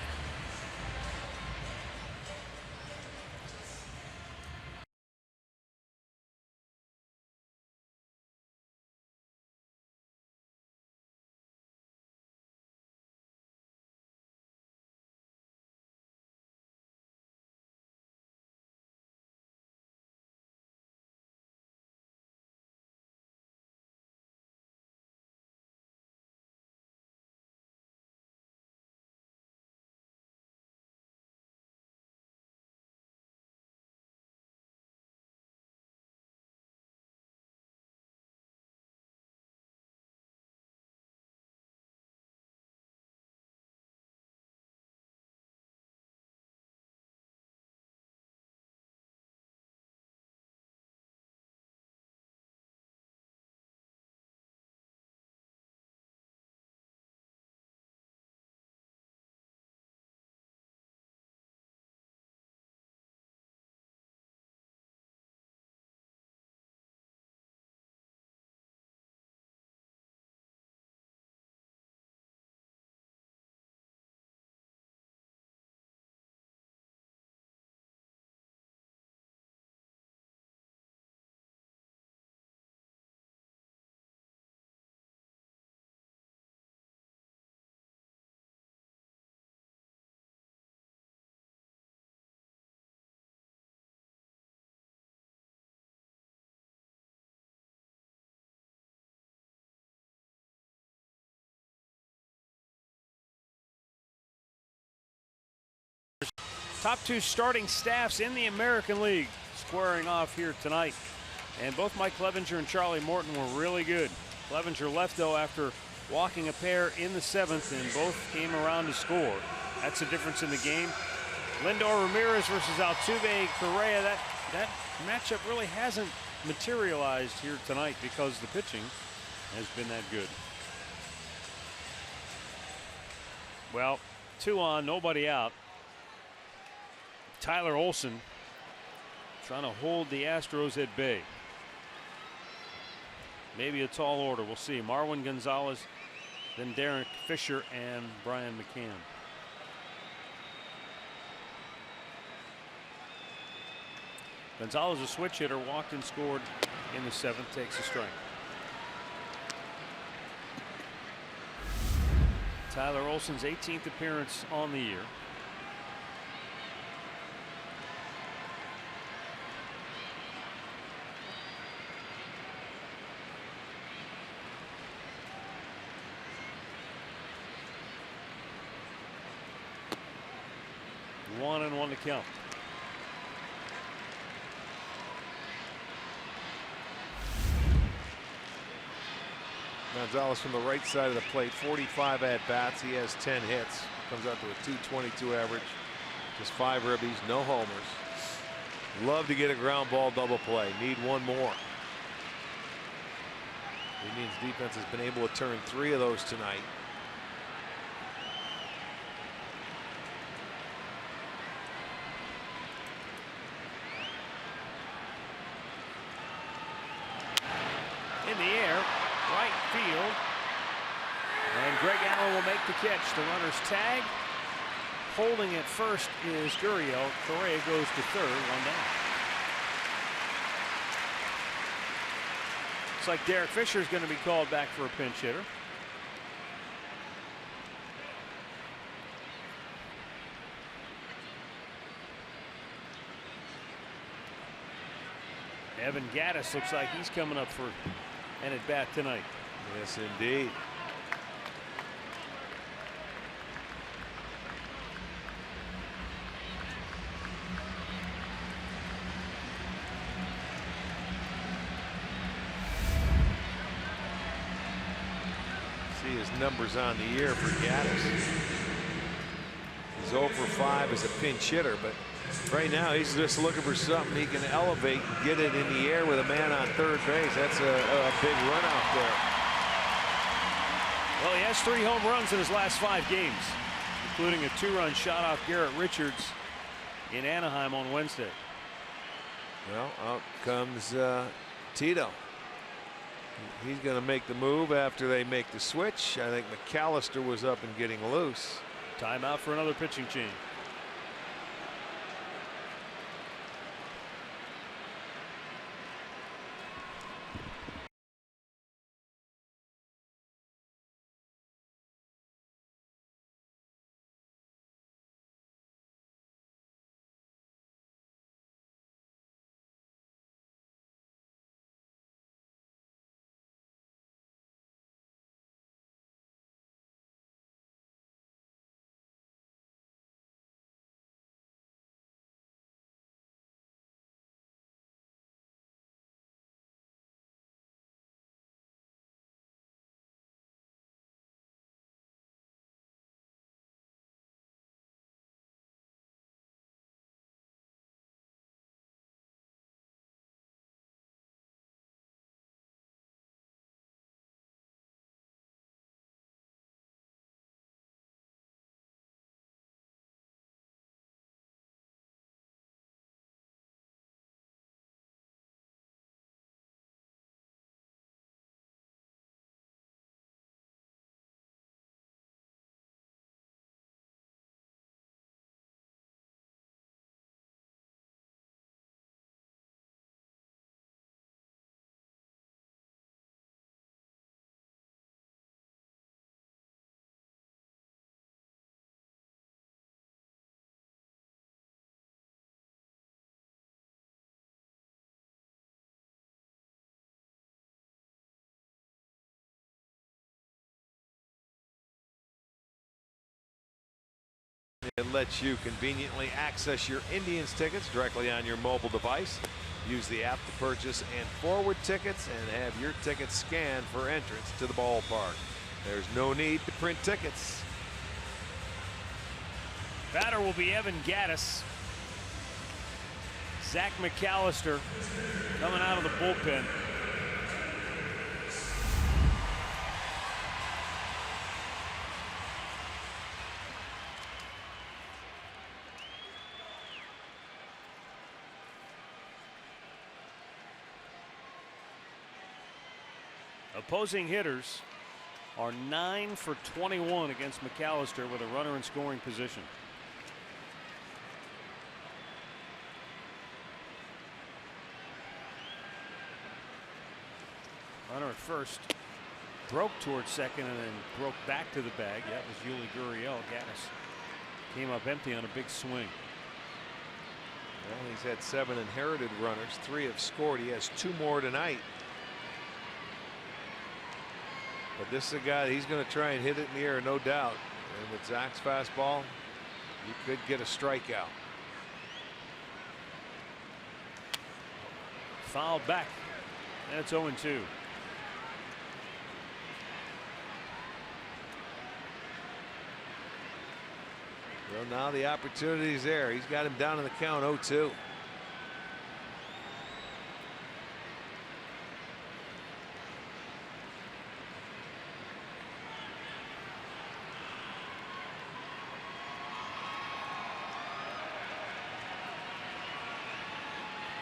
Top two starting staffs in the American League squaring off here tonight. And both Mike Clevenger and Charlie Morton were really good. Clevenger left, though, after walking a pair in the 7th, and both came around to score. That's the difference in the game. Lindor Ramirez versus Altuve Correa. That matchup really hasn't materialized here tonight because the pitching has been that good. Well, 2 on, nobody out. Tyler Olson trying to hold the Astros at bay. Maybe a tall order, we'll see. Marwin Gonzalez, then Derek Fisher and Brian McCann. Gonzalez, a switch hitter, walked and scored in the 7th, takes a strike. Tyler Olson's 18th appearance on the year. One and one to count. Gonzalez from the right side of the plate, 45 at-bats. He has 10 hits. Comes out to a .222 average. Just 5 ribbies, no homers. Love to get a ground ball double play. Need one more. Indians defense has been able to turn 3 of those tonight. In the air, right field. And Greg Allen will make the catch. The runner's tag. Holding at first is Gurriel. Correa goes to third, 1 down. Looks like Derek Fisher is going to be called back for a pinch hitter. Evan Gattis looks like he's coming up for an at bat tonight. Yes, indeed. See his numbers on the year for Gattis. He's 0 for 5 as a pinch hitter, but right now he's just looking for something he can elevate and get it in the air with a man on third base. That's a big run out there. Well, he has 3 home runs in his last 5 games, including a 2-run shot off Garrett Richards in Anaheim on Wednesday. Well, out comes Tito. He's going to make the move after they make the switch. I think McAllister was up and getting loose. Timeout for another pitching change. It lets you conveniently access your Indians tickets directly on your mobile device. Use the app to purchase and forward tickets and have your tickets scanned for entrance to the ballpark. There's no need to print tickets. Batter will be Evan Gaddis. Zach McAllister coming out of the bullpen. Opposing hitters are 9 for 21 against McAllister with a runner in scoring position. Runner at first broke towards second and then broke back to the bag. That was Yuli Gurriel. Gaddis came up empty on a big swing. Well, he's had 7 inherited runners. 3 have scored. He has 2 more tonight. But this is a guy, he's going to try and hit it in the air, no doubt. And with Zach's fastball, you could get a strikeout. Fouled back. That's 0-2. Well, now the opportunity's there. He's got him down in the count 0-2.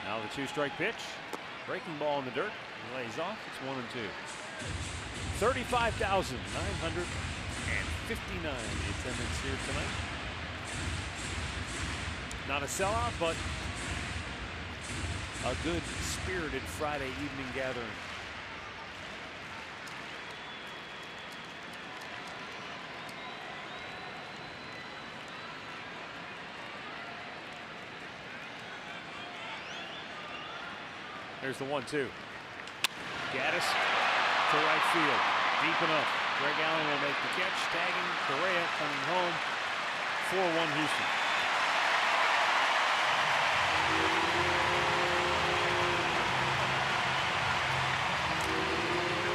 Now the 2-strike pitch. Breaking ball in the dirt. He lays off. It's 1-2. 35,959 the attendance here tonight. Not a sellout, but a good spirited Friday evening gathering. There's the 1-2. Gaddis to right field. Deep enough. Greg Allen will make the catch. Tagging Correa coming home. 4-1 Houston.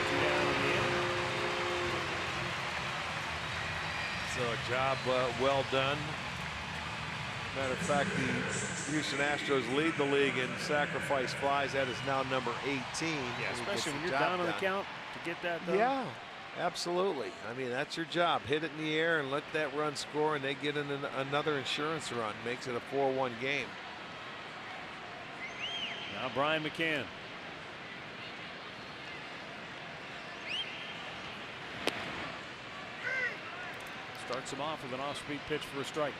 Two down in the inning. So a job well done. Matter of fact, the Houston Astros lead the league in sacrifice flies. That is now number 18. Yeah, especially when you're down on the count to get that done. Yeah, absolutely. I mean, that's your job. Hit it in the air and let that run score, and they get in another insurance run. Makes it a 4-1 game. Now Brian McCann. Starts him off with an off-speed pitch for a strike.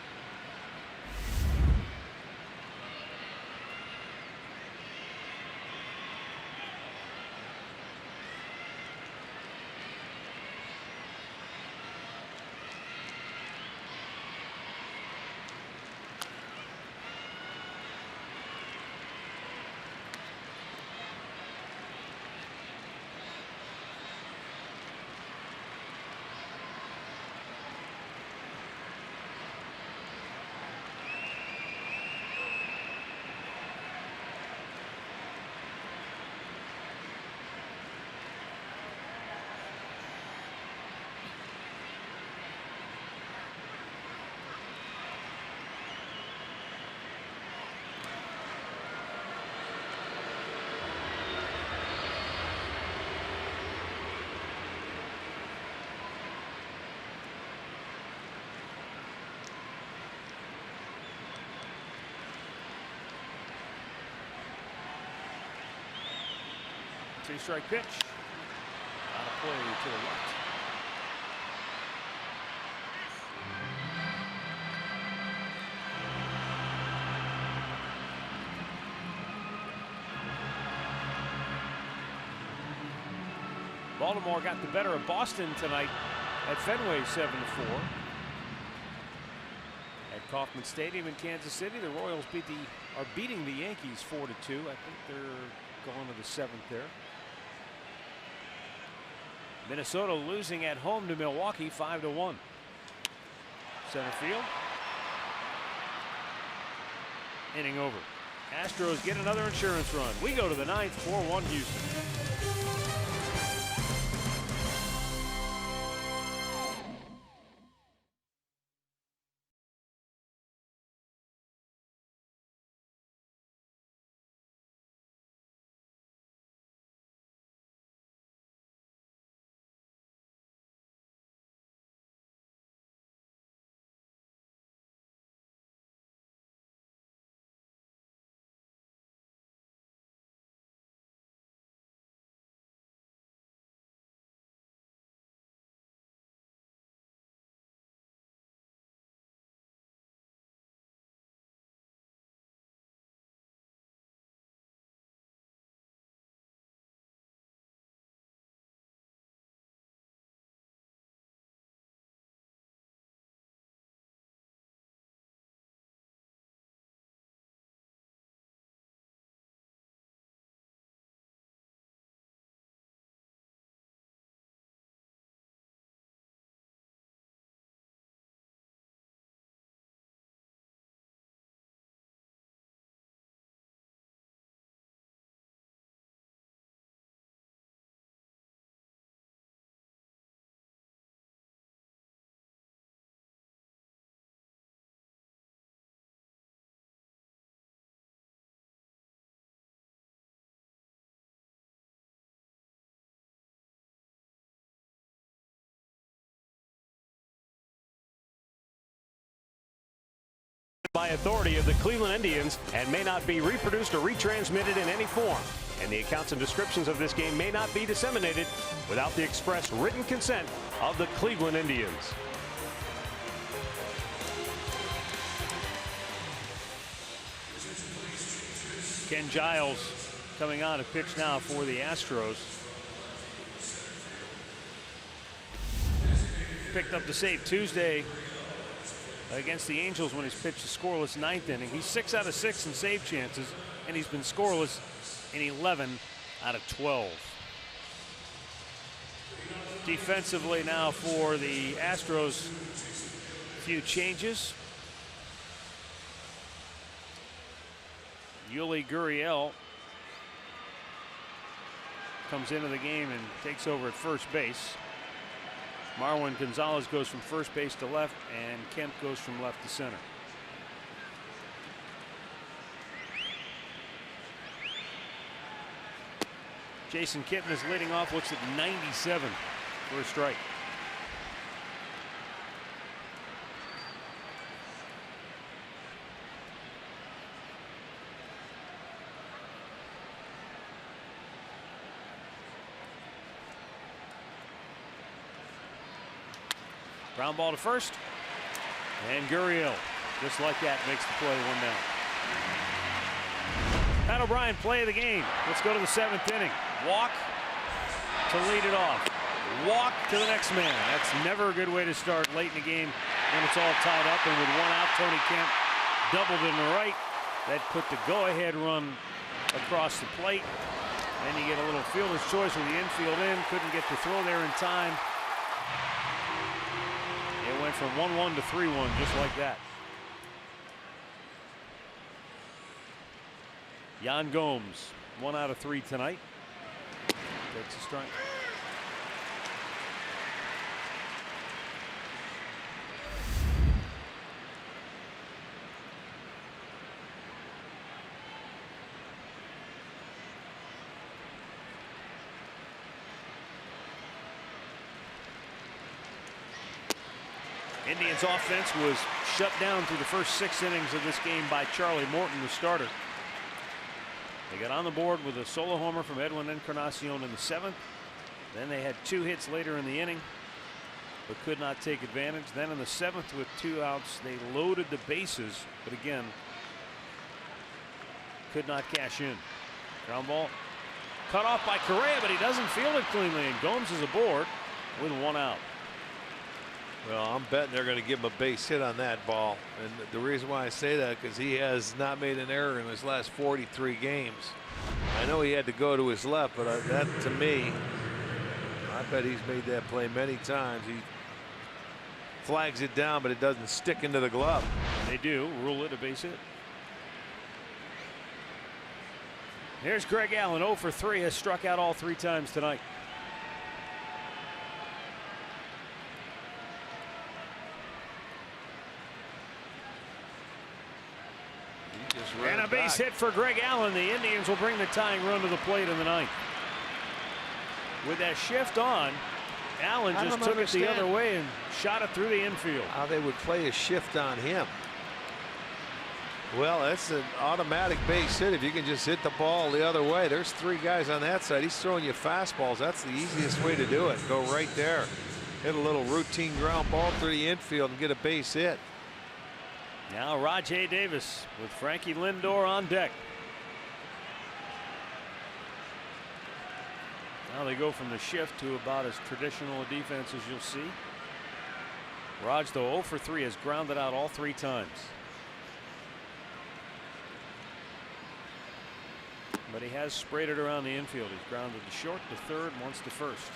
Two-strike pitch. Out of play to the left. Baltimore got the better of Boston tonight at Fenway 7-4. At Kauffman Stadium in Kansas City, the Royals are beating the Yankees 4-2. I think they're going to the 7th there. Minnesota losing at home to Milwaukee 5-1. Center field. inning over. Astros get another insurance run. We go to the ninth, 4-1 Houston. By authority of the Cleveland Indians and may not be reproduced or retransmitted in any form. And the accounts and descriptions of this game may not be disseminated without the express written consent of the Cleveland Indians. Ken Giles coming on to pitch now for the Astros. Picked up the save Tuesday against the Angels when he's pitched a scoreless ninth inning. He's 6 out of 6 in save chances, and he's been scoreless in 11 out of 12. Defensively now for the Astros, a few changes. Yuli Gurriel comes into the game and takes over at first base. Marwin Gonzalez goes from first base to left, and Kemp goes from left to center. Jason Kitten is leading off, looks at 97 for a strike. Ground ball to first, and Gurriel, just like that, makes the play, 1 down. Pat O'Brien, play of the game. Let's go to the 7th inning. Walk to lead it off. Walk to the next man. That's never a good way to start late in the game when it's all tied up. And with 1 out, Tony Kemp doubled in the right. That put the go-ahead run across the plate. Then you get a little fielder's choice with the infield in. Couldn't get the throw there in time. It went from 1-1 to 3-1 just like that. Yan Gomes, 1 out of 3 tonight. Takes a strike. Indians offense was shut down through the first 6 innings of this game by Charlie Morton, the starter. They got on the board with a solo homer from Edwin Encarnacion in the 7th. Then they had 2 hits later in the inning, but could not take advantage. Then in the 7th with 2 outs, they loaded the bases, but again, could not cash in. Ground ball cut off by Correa, but he doesn't field it cleanly, and Gomes is aboard with 1 out. Well, I'm betting they're going to give him a base hit on that ball. And the reason why I say that, because he has not made an error in his last 43 games. I know he had to go to his left, but that, to me, I bet he's made that play many times. He flags it down, but it doesn't stick into the glove. They do rule it a base hit. Here's Greg Allen, 0 for 3, has struck out all 3 times tonight. And a base hit for Greg Allen. The Indians will bring the tying run to the plate in the 9th. With that shift on, Allen just took it the other way and shot it through the infield. How they would play a shift on him. Well, that's an automatic base hit if you can just hit the ball the other way. There's 3 guys on that side. He's throwing you fastballs. That's the easiest way to do it. Go right there. Hit a little routine ground ball through the infield and get a base hit. Now Rajay Davis with Frankie Lindor on deck. Now they go from the shift to about as traditional a defense as you'll see. Raj, though, 0 for 3, has grounded out all 3 times. But he has sprayed it around the infield. He's grounded to short, to third, once to first.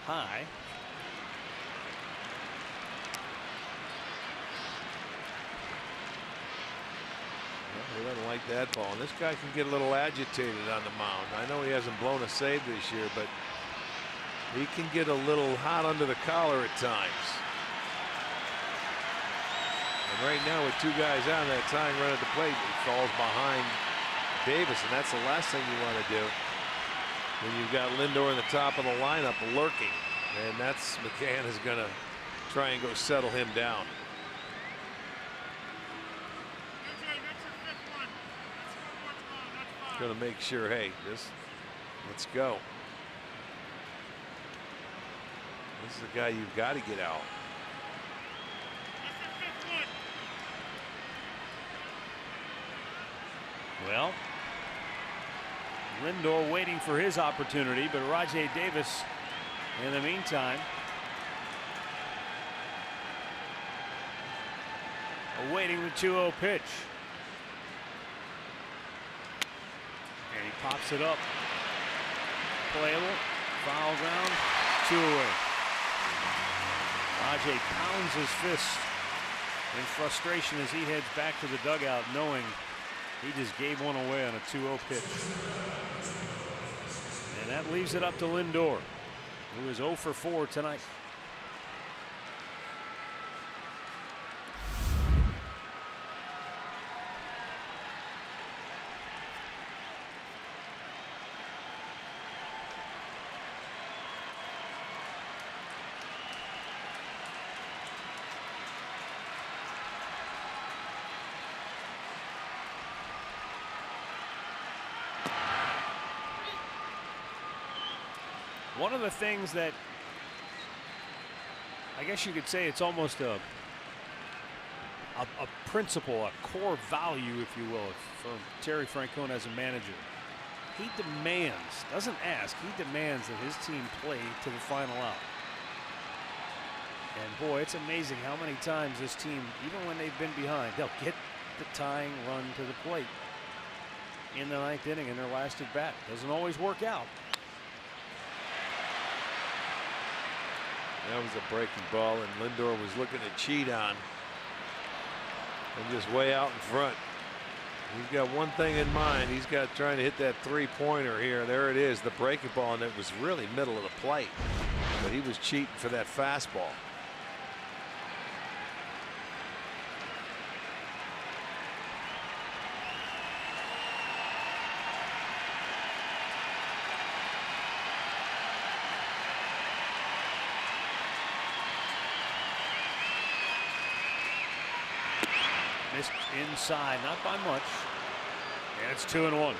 High. He doesn't like that ball. And this guy can get a little agitated on the mound. I know he hasn't blown a save this year, but he can get a little hot under the collar at times. And right now, with 2 guys on that tying run at the plate, he falls behind Davis, and that's the last thing you want to do when you've got Lindor in the top of the lineup lurking. And that's McCann is going to try and go settle him down. Going to make sure, hey, let's go. This is the guy you've got to get out. Well, Lindor waiting for his opportunity, but Rajay Davis in the meantime awaiting the 2-0 pitch. And he pops it up. Playable. Foul ground. 2 away. Rajay pounds his fist in frustration as he heads back to the dugout, knowing he just gave one away on a 2-0 pitch. And that leaves it up to Lindor, who is 0 for 4 tonight. One of the things that I guess you could say it's almost a principle, a core value, if you will, for Terry Francona as a manager. He demands, doesn't ask, he demands that his team play to the final out. And boy, it's amazing how many times this team, even when they've been behind, they'll get the tying run to the plate in the 9th inning in their last at bat. Doesn't always work out. That was a breaking ball, and Lindor was looking to cheat on and just way out in front. He's got one thing in mind. He's got trying to hit that 3-pointer here. There it is, the breaking ball, and it was really middle of the plate, but he was cheating for that fastball. Missed inside, not by much. And it's 2-1.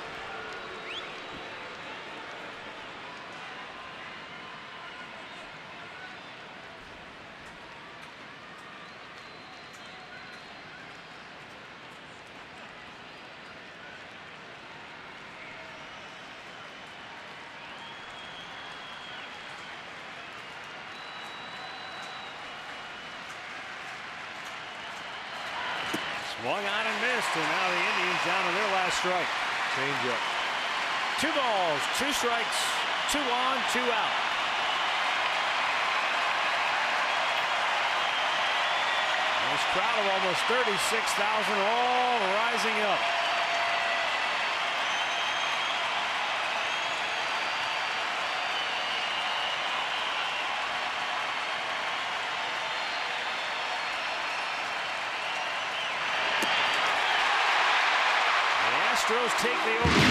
Swung on and missed, and now the Indians down to their last strike. Change up. 2 balls, 2 strikes, 2 on, 2 out. This crowd of almost 36,000 all rising up. Astros take the opener,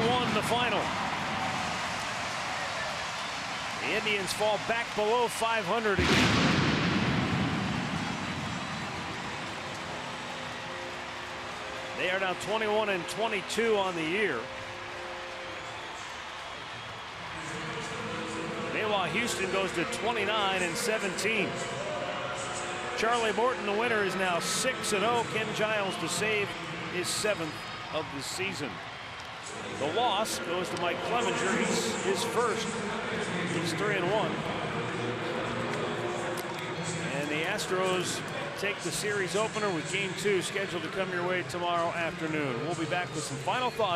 4-1 the final. The Indians fall back below 500 again. They are now 21-22 on the year. Meanwhile, Houston goes to 29-17. Charlie Morton, the winner, is now 6-0. Ken Giles to save his 7th of the season. The loss goes to Mike Clevenger. He's his first. He's 3-1. And the Astros take the series opener with Game 2 scheduled to come your way tomorrow afternoon. We'll be back with some final thoughts.